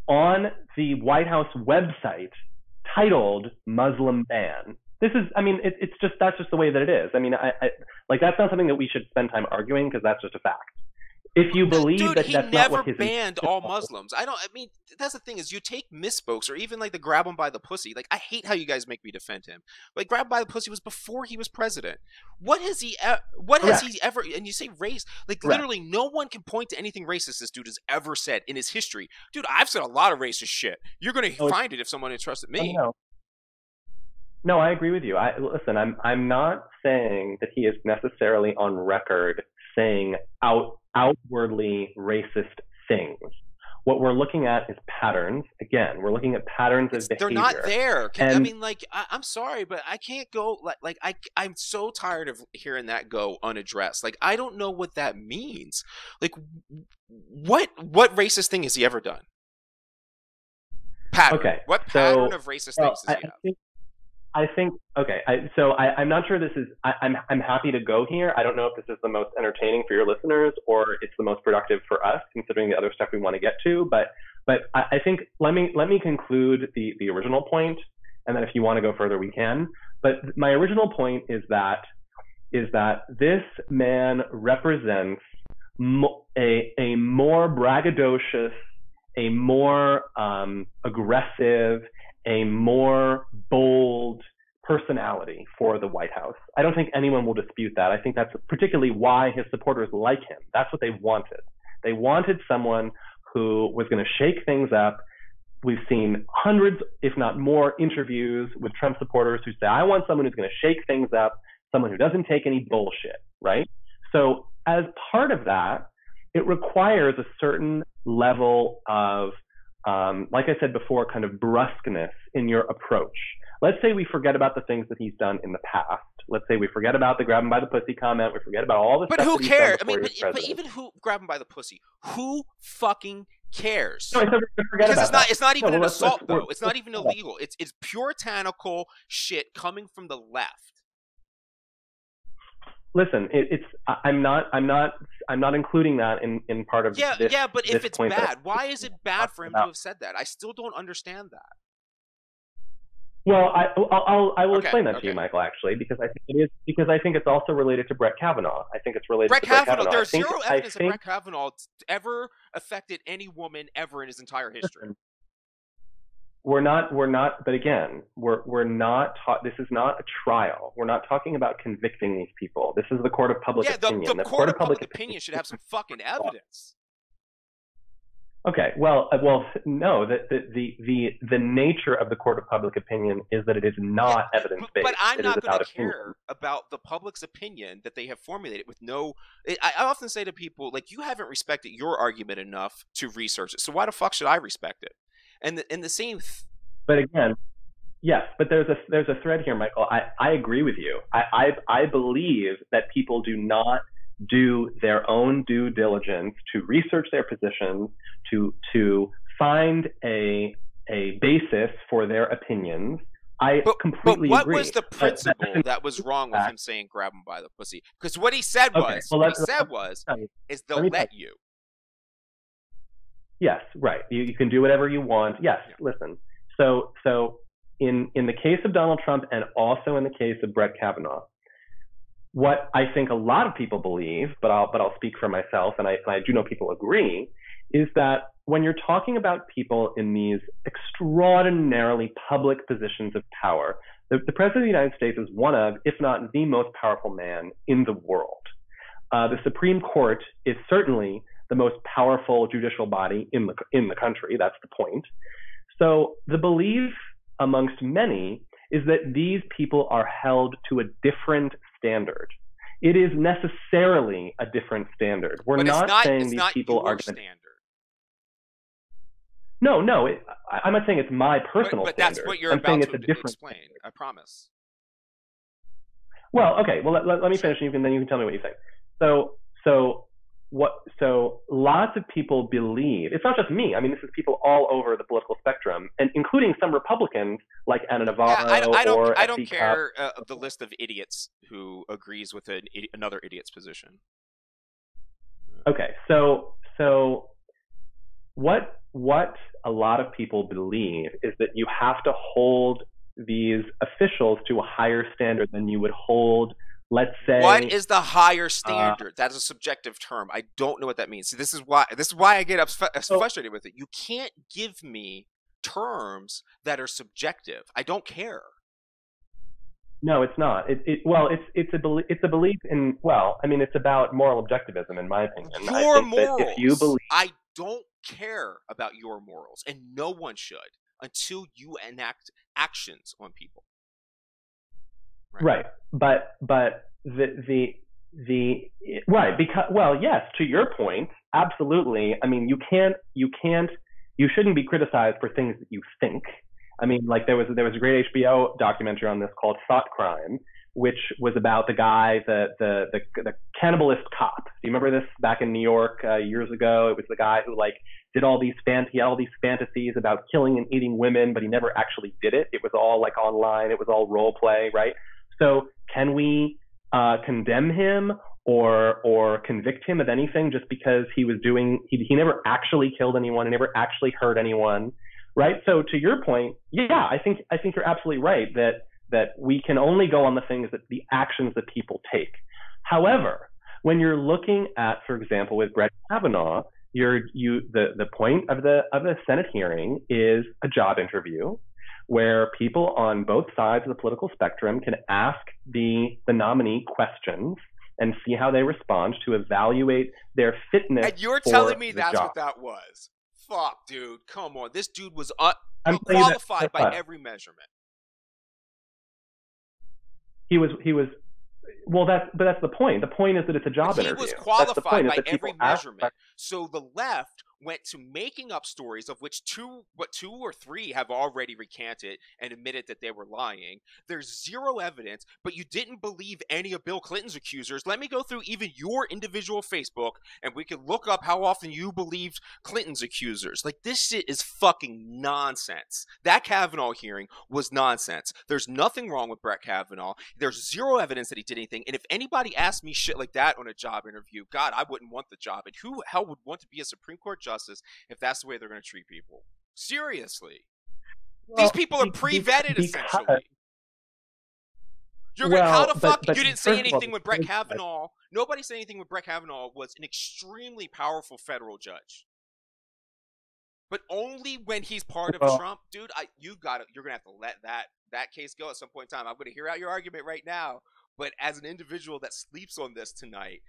on the White House website titled Muslim ban. This is, I mean, that's just the way that it is. I mean, like, that's not something that we should spend time arguing, because that's just a fact. If you believe that that's not what his... Dude, he never banned all Muslims. I mean, that's the thing, is you take misspokes, or even like the grab him by the pussy. Like, I hate how you guys make me defend him. Like, grab him by the pussy was before he was president. What has he ever, and you say race, like, literally no one can point to anything racist this dude has ever said in his history. Dude, I've said a lot of racist shit. You're going to find it if someone entrusted me. No, I agree with you. Listen, I'm not saying that he is necessarily on record saying outwardly racist things. What we're looking at is patterns. Again, we're looking at patterns of behavior. They're not there. I mean, like, I'm sorry, but I can't go, I'm so tired of hearing that go unaddressed. Like, I don't know what that means. Like, what racist thing has he ever done? Pattern. Okay. What pattern of racist things does he have? I'm not sure this is, I'm happy to go here. I don't know if this is the most entertaining for your listeners or it's the most productive for us, considering the other stuff we want to get to. But I think, let me conclude the original point, and then if you want to go further, we can. But my original point is that this man represents a more braggadocious, a more aggressive, a more bold personality for the White House. I don't think anyone will dispute that. I think that's particularly why his supporters like him. That's what they wanted. They wanted someone who was going to shake things up. We've seen hundreds, if not more, interviews with Trump supporters who say, I want someone who's going to shake things up, someone who doesn't take any bullshit, right? So as part of that, it requires a certain level of like I said before, kind of brusqueness in your approach. Let's say we forget about the things that he's done in the past. Let's say we forget about the grab him by the pussy comment. We forget about all the stuff. But who cares? I mean, but even who grab him by the pussy? Who fucking cares? No, because it's not even an assault, though. It's not even illegal. It's puritanical shit coming from the left. Listen, I'm not including that in part of this. Yeah, but if it's bad, why is it bad for him to have said that? I still don't understand that. Well, I will explain that to you, Michael, actually, because I think it's also related to Brett Kavanaugh. I think it's related to Brett Kavanaugh. There's zero evidence that Brett Kavanaugh ever affected any woman ever in his entire history. We're not, but again, we're not this is not a trial. We're not talking about convicting these people. This is the court of public opinion. The court of public opinion should have some fucking evidence. Okay, well, no, the nature of the court of public opinion is that it is not evidence-based. But I'm not going to care about the public's opinion that they have formulated with no... I often say to people, like, you haven't respected your argument enough to research it, so why the fuck should I respect it? And the same... But again, yes, but there's a thread here, Michael. I agree with you. I believe that people do not do their own due diligence to research their positions, to find a basis for their opinions. Completely agree. But what was the principle that was wrong with him saying grab him by the pussy? Because what he said is they'll let you. Yes, right. You can do whatever you want. Yes, yeah. Listen. So in the case of Donald Trump and also in the case of Brett Kavanaugh, what I think a lot of people believe, but I'll speak for myself, and I do know people agree, is that when you're talking about people in these extraordinarily public positions of power, the President of the United States is one of, if not the most powerful man in the world. The Supreme Court is certainly the most powerful judicial body in the country. That's the point. So the belief amongst many is that these people are held to a different standard. It is necessarily a different standard. We're not saying these people are standard. No, I'm not saying it's my personal standard. But that's what you're about to explain. I promise. Well, okay. Well, let me finish, and then you can tell me what you think. So so lots of people believe, it's not just me, I mean, this is people all over the political spectrum, and including some Republicans like Ana Yeah, Navarro or I don't S.E. Cupp. care the list of idiots who agrees with another idiot's position. Okay, so what a lot of people believe is that you have to hold these officials to a higher standard than you would hold, let's say. What is the higher standard? That's a subjective term. I don't know what that means. See, this is why I get frustrated with it. You can't give me terms that are subjective. I don't care. No, it's not. It's a belief in, well, I mean, it's about moral objectivism, in my opinion. Your morals. If you believe, I don't care about your morals, and no one should until you enact actions on people. Right. But the right, because, well, yes, to your point, absolutely. I mean, you shouldn't be criticized for things that you think. I mean, like there was a great HBO documentary on this called Thought Crime, which was about the guy, the cannibalist cop. Do you remember this back in New York years ago? It was the guy who like did he had all these fantasies about killing and eating women, but he never actually did it. It was all like online. It was all role play, right? So can we condemn him or convict him of anything just because he never actually killed anyone, he never actually hurt anyone, right? So to your point, yeah, I think you're absolutely right that we can only go on the actions that people take. However, when you're looking at, for example, with Brett Kavanaugh, the point of the Senate hearing is a job interview where people on both sides of the political spectrum can ask the nominee questions and see how they respond to evaluate their fitness. And you're telling me that's what that was? Fuck, dude. Come on. This dude was unqualified by every measurement. He was. Well, that's the point. The point is that it's a job interview. He was qualified by every measurement. So the left went to making up stories, of which two or three have already recanted and admitted that they were lying. There's zero evidence, but you didn't believe any of Bill Clinton's accusers. Let me go through even your individual Facebook, and we can look up how often you believed Clinton's accusers. Like, this shit is fucking nonsense. That Kavanaugh hearing was nonsense. There's nothing wrong with Brett Kavanaugh. There's zero evidence that he did anything. And if anybody asked me shit like that on a job interview, God, I wouldn't want the job. And who the hell would want to be a Supreme Court justice if that's the way they're going to treat people? Seriously. Well, these people are pre-vetted, essentially. How the fuck you didn't say anything with Brett Kavanaugh? Nobody said anything with Brett Kavanaugh was an extremely powerful federal judge. But only when he's part of Trump, dude. You're gonna have to let that case go at some point in time. I'm gonna hear out your argument right now. But as an individual that sleeps on this tonight,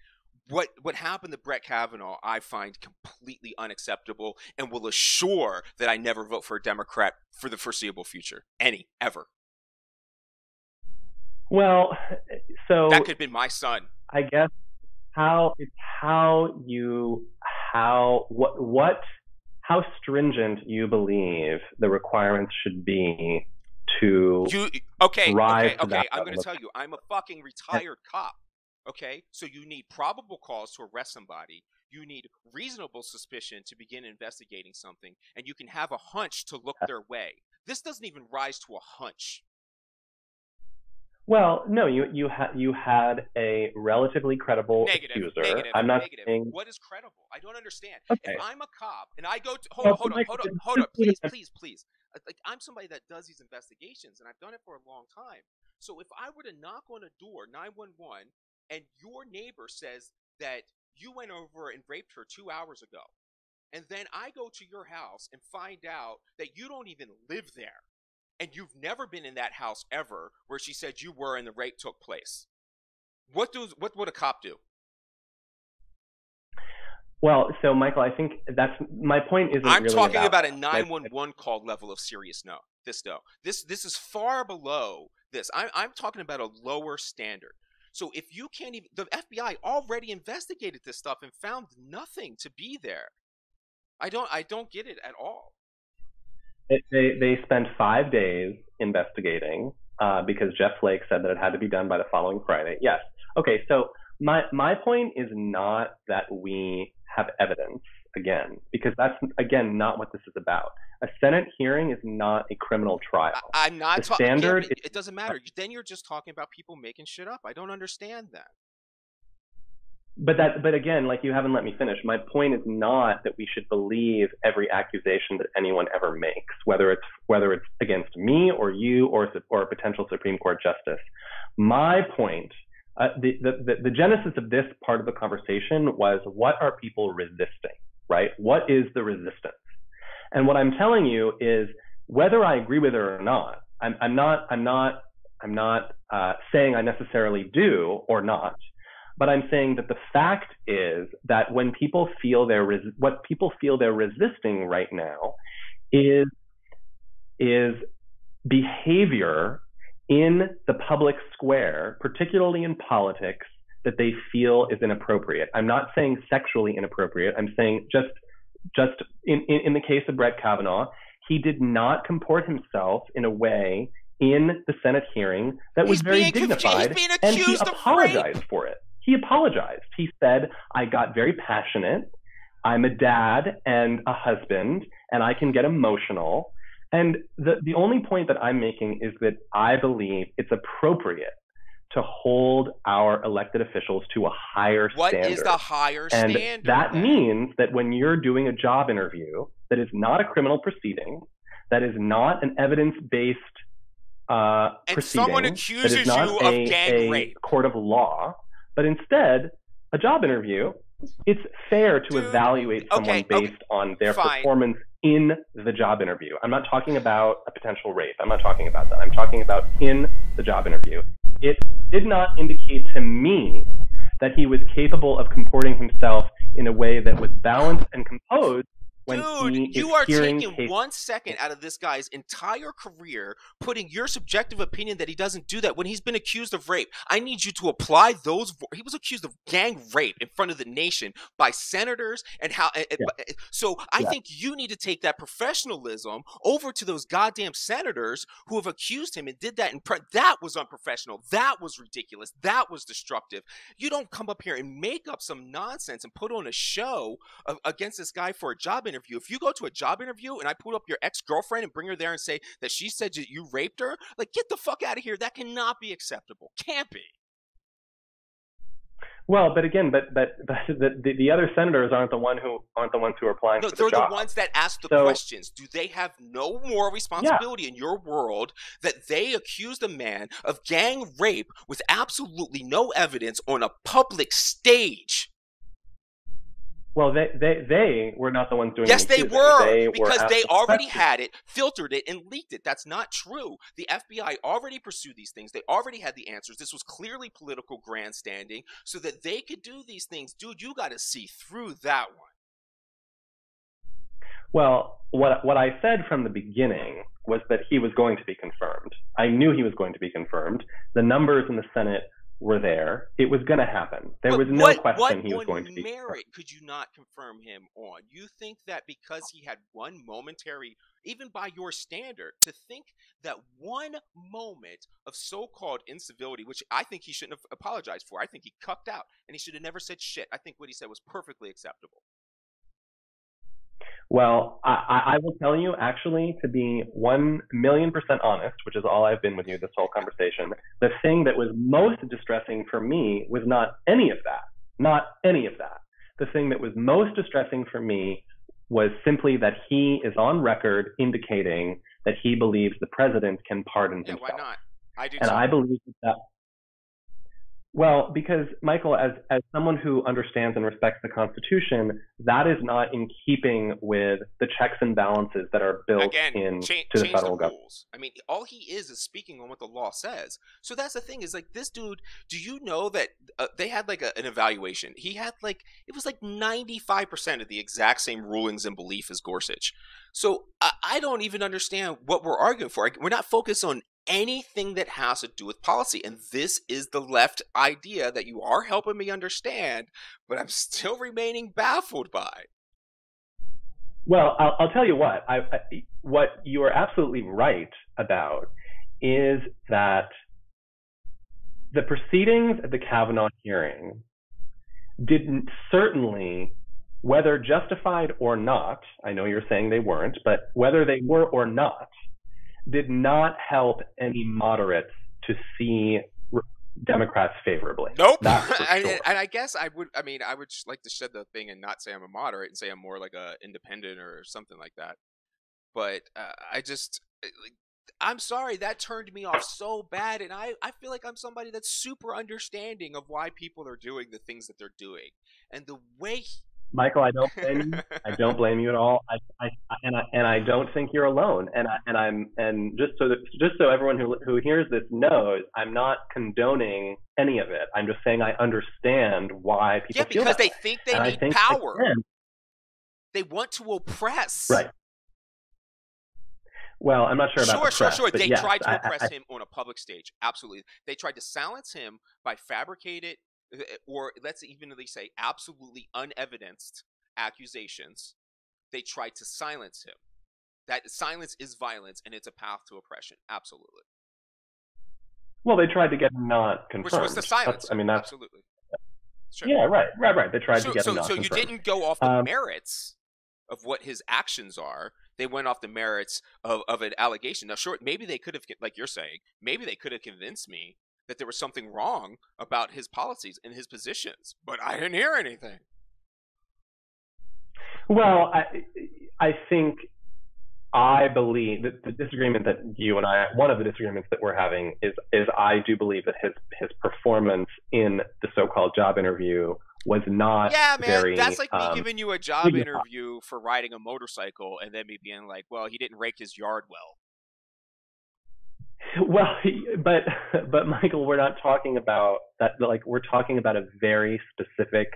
what happened to Brett Kavanaugh, I find completely unacceptable, and will assure that I never vote for a Democrat for the foreseeable future, ever. Well, so that could have been my son. I guess how stringent you believe the requirements should be to rise to that I'm going to tell you, I'm a fucking retired cop. Okay, so you need probable cause to arrest somebody. You need reasonable suspicion to begin investigating something, and you can have a hunch to look their way. This doesn't even rise to a hunch. Well, no, you had a relatively credible accuser. I'm not saying what is credible. I don't understand. Okay. If I'm a cop and I go to hold on, please. Like, I'm somebody that does these investigations, and I've done it for a long time. So if I were to knock on a door, 911, and your neighbor says that you went over and raped her 2 hours ago, and then I go to your house and find out that you don't even live there, and you've never been in that house ever where she said you were and the rape took place, what would a cop do? Well, so Michael, I think that's my point. I'm really talking about a 911 call level of serious. This is far below this. I'm talking about a lower standard. So if you can't even, the FBI already investigated this stuff and found nothing to be there. I don't get it at all. They spent 5 days investigating because Jeff Flake said that it had to be done by the following Friday. Yes. Okay. So My point is not that we have evidence, again, because that's, again, not what this is about. A Senate hearing is not a criminal trial. I'm not The talking. standard It doesn't matter. Then you're just talking about people making shit up. I don't understand that. But again, like, you haven't let me finish. My point is not that we should believe every accusation that anyone ever makes, whether it's against me or you or a potential Supreme Court justice. My point, the genesis of this part of the conversation was, what are people resisting, right? What is the resistance? And what I'm telling you is, whether I agree with it or not, I'm not saying I necessarily do or not. But I'm saying that the fact is that when people feel what people feel they're resisting right now is behavior in the public square, particularly in politics, that they feel is inappropriate. I'm not saying sexually inappropriate. I'm saying just in the case of Brett Kavanaugh, he did not comport himself in a way in the Senate hearing that was very dignified, and he apologized for it. He apologized. He said, I got very passionate. I'm a dad and a husband, and I can get emotional. And the only point that I'm making is that I believe it's appropriate to hold our elected officials to a higher standard. What is the higher standard? And that means that when you're doing a job interview that is not a criminal proceeding, that is not an evidence-based proceeding, and someone accuses you of gang rape, court of law, but instead a job interview, it's fair to evaluate someone based on their performance in the job interview. I'm not talking about a potential rape. I'm not talking about that. I'm talking about in the job interview. It did not indicate to me that he was capable of comporting himself in a way that was balanced and composed. Dude, you are taking 1 second out of this guy's entire career, putting your subjective opinion that he doesn't do that when he's been accused of rape. I need you to apply those. He was accused of gang rape in front of the nation by senators and how. So I think you need to take that professionalism over to those goddamn senators who have accused him and did that. That was unprofessional. That was ridiculous. That was destructive. You don't come up here and make up some nonsense and put on a show against this guy for a job interview. If you go to a job interview and I put up your ex-girlfriend and bring her there and say that she said that you raped her, like, get the fuck out of here. That cannot be acceptable. Can't be. Well, but again, the other senators aren't the ones who are applying for the job. They're the ones that ask the questions. Do they have no more responsibility in your world that they accused a man of gang rape with absolutely no evidence on a public stage? Well, they were not the ones doing it. Yes, they were, because they already had it, filtered it, and leaked it. That's not true. The FBI already pursued these things. They already had the answers. This was clearly political grandstanding so that they could do these things. Dude, you got to see through that one. Well, what I said from the beginning was that he was going to be confirmed. I knew he was going to be confirmed. The numbers in the Senate were there. It was going to happen. There was no question he was going to be confirmed. What merit could you not confirm him on? You think that because he had one momentary, even by your standard, to think that one moment of so-called incivility, which I think he shouldn't have apologized for. I think he cucked out and he should have never said shit. I think what he said was perfectly acceptable. Well, I will tell you, actually, to be 1,000,000% honest, which is all I've been with you this whole conversation, the thing that was most distressing for me was not any of that. Not any of that. The thing that was most distressing for me was simply that he is on record indicating that he believes the president can pardon himself. Yeah, why not? I do and too. I believe that. Well, because, Michael, as someone who understands and respects the Constitution, that is not in keeping with the checks and balances that are built into the federal government. I mean, all he is speaking on what the law says. So that's the thing is, like, this dude, do you know that they had like an evaluation? He had it was like 95% of the exact same rulings and belief as Gorsuch. So I don't even understand what we're arguing for. We're not focused on anything that has to do with policy. And this is the left idea that you are helping me understand, but I'm still remaining baffled by. Well, I'll tell you what. What you are absolutely right about is that the proceedings at the Kavanaugh hearing didn't certainly, whether justified or not, I know you're saying they weren't, but whether they were or not, did not help any moderates to see Democrats favorably. Nope. That's for sure. And I guess I would just like to shed the thing and not say I'm a moderate and say I'm more like a independent or something like that. But I'm sorry, that turned me off so bad. And I feel like I'm somebody that's super understanding of why people are doing the things that they're doing. And the way Michael, I don't blame you. I don't blame you at all. I don't think you're alone. And just so everyone who hears this knows, I'm not condoning any of it. I'm just saying I understand why people feel that. Yeah, because they think they need power. They want to oppress. Right. Well, I'm not sure about oppress. Sure. They tried to oppress him on a public stage. Absolutely. They tried to silence him by fabricated, or let's even say absolutely unevidenced accusations. They tried to silence him. That silence is violence, and it's a path to oppression. Absolutely. Well, they tried to get him not confirmed. Which was to silence him. That's absolutely. Sure. Yeah, right. They tried to get him not confirmed. So you didn't go off the merits of what his actions are. They went off the merits of an allegation. Now, sure, maybe they could have, like you're saying, maybe they could have convinced me that there was something wrong about his policies and his positions, but I didn't hear anything. Well, I believe that the disagreement that you and I, one of the disagreements that we're having is I do believe that his performance in the so-called job interview was not very... Yeah, man, that's like me giving you a job interview for riding a motorcycle and then me being like, well, he didn't rake his yard well. Well, but Michael, we're not talking about that. Like, we're talking about a very specific,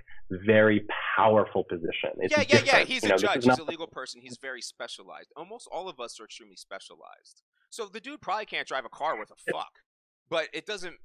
very powerful position. It's yeah. He's a judge. He's a legal person. He's very specialized. Almost all of us are extremely specialized. So the dude probably can't drive a car worth a fuck. But it doesn't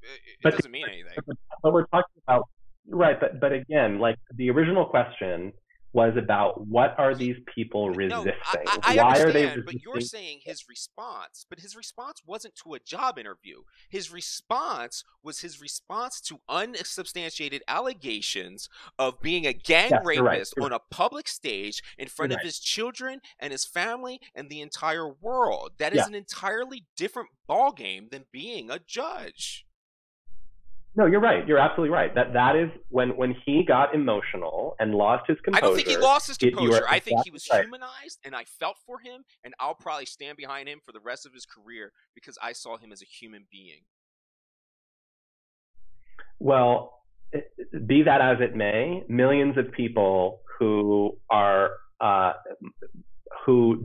mean anything. But we're talking about But again, like the original question was about what are these people resisting? I Why understand, are they resisting? but you're saying his response. But his response wasn't to a job interview. His response was his response to unsubstantiated allegations of being a gang rapist on a public stage in front of his children and his family and the entire world. That is an entirely different ballgame than being a judge. No, you're right. You're absolutely right. That is when he got emotional and lost his composure. I don't think he lost his composure. I think he was humanized, and I felt for him, and I'll probably stand behind him for the rest of his career because I saw him as a human being. Well, be that as it may, millions of people who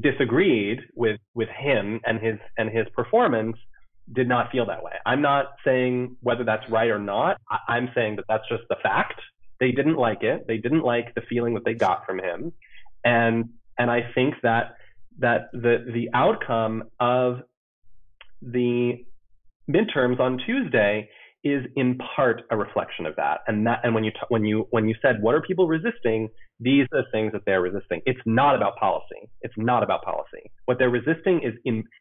disagreed with him and his performance did not feel that way. I'm not saying whether that's right or not. I'm saying that that's just the fact. They didn't like it. They didn't like the feeling that they got from him. And I think that the outcome of the midterms on Tuesday is in part a reflection of that. And when you said what are people resisting, these are the things that they're resisting. It's not about policy. It's not about policy. What they're resisting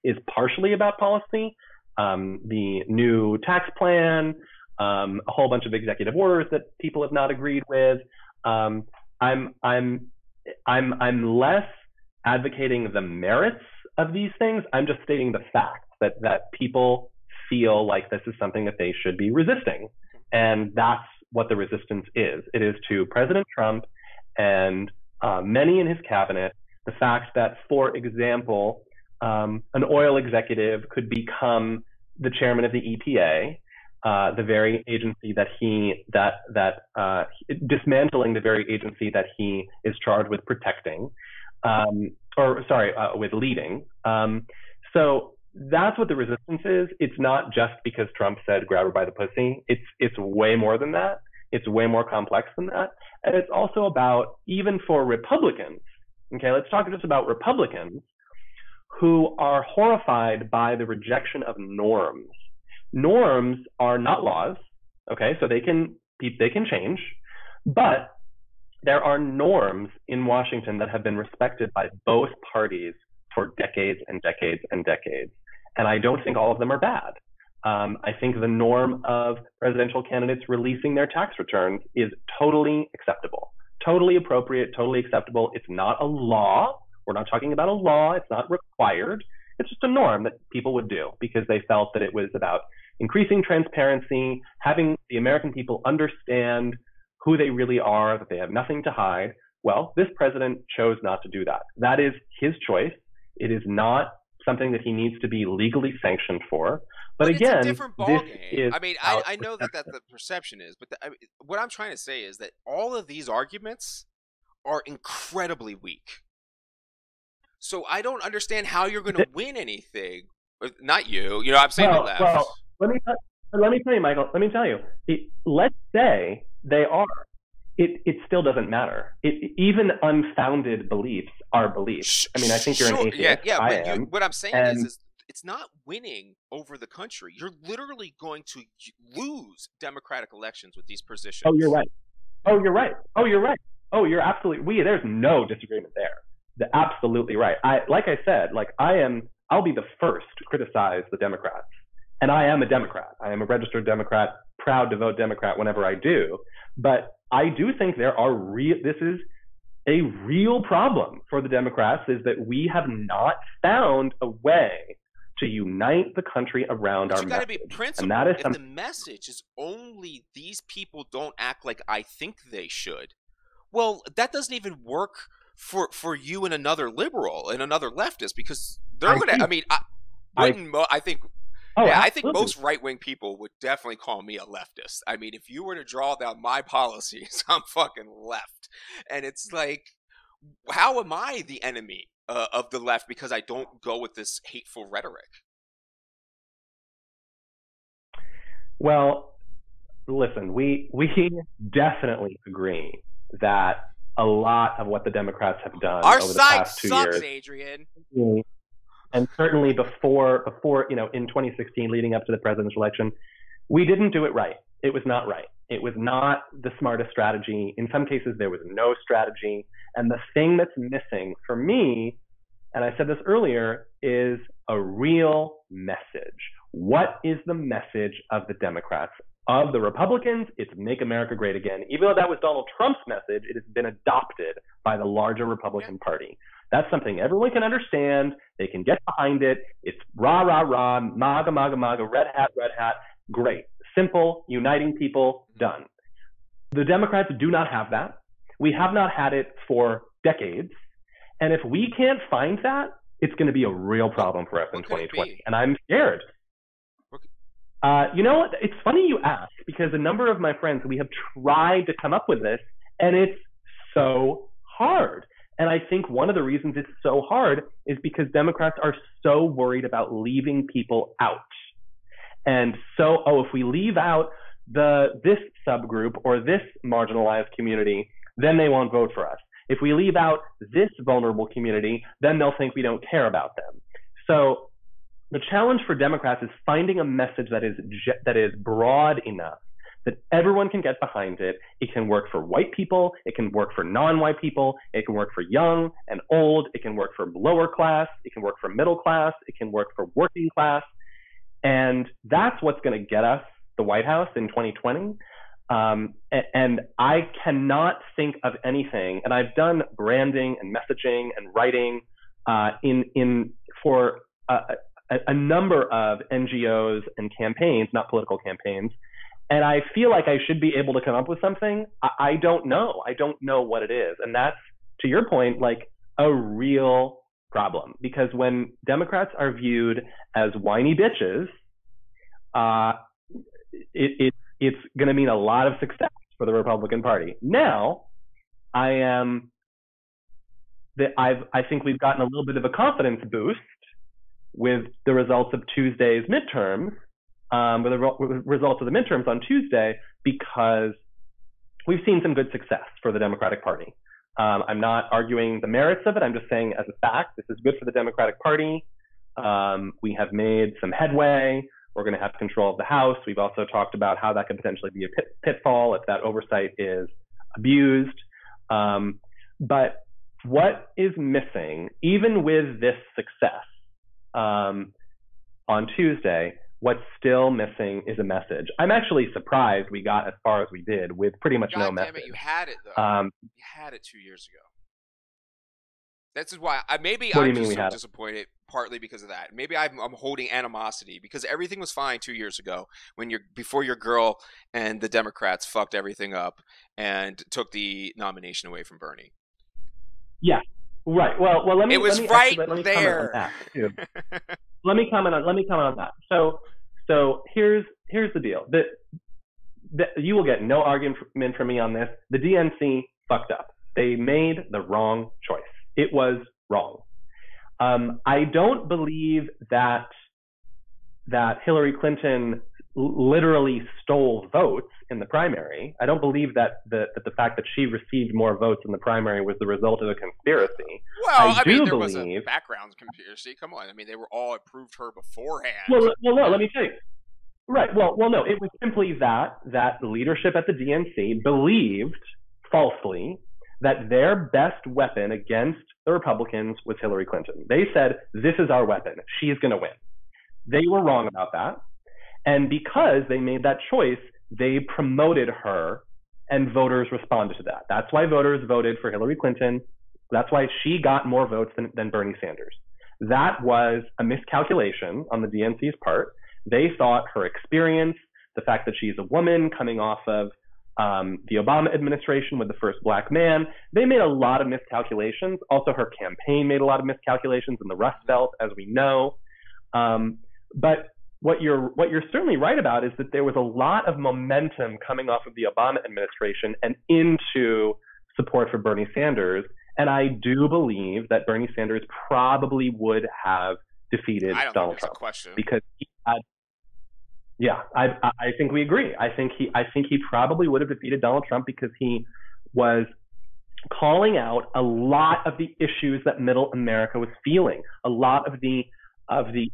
is partially about policy. The new tax plan, a whole bunch of executive orders that people have not agreed with. I'm less advocating the merits of these things. I'm just stating the fact that people feel like this is something that they should be resisting, and that's what the resistance is. It is to President Trump and many in his cabinet. The fact that, for example, an oil executive could become the chairman of the EPA, the very agency dismantling the very agency that he is charged with protecting, with leading. So that's what the resistance is. It's not just because Trump said grab her by the pussy. It's way more than that. It's way more complex than that. And it's also about, even for Republicans, okay, let's talk just about Republicans who are horrified by the rejection of norms. Norms are not laws, okay, so they can change, but there are norms in Washington that have been respected by both parties for decades and decades and decades. And I don't think all of them are bad. I think the norm of presidential candidates releasing their tax returns is totally acceptable, totally appropriate, totally acceptable. It's not a law. We're not talking about a law. It's not required. It's just a norm that people would do because they felt that it was about increasing transparency, having the American people understand who they really are, that they have nothing to hide. Well, this president chose not to do that. That is his choice. It is not something that he needs to be legally sanctioned for. But again, it's a different ballgame. I mean, I know that the perception is, but what I'm trying to say is that all of these arguments are incredibly weak. So I don't understand how you're going to win anything. Not you. You know, I'm saying the left. Well, let me tell you, Michael. Let me tell you. Let's say they are. It still doesn't matter. Even unfounded beliefs are beliefs. I mean, I think you're an atheist. Yeah. I am. What I'm saying is it's not winning over the country. You're literally going to lose democratic elections with these positions. Oh, you're right. Oh, you're right. Oh, you're right. Oh, you're absolutely. There's no disagreement there. Absolutely right. Like I said, I'll be the first to criticize the Democrats. And I am a Democrat. I am a registered Democrat, proud to vote Democrat whenever I do. But I do think this is a real problem for the Democrats, is that we have not found a way to unite the country around our message. You got to be principled. If the message is only these people don't act like I think they should, well, that doesn't even work for you and another liberal and another leftist, because they're going to. I mean, I think most right-wing people would definitely call me a leftist. I mean, if you were to draw down my policies, I'm fucking left. And it's like, how am I the enemy of the left because I don't go with this hateful rhetoric? Well, listen, we definitely agree that a lot of what the Democrats have done over the past 2 years, Adrian. And certainly before, in 2016, leading up to the presidential election, we didn't do it right. It was not right. It was not the smartest strategy. In some cases, there was no strategy. And the thing that's missing for me, and I said this earlier, is a real message. What is the message of the Democrats? Of the Republicans, it's Make America Great Again. Even though that was Donald Trump's message, it has been adopted by the larger Republican Party. That's something everyone can understand. They can get behind it. It's rah, rah, rah, MAGA, MAGA, MAGA, red hat. Great. Simple, uniting people, done. The Democrats do not have that. We have not had it for decades. And if we can't find that, it's going to be a real problem for us in 2020. And I'm scared. You know what? It's funny you ask, because a number of my friends, we have tried to come up with this, and it's so hard. And I think one of the reasons it's so hard is because Democrats are so worried about leaving people out. And so, if we leave out this subgroup or this marginalized community, then they won't vote for us. If we leave out this vulnerable community, then they'll think we don't care about them. So the challenge for Democrats is finding a message that is broad enough that everyone can get behind it. It can work for white people. It can work for non-white people. It can work for young and old. It can work for lower class. It can work for middle class. It can work for working class. And that's what's going to get us the White House in 2020. And I cannot think of anything. And I've done branding and messaging and writing for a number of NGOs and campaigns, not political campaigns. And I feel like I should be able to come up with something. I don't know. I don't know what it is. And that's, to your point, like a real problem. Because when Democrats are viewed as whiny bitches, it's going to mean a lot of success for the Republican Party. Now, I think we've gotten a little bit of a confidence boost with the results of Tuesday's midterms, with the results of the midterms on Tuesday, because we've seen some good success for the Democratic Party. I'm not arguing the merits of it. I'm just saying, as a fact, this is good for the Democratic Party. We have made some headway. We're going to have control of the House. We've also talked about how that could potentially be a pitfall if that oversight is abused. But what is missing, even with this success on Tuesday, what's still missing is a message. I'm actually surprised we got as far as we did with pretty much no message. God damn it, you had it though. You had it 2 years ago. This is why I'm just so disappointed, partly because of that. Maybe I'm holding animosity because everything was fine 2 years ago before your girl and the Democrats fucked everything up and took the nomination away from Bernie. Yeah, right. Well, let me. It was let me right there. Comment on that too. Let me comment on that. So here's the deal. You will get no argument from me on this. The DNC fucked up. They made the wrong choice. It was wrong. I don't believe that Hillary Clinton literally stole votes in the primary. I don't believe that the fact that she received more votes in the primary was the result of a conspiracy. Well, I mean, there was a background conspiracy. Come on. I mean, they were all approved her beforehand. Well, no, let me tell you. Right. Well, no, it was simply that leadership at the DNC believed falsely that their best weapon against the Republicans was Hillary Clinton. They said, this is our weapon. She's going to win. They were wrong about that. And because they made that choice, they promoted her and voters responded to that. That's why voters voted for Hillary Clinton. That's why she got more votes than Bernie Sanders. That was a miscalculation on the DNC's part. They thought her experience, the fact that she's a woman coming off of the Obama administration with the first black man, they made a lot of miscalculations. Also, her campaign made a lot of miscalculations in the Rust Belt, as we know. But what you're certainly right about is that there was a lot of momentum coming off of the Obama administration and into support for Bernie Sanders. And I do believe that Bernie Sanders probably would have defeated Donald Trump because he had. Yeah, I think we agree. I think he probably would have defeated Donald Trump because he was calling out a lot of the issues that middle America was feeling, a lot of the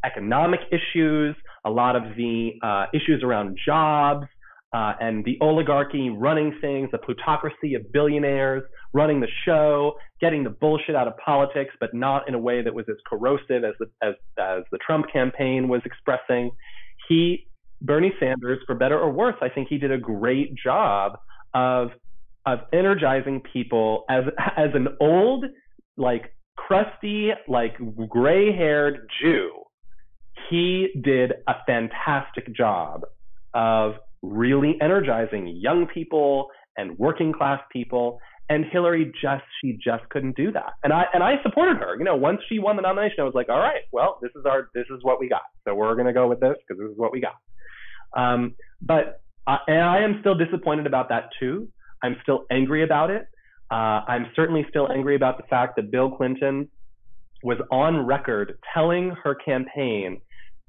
economic issues, a lot of the issues around jobs and the oligarchy running things, the plutocracy of billionaires running the show, getting the bullshit out of politics, but not in a way that was as corrosive as the Trump campaign was expressing. Bernie Sanders, for better or worse, I think he did a great job of energizing people as an old, like crusty, like gray-haired Jew. He did a fantastic job of really energizing young people and working class people. And Hillary she just couldn't do that. And I supported her. You know, once she won the nomination, I was like, all right, well, this is what we got. So we're going to go with this because this is what we got. But I am still disappointed about that too. I'm still angry about it. I'm certainly still angry about the fact that Bill Clinton was on record telling her campaign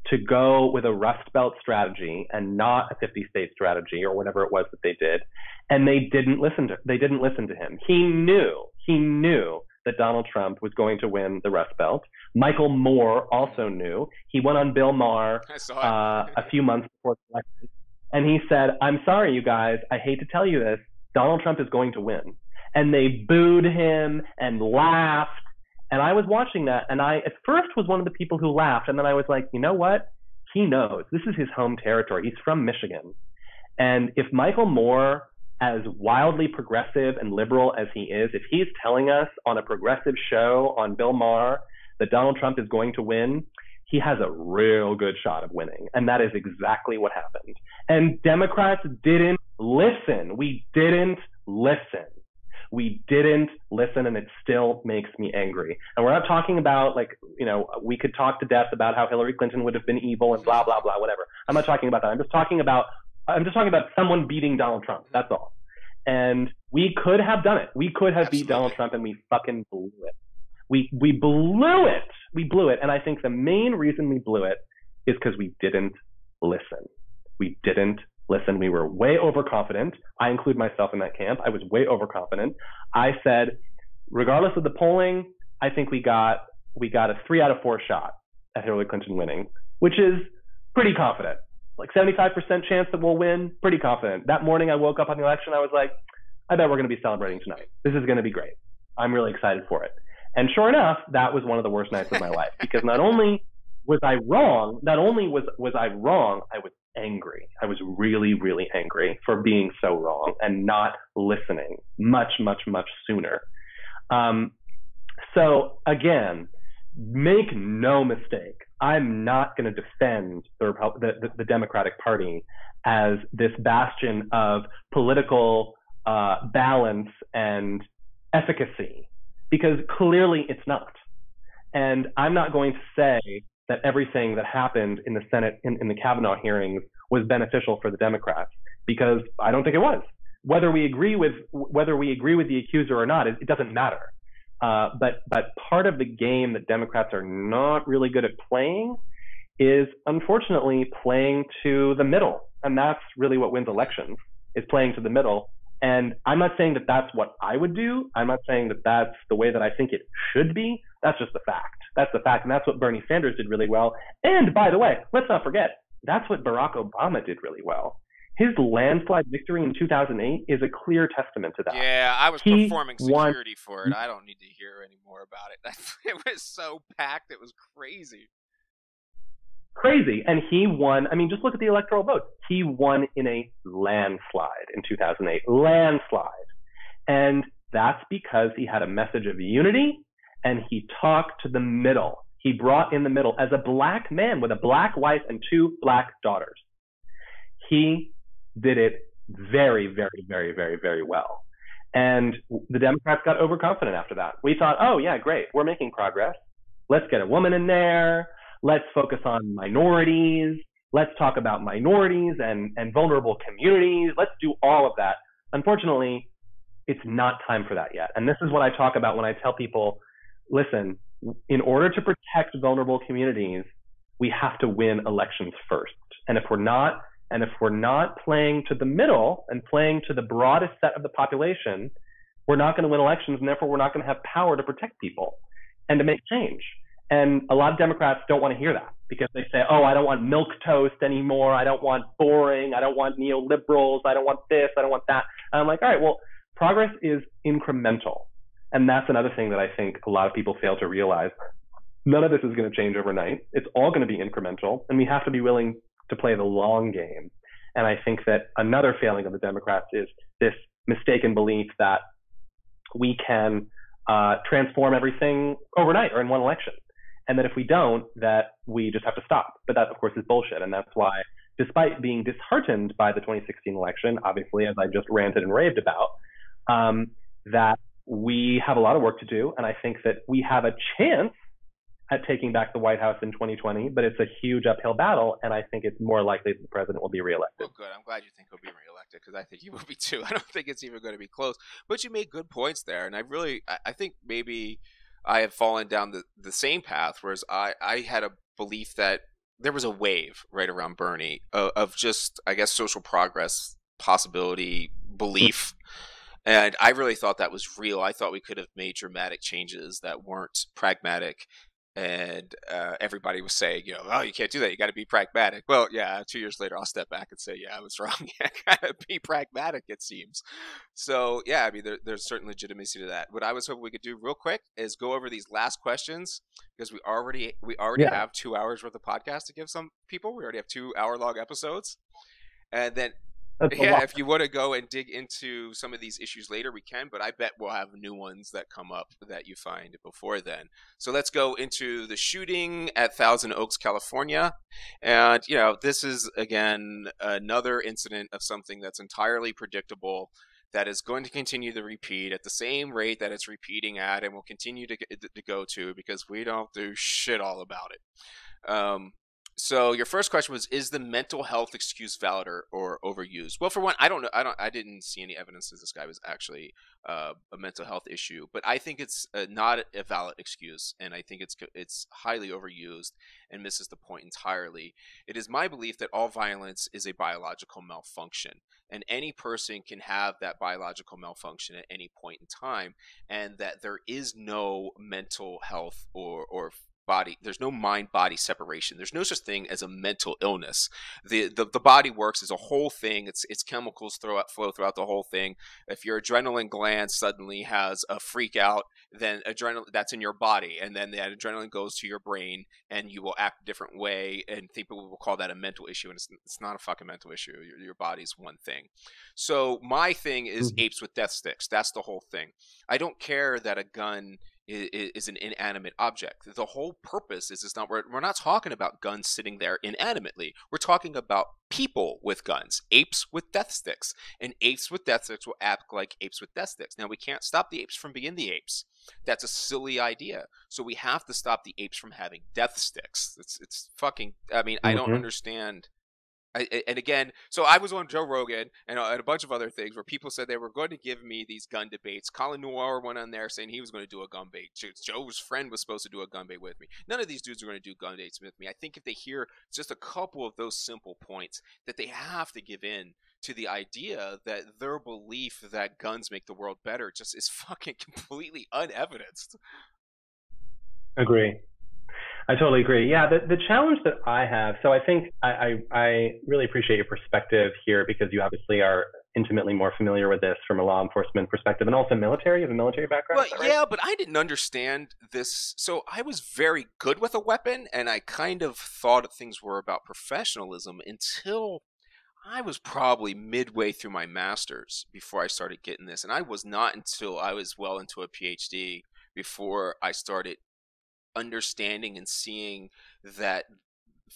to go with a Rust Belt strategy and not a 50-state strategy or whatever it was that they did. And they didn't listen to him. He knew that Donald Trump was going to win the Rust Belt. Michael Moore also knew. He went on Bill Maher a few months before the election, and he said, I'm sorry, you guys, I hate to tell you this, Donald Trump is going to win. And they booed him and laughed. And I was watching that, and I at first was one of the people who laughed, and then I was like, you know what? He knows. This is his home territory. He's from Michigan. And if Michael Moore, as wildly progressive and liberal as he is, if he's telling us on a progressive show on Bill Maher that Donald Trump is going to win, he has a real good shot of winning. And that is exactly what happened. And Democrats didn't listen. We didn't listen. We didn't listen, and it still makes me angry. And we're not talking about, like, you know, we could talk to death about how Hillary Clinton would have been evil and blah, blah, blah, whatever. I'm not talking about that. I'm just talking about someone beating Donald Trump. That's all. And we could have done it. We could have beat Donald Trump, and we fucking blew it. We blew it. We blew it. And I think the main reason we blew it is because we didn't listen. We didn't listen. We were way overconfident. I include myself in that camp. I was way overconfident. I said, regardless of the polling, I think we got a 3 out of 4 shot at Hillary Clinton winning, which is pretty confident. Like 75% chance that we'll win, pretty confident. That morning I woke up on the election, I was like, I bet we're going to be celebrating tonight. This is going to be great. I'm really excited for it. And sure enough, that was one of the worst nights of my life, because not only was I wrong? Not only was I wrong, I was angry. I was really, really angry for being so wrong and not listening much, much, much sooner. So again, make no mistake, I'm not going to defend the Democratic Party as this bastion of political balance and efficacy, because clearly it's not. And I'm not going to say that everything that happened in the Senate in the Kavanaugh hearings was beneficial for the Democrats, because I don't think it was. Whether we agree with the accuser or not, it doesn't matter. But part of the game that Democrats are not really good at playing is, unfortunately, playing to the middle, and that's really what wins elections, is playing to the middle. And I'm not saying that that's what I would do. I'm not saying that that's the way that I think it should be. That's just the fact. That's the fact, and that's what Bernie Sanders did really well. And by the way, let's not forget, that's what Barack Obama did really well. His landslide victory in 2008 is a clear testament to that. Yeah, I was performing security for it. I don't need to hear any more about it. It was so packed. It was crazy. Crazy. And he won. I mean, just look at the electoral vote. He won in a landslide in 2008. Landslide. And that's because he had a message of unity, and he talked to the middle. He brought in the middle as a black man with a black wife and 2 black daughters. He did it very, very, very, very, very well. And the Democrats got overconfident after that. We thought, oh, yeah, great. We're making progress. Let's get a woman in there. Let's focus on minorities. Let's talk about minorities and vulnerable communities. Let's do all of that. Unfortunately, it's not time for that yet. And this is what I talk about when I tell people, listen, in order to protect vulnerable communities, we have to win elections first. And if we're not playing to the middle and playing to the broadest set of the population, we're not going to win elections, and therefore we're not going to have power to protect people and to make change. And a lot of Democrats don't want to hear that, because they say, oh, I don't want milquetoast anymore. I don't want boring. I don't want neoliberals. I don't want this. I don't want that. And I'm like, all right, well, progress is incremental. And that's another thing that I think a lot of people fail to realize. None of this is going to change overnight. It's all going to be incremental, and we have to be willing to play the long game. And I think that another failing of the Democrats is this mistaken belief that we can transform everything overnight or in one election. And that if we don't, that we just have to stop. But that, of course, is bullshit. And that's why, despite being disheartened by the 2016 election, obviously, as I just ranted and raved about, that we have a lot of work to do. And I think that we have a chance at taking back the White House in 2020, but it's a huge uphill battle, and I think it's more likely that the president will be reelected. Well, good. I'm glad you think he'll be reelected, because I think he will be too. I don't think it's even going to be close. But you made good points there, and I think maybe I have fallen down the same path, whereas I had a belief that there was a wave right around Bernie of just, I guess, social progress, possibility, belief. And I really thought that was real. I thought we could have made dramatic changes that weren't pragmatic. And everybody was saying, oh, you can't do that. You got to be pragmatic. Well, yeah, 2 years later, I'll step back and say, yeah, I was wrong. Yeah, got to be pragmatic, it seems. So, yeah, I mean, there's certain legitimacy to that. What I was hoping we could do real quick is go over these last questions, because we already have 2 hours worth of podcast to give some people. We already have 2 hour-long episodes. And then, if you want to go and dig into some of these issues later, we can, but I bet we'll have new ones that come up that you find before then. So let's go into the shooting at Thousand Oaks, California. And, this is, again, another incident of something that's entirely predictable, that is going to continue to repeat at the same rate that it's repeating at, and will continue to go to, because we don't do shit all about it. So your first question was, is the mental health excuse valid or overused? Well, for one, I don't know. I didn't see any evidence that this guy was actually a mental health issue, but I think it's not a valid excuse, and I think it's highly overused and misses the point entirely. It is my belief that all violence is a biological malfunction, and any person can have that biological malfunction at any point in time, and that there is no mental health or mind-body separation. There's no such thing as a mental illness. The body works as a whole thing. Its chemicals flow throughout the whole thing. If your adrenaline gland suddenly has a freak out, then adrenaline, that's in your body, and then that adrenaline goes to your brain, and you will act a different way, and people will call that a mental issue, and it's not a fucking mental issue. Your body's one thing. So my thing is apes with death sticks. That's the whole thing. I don't care that a gun is an inanimate object. The whole purpose is not, we're not talking about guns sitting there inanimmately. We're talking about people with guns, apes with death sticks, and apes with death sticks will act like apes with death sticks. Now, we can't stop the apes from being the apes. That's a silly idea. So we have to stop the apes from having death sticks. It's fucking, I mean, I don't understand. And again, so I was on Joe Rogan and a bunch of other things where people said they were going to give me these gun debates. Colin Noir went on there saying he was going to do a gun debate. Joe's friend was supposed to do a gun debate with me. None of these dudes are going to do gun debates with me. I think if they hear just a couple of those simple points, that they have to give in to the idea that their belief that guns make the world better just is fucking completely unevidenced. Agree. I totally agree. Yeah, the challenge that I have, so I think I really appreciate your perspective here, because you obviously are intimately more familiar with this from a law enforcement perspective, and also military. You have a military background? Well, yeah, but I didn't understand this. So I was very good with a weapon, and I kind of thought things were about professionalism until I was probably midway through my master's before I started getting this. And I was not until I was well into a PhD before I started understanding and seeing that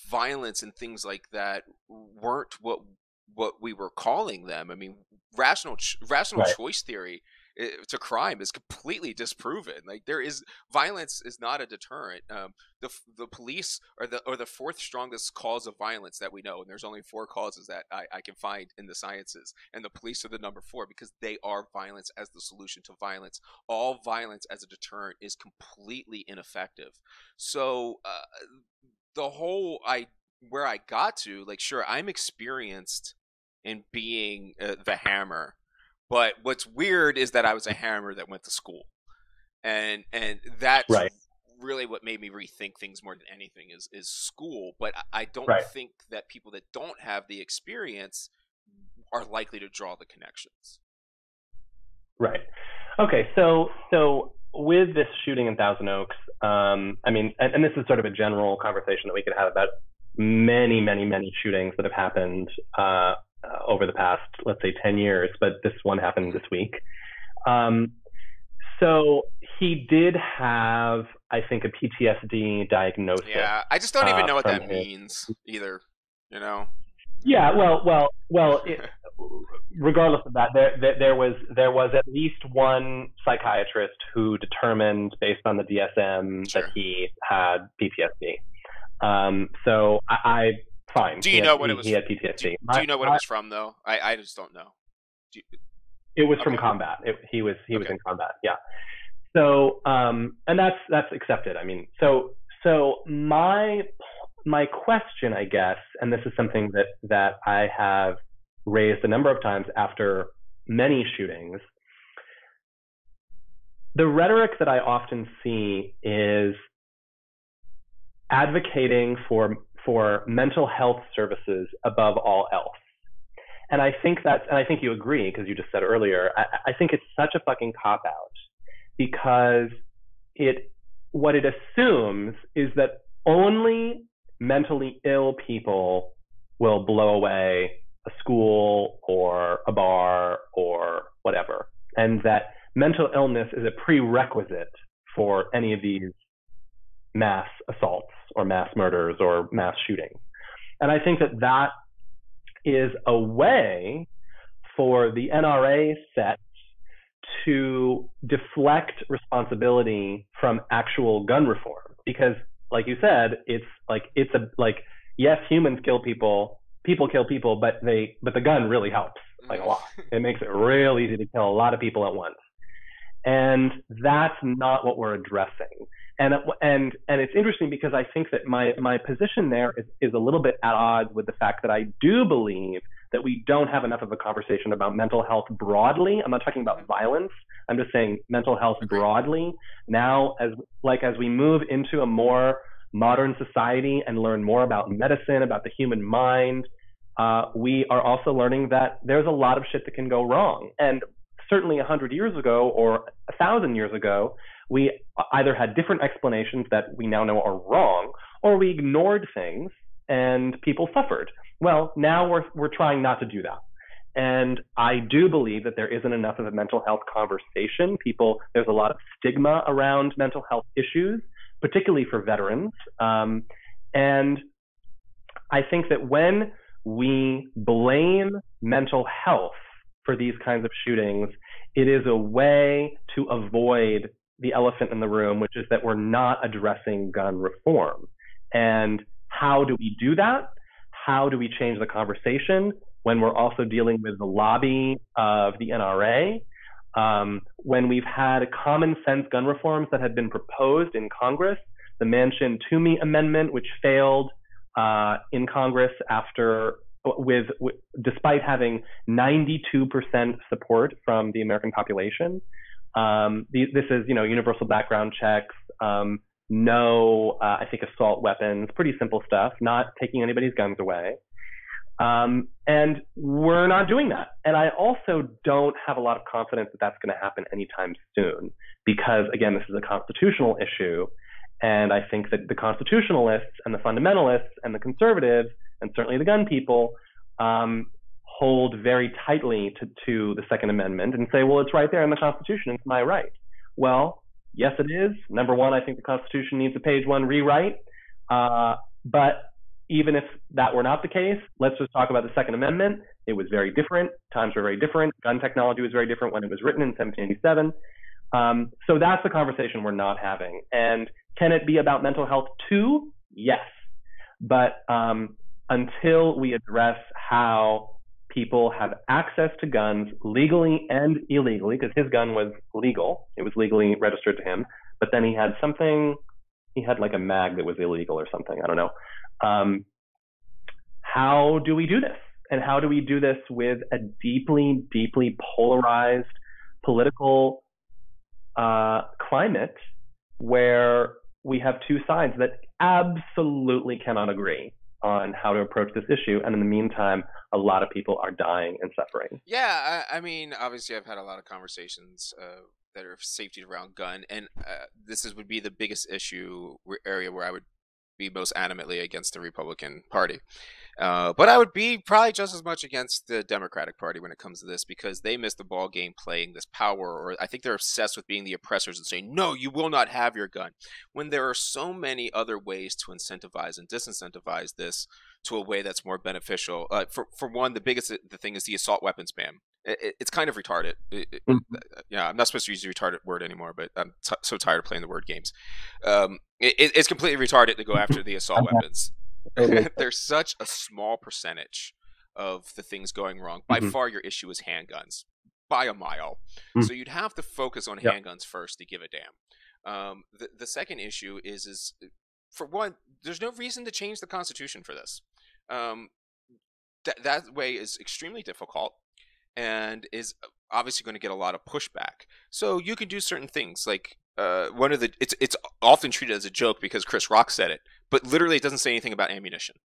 violence and things like that weren't what we were calling them. I mean, rational choice theory to crime is completely disproven. Like, violence is not a deterrent. The police are the fourth strongest cause of violence that we know, and there's only 4 causes that I can find in the sciences, and the police are the number 4 because they are violence as the solution to violence. All violence as a deterrent is completely ineffective. So the whole where I got to, like, sure, I'm experienced in being the hammer. But what's weird is that I was a hammer that went to school, and that's really what made me rethink things more than anything is school. But I don't think that people that don't have the experience are likely to draw the connections. Right. Okay. So with this shooting in Thousand Oaks, I mean, and this is sort of a general conversation that we could have about many, many, many shootings that have happened over the past, let's say, 10 years, but this one happened this week. So he did have, I think, a PTSD diagnosis. Yeah, I just don't even know what that means either, you know? Yeah, regardless of that, there was at least one psychiatrist who determined, based on the DSM, that he had PTSD. So I fine. Do you know what it was? He had PTSD. Do you know what it was from, though? I just don't know. It was from combat. He was in combat. Yeah. So and that's accepted. I mean, so my question, I guess, and this is something that I have raised a number of times after many shootings. The rhetoric that I often see is advocating for mental health services above all else. And I think you agree, because you just said earlier, I think it's such a fucking cop-out, because what it assumes is that only mentally ill people will blow away a school or a bar or whatever, and that mental illness is a prerequisite for any of these mass assaults or mass murders or mass shootings. And I think that is a way for the NRA set to deflect responsibility from actual gun reform. Because, like you said, yes, humans kill people kill people, but the gun really helps, like, a lot. It makes it real easy to kill a lot of people at once. And that's not what we're addressing. And it's interesting, because I think that my position there is a little bit at odds with the fact that I do believe that we don't have enough of a conversation about mental health broadly. I'm not talking about violence. I'm just saying mental health broadly. Now, as we move into a more modern society and learn more about medicine, about the human mind, we are also learning that there's a lot of shit that can go wrong. And certainly 100 years ago or 1,000 years ago, we either had different explanations that we now know are wrong, or we ignored things and people suffered. Well, now we're trying not to do that. And I do believe that there isn't enough of a mental health conversation. There's a lot of stigma around mental health issues, particularly for veterans. And I think that when we blame mental health for these kinds of shootings, it is a way to avoid the elephant in the room, which is that we're not addressing gun reform. And how do we do that? How do we change the conversation when we're also dealing with the lobby of the NRA? When we've had common sense gun reforms that had been proposed in Congress, the Manchin-Toomey Amendment, which failed in Congress despite having 92% support from the American population. This is, universal background checks, I think assault weapons, pretty simple stuff, not taking anybody's guns away. And we're not doing that. And I also don't have a lot of confidence that that's going to happen anytime soon, because again, this is a constitutional issue. And I think that the constitutionalists and the fundamentalists and the conservatives, and certainly the gun people, hold very tightly to the Second Amendment and say, well, it's right there in the Constitution, it's my right. Well, yes, it is. Number one, I think the Constitution needs a page one rewrite. But even if that were not the case, let's just talk about the Second Amendment. It was very different. Times were very different. Gun technology was very different when it was written in 1787. So that's the conversation we're not having. And can it be about mental health too? Yes. But until we address how people have access to guns legally and illegally, because his gun was legal, it was legally registered to him, but then he had like a mag that was illegal or something, I don't know. How do we do this? And how do we do this with a deeply, deeply polarized political climate where we have two sides that absolutely cannot agree on how to approach this issue, and in the meantime, a lot of people are dying and suffering. Yeah, I mean, obviously, I've had a lot of conversations that are safety around gun, and would be the biggest area where I would be most adamantly against the Republican Party. But I would be probably just as much against the Democratic Party when it comes to this, because they missed the ball game playing this power, or I think they're obsessed with being the oppressors and saying, no, you will not have your gun, when there are so many other ways to incentivize and disincentivize this to a way that's more beneficial. For one, the thing is the assault weapons ban. It's kind of retarded. Yeah, I'm not supposed to use the retarded word anymore, but I'm so tired of playing the word games. It's completely retarded to go after the assault weapons. There's such a small percentage of the things going wrong. By far, your issue is handguns, by a mile. So you'd have to focus on handguns first to give a damn. The second issue is for one, there's no reason to change the Constitution for this. That way is extremely difficult and is obviously going to get a lot of pushback. So you can do certain things like it's often treated as a joke because Chris Rock said it, but literally it doesn't say anything about ammunition.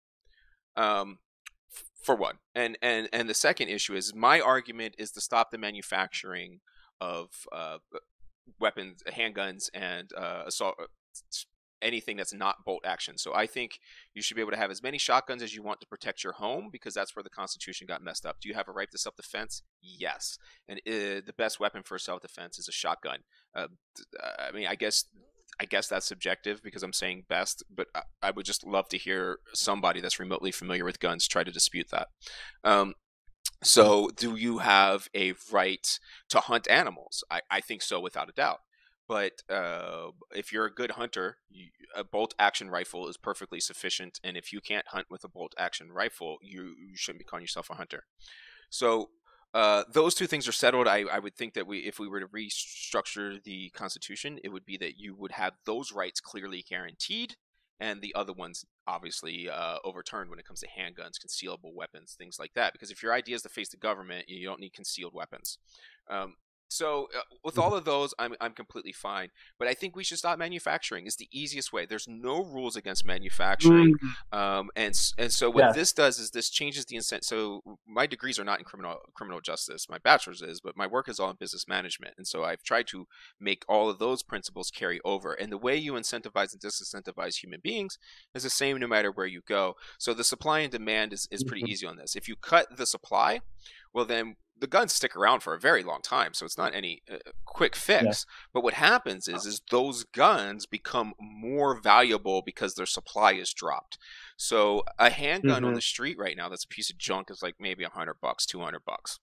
For one, and the second issue is, my argument is to stop the manufacturing of weapons, handguns, and assault. Anything that's not bolt action. So I think you should be able to have as many shotguns as you want to protect your home, because that's where the Constitution got messed up. Do you have a right to self-defense? Yes. And the best weapon for self-defense is a shotgun. I mean, I guess that's subjective because I'm saying best, but I would just love to hear somebody that's remotely familiar with guns try to dispute that. So do you have a right to hunt animals? I think so, without a doubt. But if you're a good hunter, a bolt-action rifle is perfectly sufficient. And if you can't hunt with a bolt-action rifle, you shouldn't be calling yourself a hunter. So those two things are settled. I would think that if we were to restructure the Constitution, it would be that you would have those rights clearly guaranteed, and the other ones obviously overturned when it comes to handguns, concealable weapons, things like that. Because if your idea is to face the government, you don't need concealed weapons. Um, with all of those, I'm completely fine. But I think we should stop manufacturing. It's the easiest way. There's no rules against manufacturing, and so what Yes. this does is this changes the incentive. So my degrees are not in criminal justice. My bachelor's is, but my work is all in business management. And so I've tried to make all of those principles carry over. And the way you incentivize and disincentivize human beings is the same no matter where you go. So the supply and demand is pretty easy on this. If you cut the supply, well then the guns stick around for a very long time, so it's not any quick fix. Yeah. But what happens is those guns become more valuable because their supply is dropped. So a handgun on the street right now that's a piece of junk is like maybe $100, $200.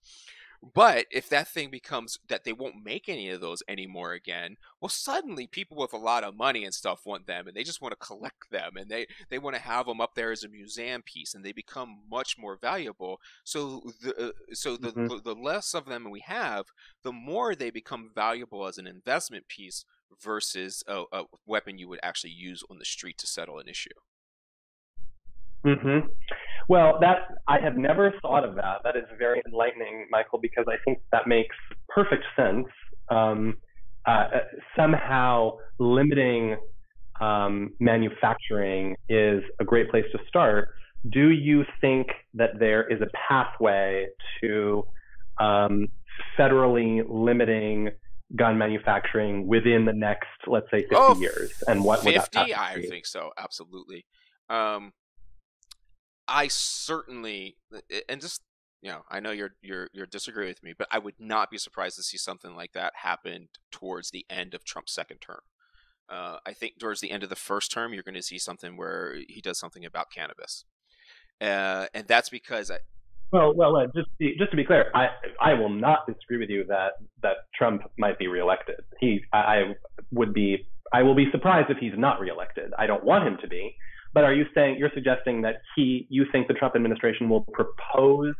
But if that thing becomes that they won't make any of those anymore again, well, suddenly people with a lot of money and stuff want them, and they just want to collect them, and they want to have them up there as a museum piece, and they become much more valuable. So the less of them we have, the more they become valuable as an investment piece versus a weapon you would actually use on the street to settle an issue. Well, I have never thought of that. That is very enlightening, Michael, because I think that makes perfect sense. Somehow limiting manufacturing is a great place to start. Do you think that there is a pathway to federally limiting gun manufacturing within the next, let's say, 50 years? And what 50? Would that be? I think so, absolutely. I certainly, and just, I know you're disagree with me, but I would not be surprised to see something like that happen towards the end of Trump's second term. I think towards the end of the first term, you're going to see something where he does something about cannabis, and that's because just to be clear, I will not disagree with you that Trump might be reelected. I will be surprised if he's not reelected. I don't want him to be. But you're suggesting that you think the Trump administration will propose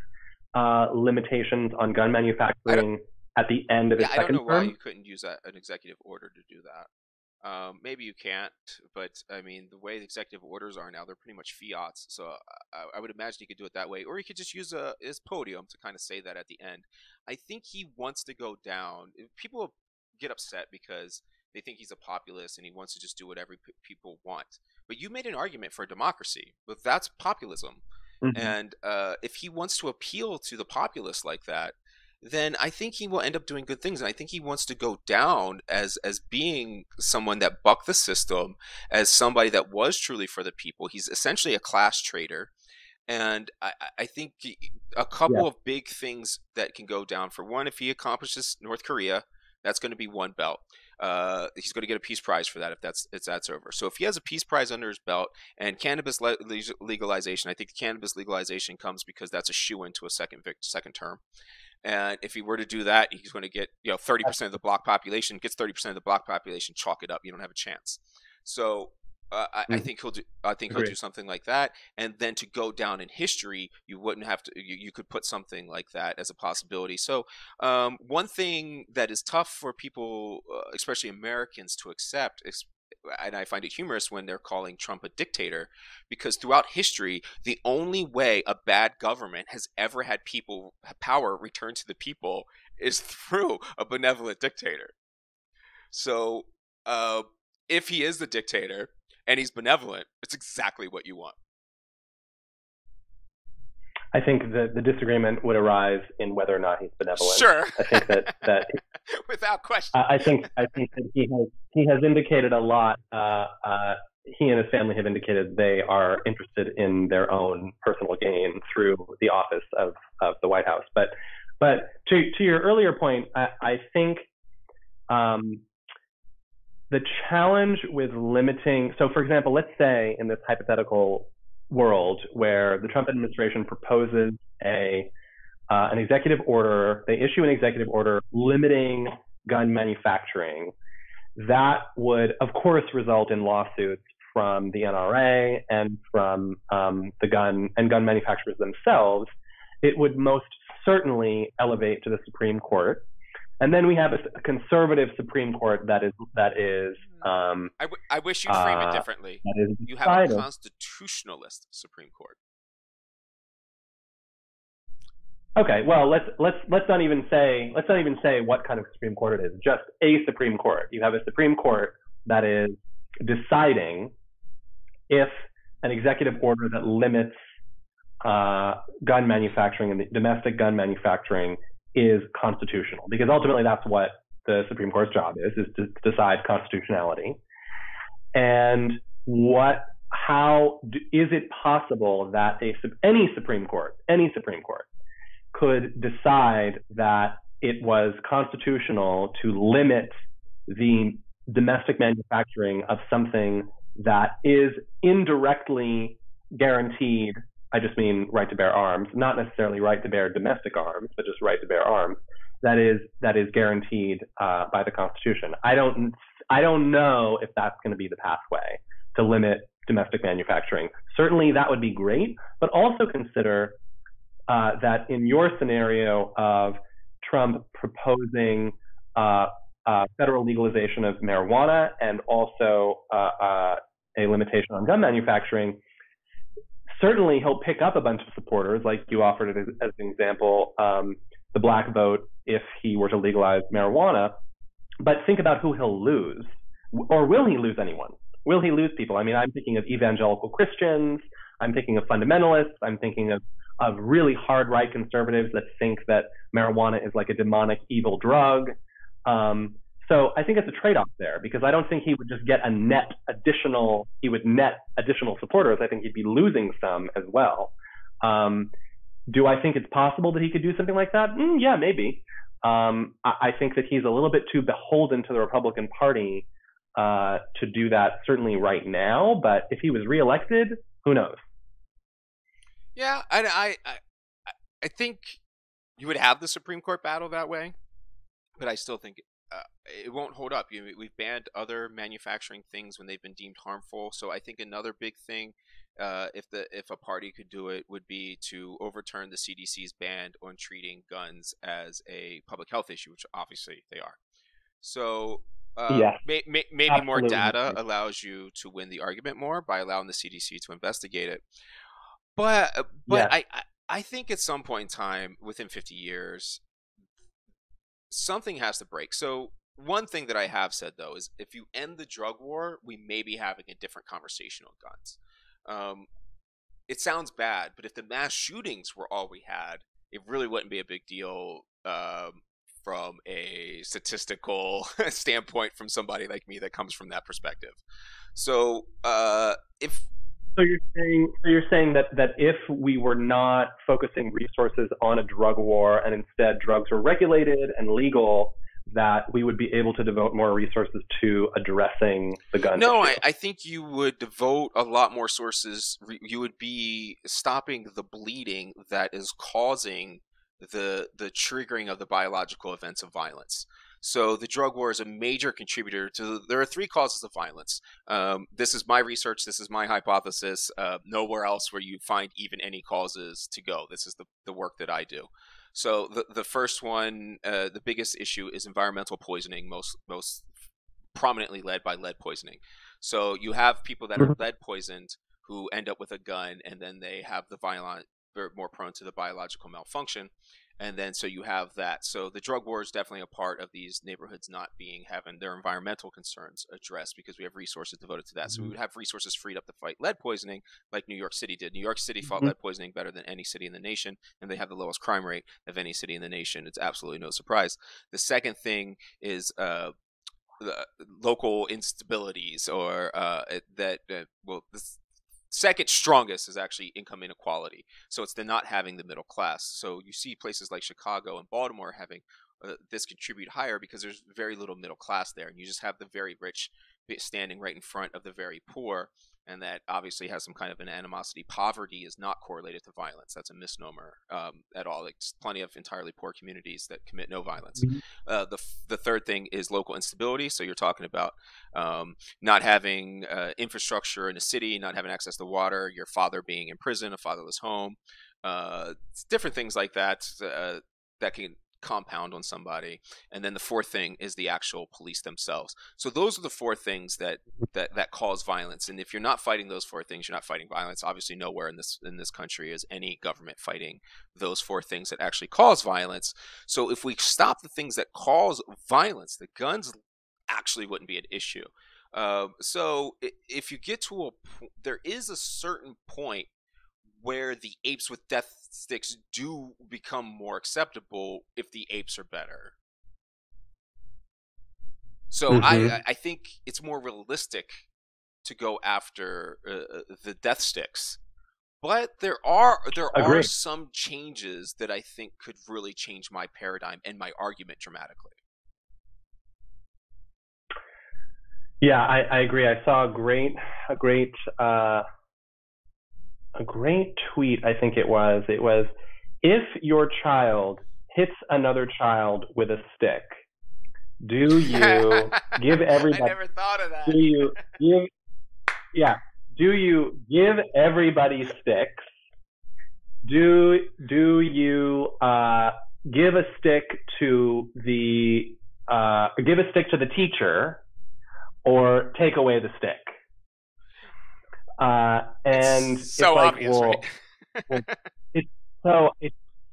limitations on gun manufacturing at the end of his second term? I don't know why you couldn't use an executive order to do that. Maybe you can't, but I mean, the way the executive orders are now, they're pretty much fiats. So I would imagine he could do it that way, or he could just use his podium to kind of say that at the end. I think he wants to go down. People get upset because they think he's a populist and he wants to just do whatever people want. But you made an argument for democracy, but that's populism. And if he wants to appeal to the populace like that, then I think he will end up doing good things. And I think he wants to go down as being someone that bucked the system, as somebody that was truly for the people. He's essentially a class traitor. And I think a couple of big things that can go down. For one, if he accomplishes North Korea, that's going to be one belt. He's going to get a peace prize for that if that's over. So if he has a peace prize under his belt and cannabis legalization, I think the cannabis legalization comes because that's a shoo-in to a second term. And if he were to do that, he's going to get 30% of the black population. Gets 30% of the black population, chalk it up. You don't have a chance. So I think he'll do something like that. And then to go down in history, you wouldn't have to. You could put something like that as a possibility. So one thing that is tough for people, especially Americans, to accept is, and I find it humorous when they're calling Trump a dictator, because throughout history, the only way a bad government has ever had power returned to the people is through a benevolent dictator. So if he is the dictator and he's benevolent, it's exactly what you want. I think the disagreement would arise in whether or not he's benevolent. Sure. I think that without question. I think that he has indicated a lot. He and his family have indicated they are interested in their own personal gain through the office of the White House. But to your earlier point, I think the challenge with limiting. So, for example, let's say in this hypothetical world where the Trump administration proposes an executive order, they issue an executive order limiting gun manufacturing. That would, of course, result in lawsuits from the NRA and from the gun manufacturers themselves. It would most certainly elevate to the Supreme Court. And then we have a conservative Supreme Court I wish you'd frame it differently. that is You have a decided. constitutionalist Supreme Court. Okay, well, let's not even say what kind of Supreme Court it is. Just a Supreme Court. You have a Supreme Court that is deciding if an executive order that limits gun manufacturing and domestic gun manufacturing is constitutional, because ultimately that's what the Supreme Court's job is to decide constitutionality. And is it possible that any Supreme Court could decide that it was constitutional to limit the domestic manufacturing of something that is indirectly guaranteed? I just mean right to bear arms, not necessarily right to bear domestic arms, but just right to bear arms. That is guaranteed by the Constitution. I don't know if that's going to be the pathway to limit domestic manufacturing. Certainly, that would be great, but also consider that in your scenario of Trump proposing federal legalization of marijuana and also a limitation on gun manufacturing, certainly he'll pick up a bunch of supporters, like you offered it as an example, the black vote if he were to legalize marijuana. But think about who he'll lose. Or will he lose anyone? Will he lose people? I mean, I'm thinking of evangelical Christians. I'm thinking of fundamentalists. I'm thinking of really hard right conservatives that think that marijuana is like a demonic evil drug. So I think it's a trade-off there, because I don't think he would just get net additional supporters. I think he'd be losing some as well. Do I think it's possible that he could do something like that? Yeah, maybe. I think that he's a little bit too beholden to the Republican Party to do that, certainly right now. But if he was reelected, who knows? Yeah, I think you would have the Supreme Court battle that way, but I still think it won't hold up. We've banned other manufacturing things when they've been deemed harmful. So I think another big thing, if a party could do it, would be to overturn the CDC's ban on treating guns as a public health issue, which obviously they are. So yes, maybe more data allows you to win the argument more by allowing the CDC to investigate it. But yes. I think at some point in time, within 50 years, something has to break. So one thing that I have said, though, is if you end the drug war, we may be having a different conversation on guns. It sounds bad, but if the mass shootings were all we had, it really wouldn't be a big deal from a statistical standpoint from somebody like me that comes from that perspective. So So you're saying that if we were not focusing resources on a drug war and instead drugs were regulated and legal, that we would be able to devote more resources to addressing the gun issue? I think you would devote a lot more sources. You would be stopping the bleeding that is causing the triggering of the biological events of violence. So the drug war is a major contributor to. There are 3 causes of violence. This is my research. This is my hypothesis. Nowhere else where you find even any causes to go. This is the work that I do. So the first one, the biggest issue, is environmental poisoning, most prominently led by lead poisoning. So you have people that are lead poisoned who end up with a gun, and then they have they're more prone to the biological malfunction. And then so you have that. So the drug war is definitely a part of these neighborhoods not having their environmental concerns addressed, because we have resources devoted to that. So we would have resources freed up to fight lead poisoning like New York City did. New York City fought lead poisoning better than any city in the nation, and they have the lowest crime rate of any city in the nation. It's absolutely no surprise. The second thing is local instabilities, or this second strongest is actually income inequality. So it's the not having the middle class. So you see places like Chicago and Baltimore having this contribute higher because there's very little middle class there, and you just have the very rich standing right in front of the very poor, and that obviously has some kind of an animosity. Poverty is not correlated to violence. That's a misnomer at all. There's plenty of entirely poor communities that commit no violence. The third thing is local instability. So you're talking about not having infrastructure in a city, not having access to water, your father being in prison, a fatherless home, different things like that that can compound on somebody, and then the fourth thing is the actual police themselves. So those are the four things that cause violence. And if you're not fighting those four things, you're not fighting violence. Obviously, nowhere in this country is any government fighting those four things that actually cause violence. So if we stop the things that cause violence, the guns actually wouldn't be an issue. So if you get to there is a certain point where the apes with death sticks do become more acceptable if the apes are better. So I think it's more realistic to go after the death sticks, but there are some changes that I think could really change my paradigm and my argument dramatically. Yeah, I agree. I saw a great tweet. I think it was, if your child hits another child with a stick, do you give everybody? I never thought of that. Do you give everybody sticks? Do you give a stick to the teacher, or take away the stick? And it's so obvious, right? it's so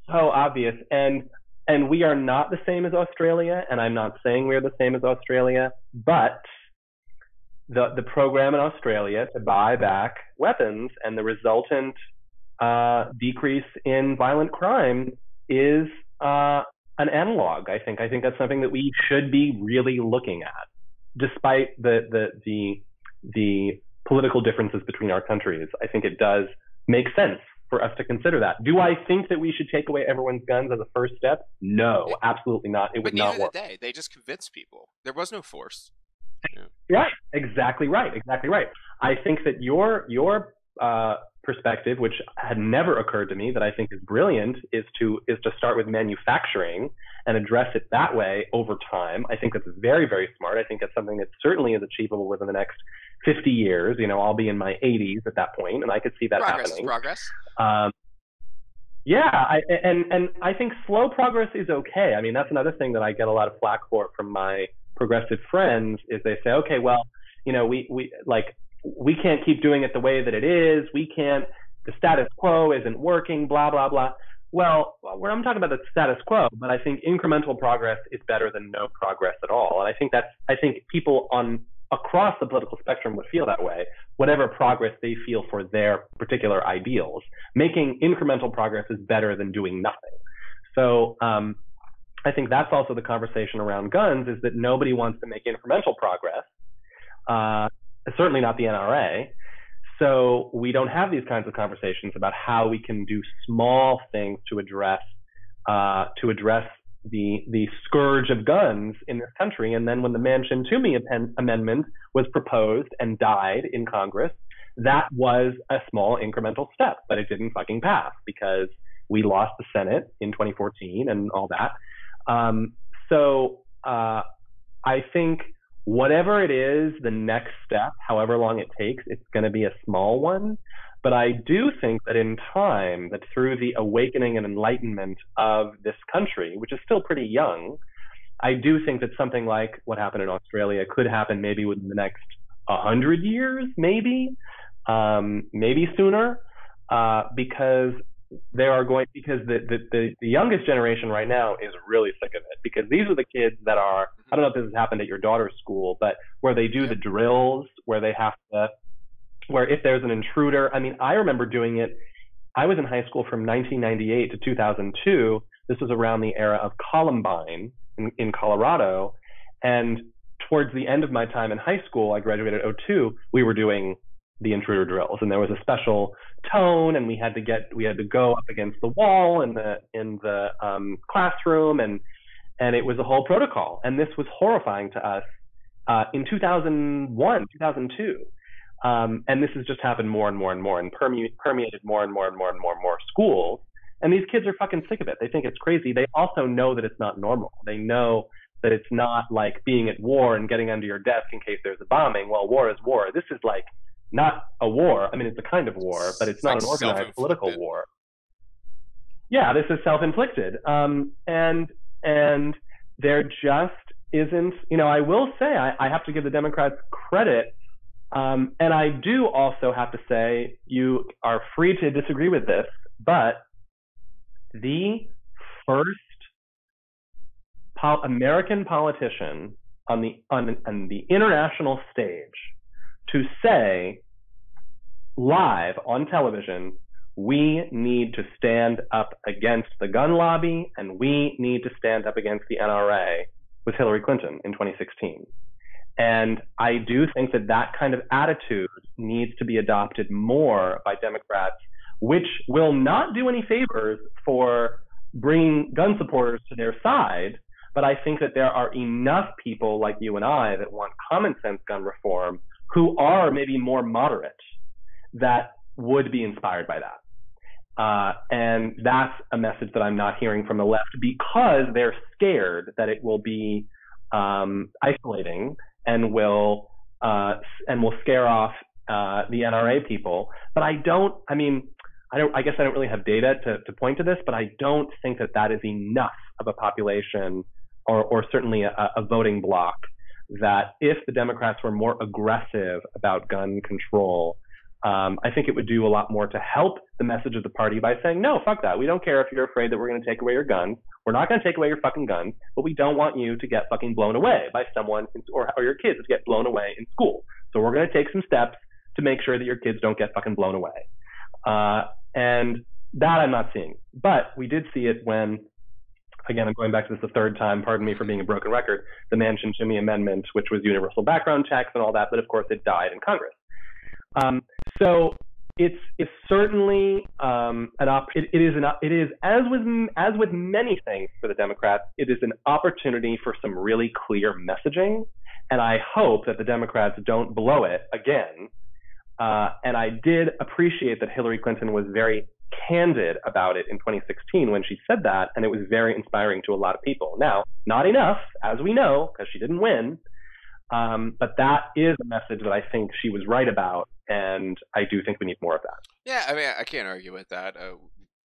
obvious, and we are not the same as Australia, and I'm not saying we're the same as Australia, but the program in Australia to buy back weapons and the resultant decrease in violent crime is an analog. I think that's something that we should be really looking at, despite the political differences between our countries. I think it does make sense for us to consider that. Do I think that we should take away everyone's guns as a first step? No, absolutely not. It would not work. But neither did they. They just convinced people. There was no force. Yeah, exactly right. I think that your perspective, which had never occurred to me, that I think is brilliant, is to start with manufacturing and address it that way over time. I think that's very, very smart. I think that's something that certainly is achievable within the next 50 years. I'll be in my 80s at that point, and I could see that happening. Progress. Yeah, and I think slow progress is okay. I mean, that's another thing that I get a lot of flack for from my progressive friends, is they say, okay, well, we can't keep doing it the way that it is. The status quo isn't working, blah, blah, blah. Well, I'm talking about the status quo, but I think incremental progress is better than no progress at all. And I think people across the political spectrum would feel that way, whatever progress they feel for their particular ideals. Making incremental progress is better than doing nothing. So I think that's also the conversation around guns, is that nobody wants to make incremental progress, certainly not the NRA. So we don't have these kinds of conversations about how we can do small things to address the scourge of guns in this country. And then when the Manchin-Toomey Amendment was proposed and died in Congress, that was a small incremental step, but it didn't fucking pass because we lost the Senate in 2014 and all that. I think whatever it is, the next step, however long it takes, it's going to be a small one. But I do think that in time, that through the awakening and enlightenment of this country, which is still pretty young, I do think that something like what happened in Australia could happen maybe within the next 100 years, maybe sooner, because the youngest generation right now is really sick of it, because these are the kids that are, I don't know if this has happened at your daughter's school, but where they do the drills, where if there's an intruder, I mean, I remember doing it. I was in high school from 1998 to 2002. This was around the era of Columbine in Colorado. And towards the end of my time in high school, I graduated in 2002, we were doing the intruder drills, and there was a special tone, and we had to go up against the wall in the classroom, and it was a whole protocol. And this was horrifying to us in 2001, 2002. And this has just happened more and more and more, and permeated more and more and more and more and more schools. And these kids are fucking sick of it. They think it's crazy. They also know that it's not normal. They know that it's not like being at war and getting under your desk in case there's a bombing. Well, war is war. This is like not a war. I mean, it's a kind of war, but it's not an organized political war. Yeah, this is self-inflicted. And And there just isn't, I will say, I have to give the Democrats credit. And I do also have to say, you are free to disagree with this, but the first American politician on the international stage to say live on television, we need to stand up against the gun lobby and we need to stand up against the NRA, was Hillary Clinton in 2016. And I do think that kind of attitude needs to be adopted more by Democrats, which will not do any favors for bringing gun supporters to their side. But I think that there are enough people like you and I that want common sense gun reform who are maybe more moderate that would be inspired by that. And that's a message that I'm not hearing from the left because they're scared that it will be isolating and will scare off the NRA people. But I guess I don't really have data to point to this, but I don't think that is enough of a population or certainly a voting bloc that if the Democrats were more aggressive about gun control, I think it would do a lot more to help the message of the party by saying, no, fuck that. We don't care if you're afraid that we're going to take away your guns. We're not going to take away your fucking guns, but we don't want you to get fucking blown away by someone or your kids to get blown away in school. So we're going to take some steps to make sure that your kids don't get fucking blown away. And that I'm not seeing. But we did see it when, again, I'm going back to this the third time, pardon me for being a broken record, the Manchin-Toomey Amendment, which was universal background checks and all that, but of course it died in Congress. So it's certainly it is as with many things for the Democrats, it is an opportunity for some really clear messaging, and I hope that the Democrats don't blow it again. And I did appreciate that Hillary Clinton was very candid about it in 2016 when she said that, and it was very inspiring to a lot of people. Now, not enough, as we know, because she didn't win, but that is a message that I think she was right about, and I do think we need more of that. Yeah, I mean, I can't argue with that.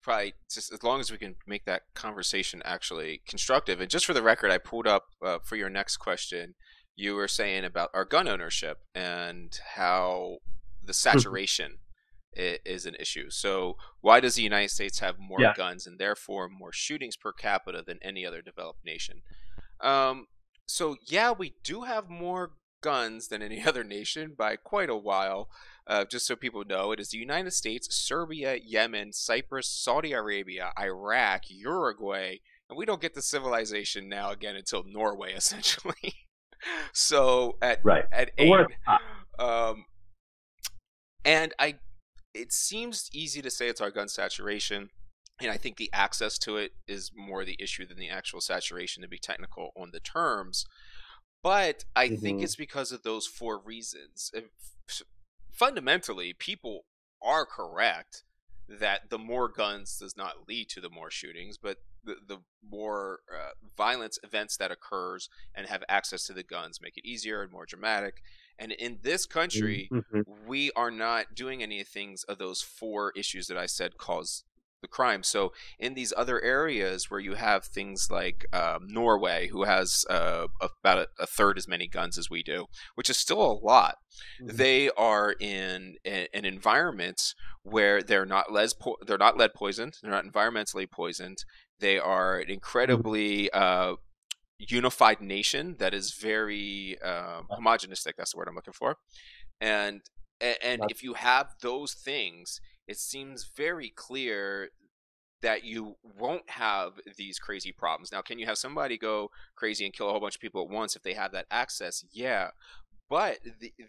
Probably just as long as we can make that conversation actually constructive. And just for the record, I pulled up for your next question, you were saying about our gun ownership and how the saturation is an issue. So why does the United States have more guns and therefore more shootings per capita than any other developed nation? So yeah, we do have more guns than any other nation by quite a while. Just so people know, it is the United States, Serbia, Yemen, Cyprus, Saudi Arabia, Iraq, Uruguay, and we don't get to civilization now again until Norway, essentially. So at 8, and it seems easy to say it's our gun saturation, and I think the access to it is more the issue than the actual saturation, to be technical on the terms. But I think it's because of those 4 reasons. Fundamentally, people are correct that the more guns does not lead to the more shootings, but the more violence events that occurs and have access to the guns make it easier and more dramatic. And in this country, we are not doing any things of those 4 issues that I said cause the crime. So in these other areas where you have things like Norway, who has about a third as many guns as we do, which is still a lot, they are in an environment where they're not lead poisoned, they're not environmentally poisoned, they are an incredibly unified nation that is very homogenistic. That's the word I'm looking for. And if you have those things, it seems very clear that you won't have these crazy problems. Now, can you have somebody go crazy and kill a whole bunch of people at once if they have that access? Yeah. But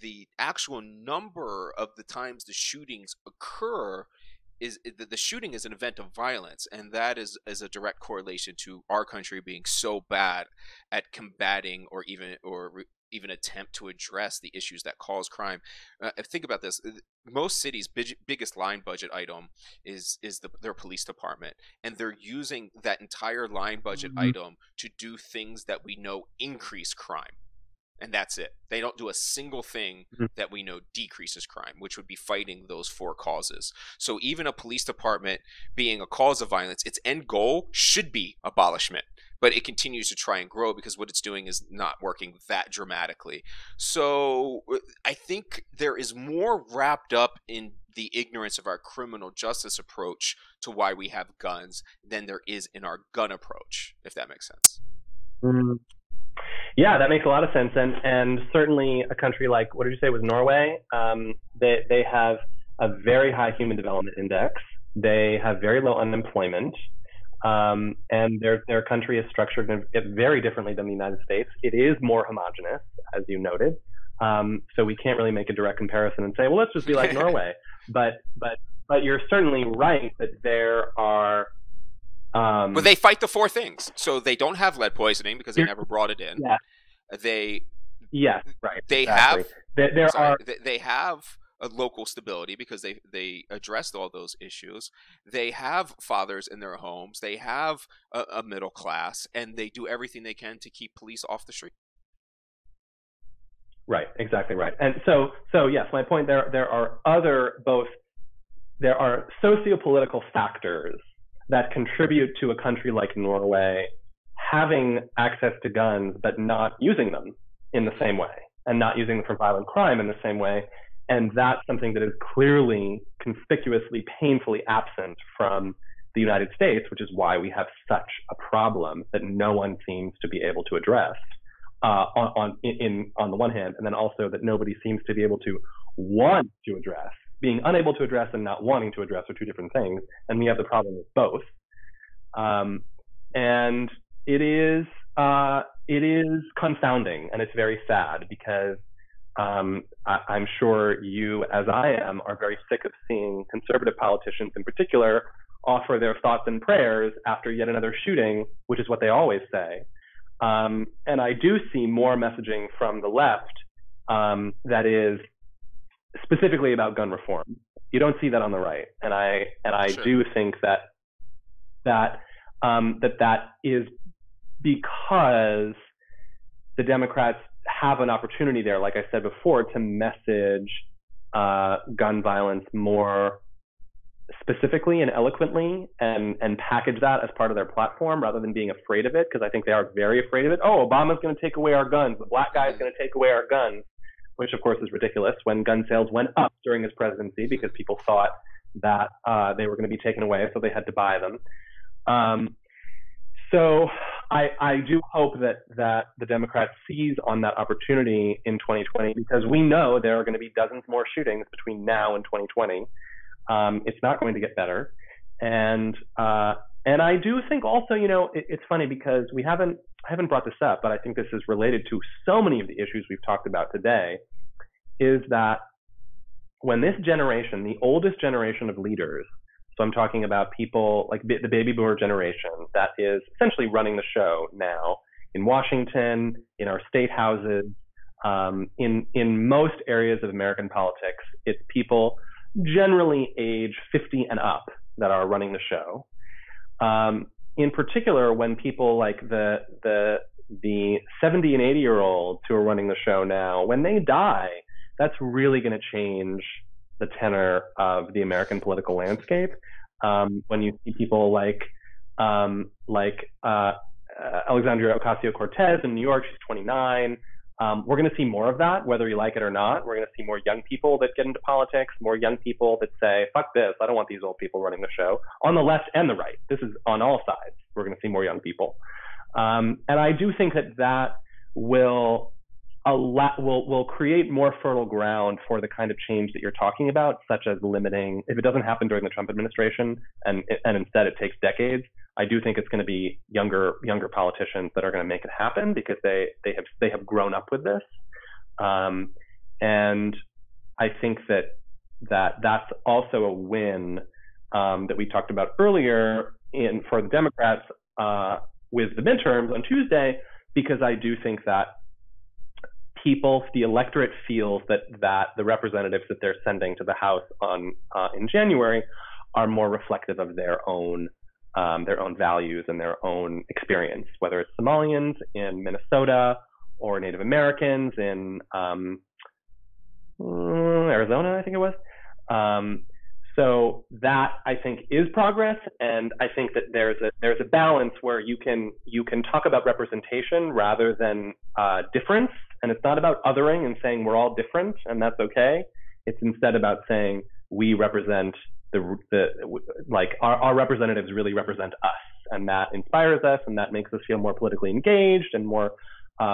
the actual number of the times the shootings occur is the shooting is an event of violence, and that is a direct correlation to our country being so bad at combating or even attempt to address the issues that cause crime. Think about this. Most cities' biggest line budget item is their police department, and they're using that entire line budget item to do things that we know increase crime. And that's it. They don't do a single thing that we know decreases crime, which would be fighting those 4 causes. So even a police department being a cause of violence, its end goal should be abolishment, but it continues to try and grow because what it's doing is not working that dramatically. So I think there is more wrapped up in the ignorance of our criminal justice approach to why we have guns than there is in our gun approach, if that makes sense. Mm. Yeah, that makes a lot of sense, and certainly a country like, what did you say was Norway? They have a very high human development index. They have very low unemployment, and their country is structured very differently than the United States. It is more homogenous, as you noted. So we can't really make a direct comparison and say, well, let's just be like Norway. But you're certainly right that there are. But they fight the four things. So they don't have lead poisoning because they never brought it in. Yeah. They. Yes, right. They exactly. They have a local stability because they addressed all those issues. They have fathers in their homes. They have a middle class, and they do everything they can to keep police off the street. Right, exactly right. And so yes, my point there are sociopolitical factors that contribute to a country like Norway having access to guns but not using them in the same way, and not using them for violent crime in the same way. And that's something that is clearly, conspicuously, painfully absent from the United States, which is why we have such a problem that no one seems to be able to address on the one hand, and then also that nobody seems to be able to want to address. Being unable to address and not wanting to address are two different things, and we have the problem with both. And it is confounding, and it's very sad because I'm sure you, as I am, are very sick of seeing conservative politicians in particular offer their thoughts and prayers after yet another shooting, which is what they always say. And I do see more messaging from the left that is specifically about gun reform. You don't see that on the right, and I Sure. do think that is because the Democrats have an opportunity there, like I said before, to message gun violence more specifically and eloquently, and package that as part of their platform rather than being afraid of it, because I think they are very afraid of it. Oh, Obama's going to take away our guns. The black guy is going to take away our guns, which of course is ridiculous when gun sales went up during his presidency because people thought that they were going to be taken away, so they had to buy them. So I do hope that the Democrats seize on that opportunity in 2020, because we know there are going to be dozens more shootings between now and 2020. It's not going to get better. And I do think also, it's funny because I haven't brought this up, but I think this is related to so many of the issues we've talked about today, is that when this generation, the oldest generation of leaders, so I'm talking about people like the baby boomer generation that is essentially running the show now in Washington, in our state houses, in most areas of American politics, it's people generally age 50 and up that are running the show. In particular, when people like the 70 and 80-year-olds who are running the show now, when they die, that's really going to change the tenor of the American political landscape. When you see people like Alexandria Ocasio-Cortez in New York, she's 29. We're going to see more of that, whether you like it or not. We're going to see more young people that get into politics, more young people that say, fuck this, I don't want these old people running the show, on the left and the right. This is on all sides. We're going to see more young people. And I do think that will create more fertile ground for the kind of change that you're talking about, such as limiting, if it doesn't happen during the Trump administration and instead it takes decades, I do think it's going to be younger politicians that are going to make it happen because they have grown up with this. And I think that's also a win that we talked about earlier for the Democrats with the midterms on Tuesday, because I do think that the electorate feels that the representatives that they're sending to the House in January are more reflective of their own values and their own experience, whether it's Somalians in Minnesota or Native Americans in Arizona, I think it was. So that I think is progress, and I think that there's a balance where you can talk about representation rather than difference, and it's not about othering and saying we're all different and that's okay. It's instead about saying we represent the like our representatives really represent us, and that inspires us, and that makes us feel more politically engaged and more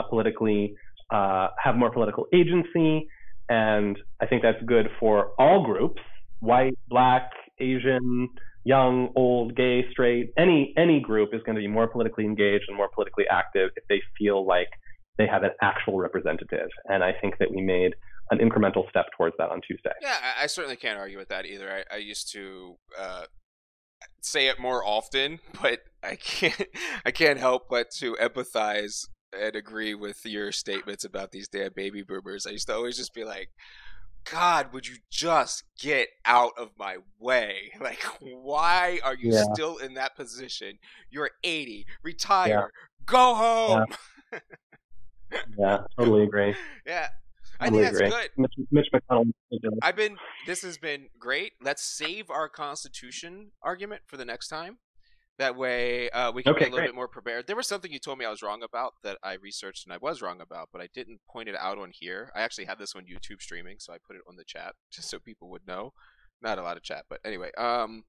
politically have more political agency. And I think that's good for all groups: white, black, Asian, young, old, gay, straight. Any group is going to be more politically engaged and more politically active if they feel like they have an actual representative. And I think that we made an incremental step towards that on Tuesday. Yeah, I certainly can't argue with that either. I used to say it more often, but I can't help but to empathize and agree with your statements about these damn baby boomers. I used to always just be like, God, would you just get out of my way? Like, why are you still in that position? You're 80, retire, go home. Yeah, totally agree. Yeah, I think that's good. Mitch McConnell. This has been great. Let's save our Constitution argument for the next time. That way we can be a little bit more prepared. There was something you told me I was wrong about that I researched and I was wrong about, but I didn't point it out on here. I actually had this on YouTube streaming, so I put it on the chat just so people would know. Not a lot of chat, but anyway. God,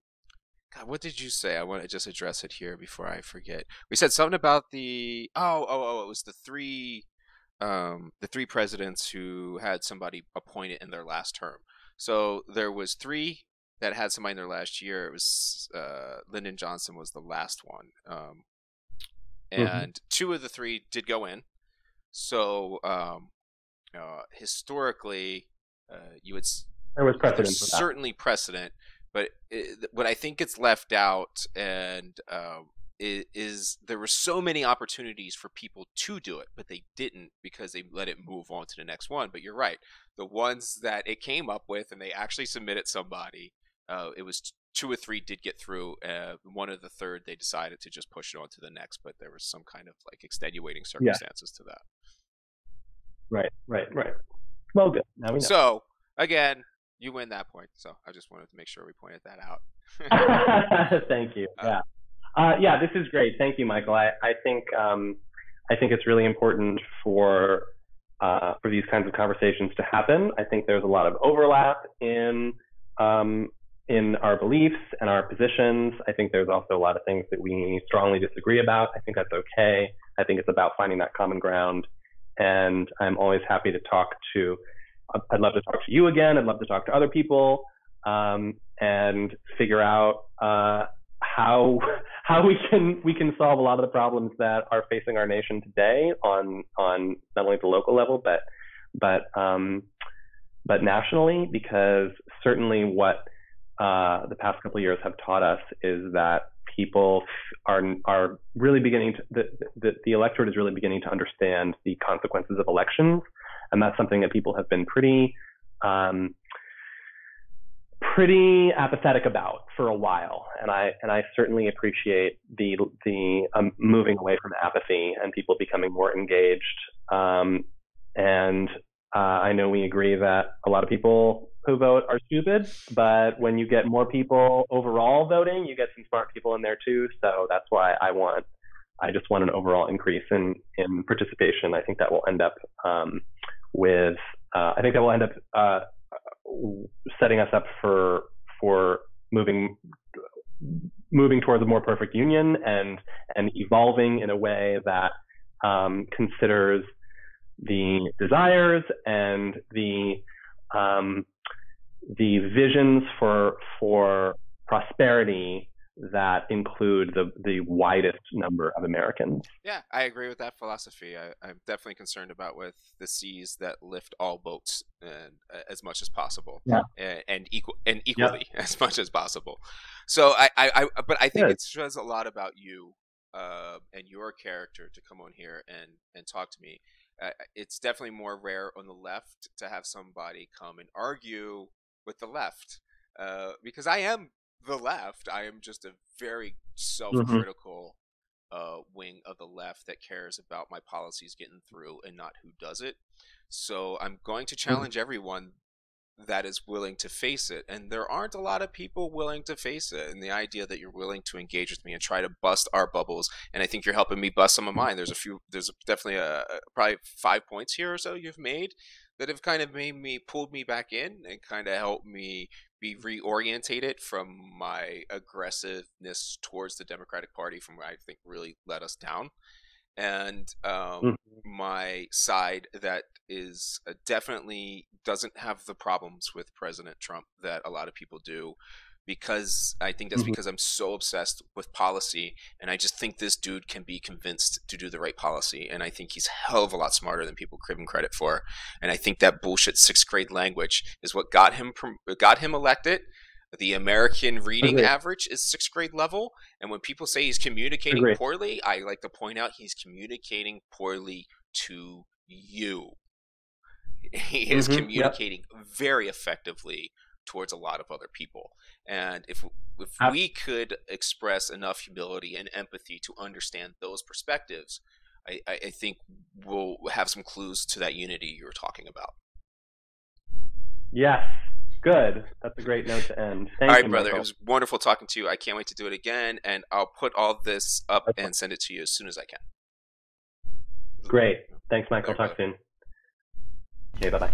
what did you say? I want to just address it here before I forget. We said something about the it was the three presidents who had somebody appointed in their last term. So there was 3 that had somebody in their last year. It was Lyndon Johnson was the last one, and 2 of the 3 did go in. So historically, there was precedent. There's certainly precedent, but what I think gets left out and is there were so many opportunities for people to do it, but they didn't because they let it move on to the next one. But you're right, the ones that it came up with and they actually submitted somebody. It was 2 or 3 did get through. 1 of the third they decided to just push it on to the next, but there was some kind of like extenuating circumstances to that. Right. Well, good. Now we know. So again, you win that point. So I just wanted to make sure we pointed that out. Thank you. Yeah, this is great. Thank you, Michael. I think it's really important for these kinds of conversations to happen. I think there's a lot of overlap in our beliefs and our positions. I think there's also a lot of things that we strongly disagree about. I think that's okay. I think it's about finding that common ground. And I'm always happy to talk to, I'd love to talk to you again. I'd love to talk to other people and figure out how we can solve a lot of the problems that are facing our nation today on not only the local level, but nationally, because certainly what the past couple of years have taught us is that people are really beginning to, the electorate is really beginning to understand the consequences of elections. And that's something that people have been pretty apathetic about for a while. And I certainly appreciate the moving away from apathy and people becoming more engaged. And I know we agree that a lot of people who vote are stupid, but when you get more people overall voting, you get some smart people in there too. So that's why I just want an overall increase in participation. I think that will end up setting us up for moving towards a more perfect union and evolving in a way that considers the desires and the visions for prosperity that include the widest number of Americans. Yeah, I agree with that philosophy. I'm definitely concerned about with the seas that lift all boats and as much as possible, and equally as much as possible. So but I think it says a lot about you and your character to come on here and talk to me. It's definitely more rare on the left to have somebody come and argue with the left, because I am the left. I am just a very self-critical wing of the left that cares about my policies getting through and not who does it. So I'm going to challenge everyone that is willing to face it, and there aren't a lot of people willing to face it. And the idea that you're willing to engage with me and try to bust our bubbles, and I think you're helping me bust some of mine. There's definitely probably 5 points here or so you've made that have kind of pulled me back in and kind of helped me be reorientated from my aggressiveness towards the Democratic Party, from where I think really let us down, and my side that is definitely doesn't have the problems with President Trump that a lot of people do, because I think that's because I'm so obsessed with policy, and I just think this dude can be convinced to do the right policy, and I think he's a hell of a lot smarter than people give him credit for, and I think that bullshit 6th grade language is what got him elected. The American reading average is 6th grade level, and when people say he's communicating poorly, I like to point out he's communicating poorly to you. He is communicating very effectively towards a lot of other people, and if we could express enough humility and empathy to understand those perspectives, I think we'll have some clues to that unity you were talking about. Yes. Good. That's a great note to end. Thank you, all right, brother. Michael. It was wonderful talking to you. I can't wait to do it again, and I'll put all this up and send it to you as soon as I can. Great. Thanks, Michael. Talk soon. Okay, bye-bye.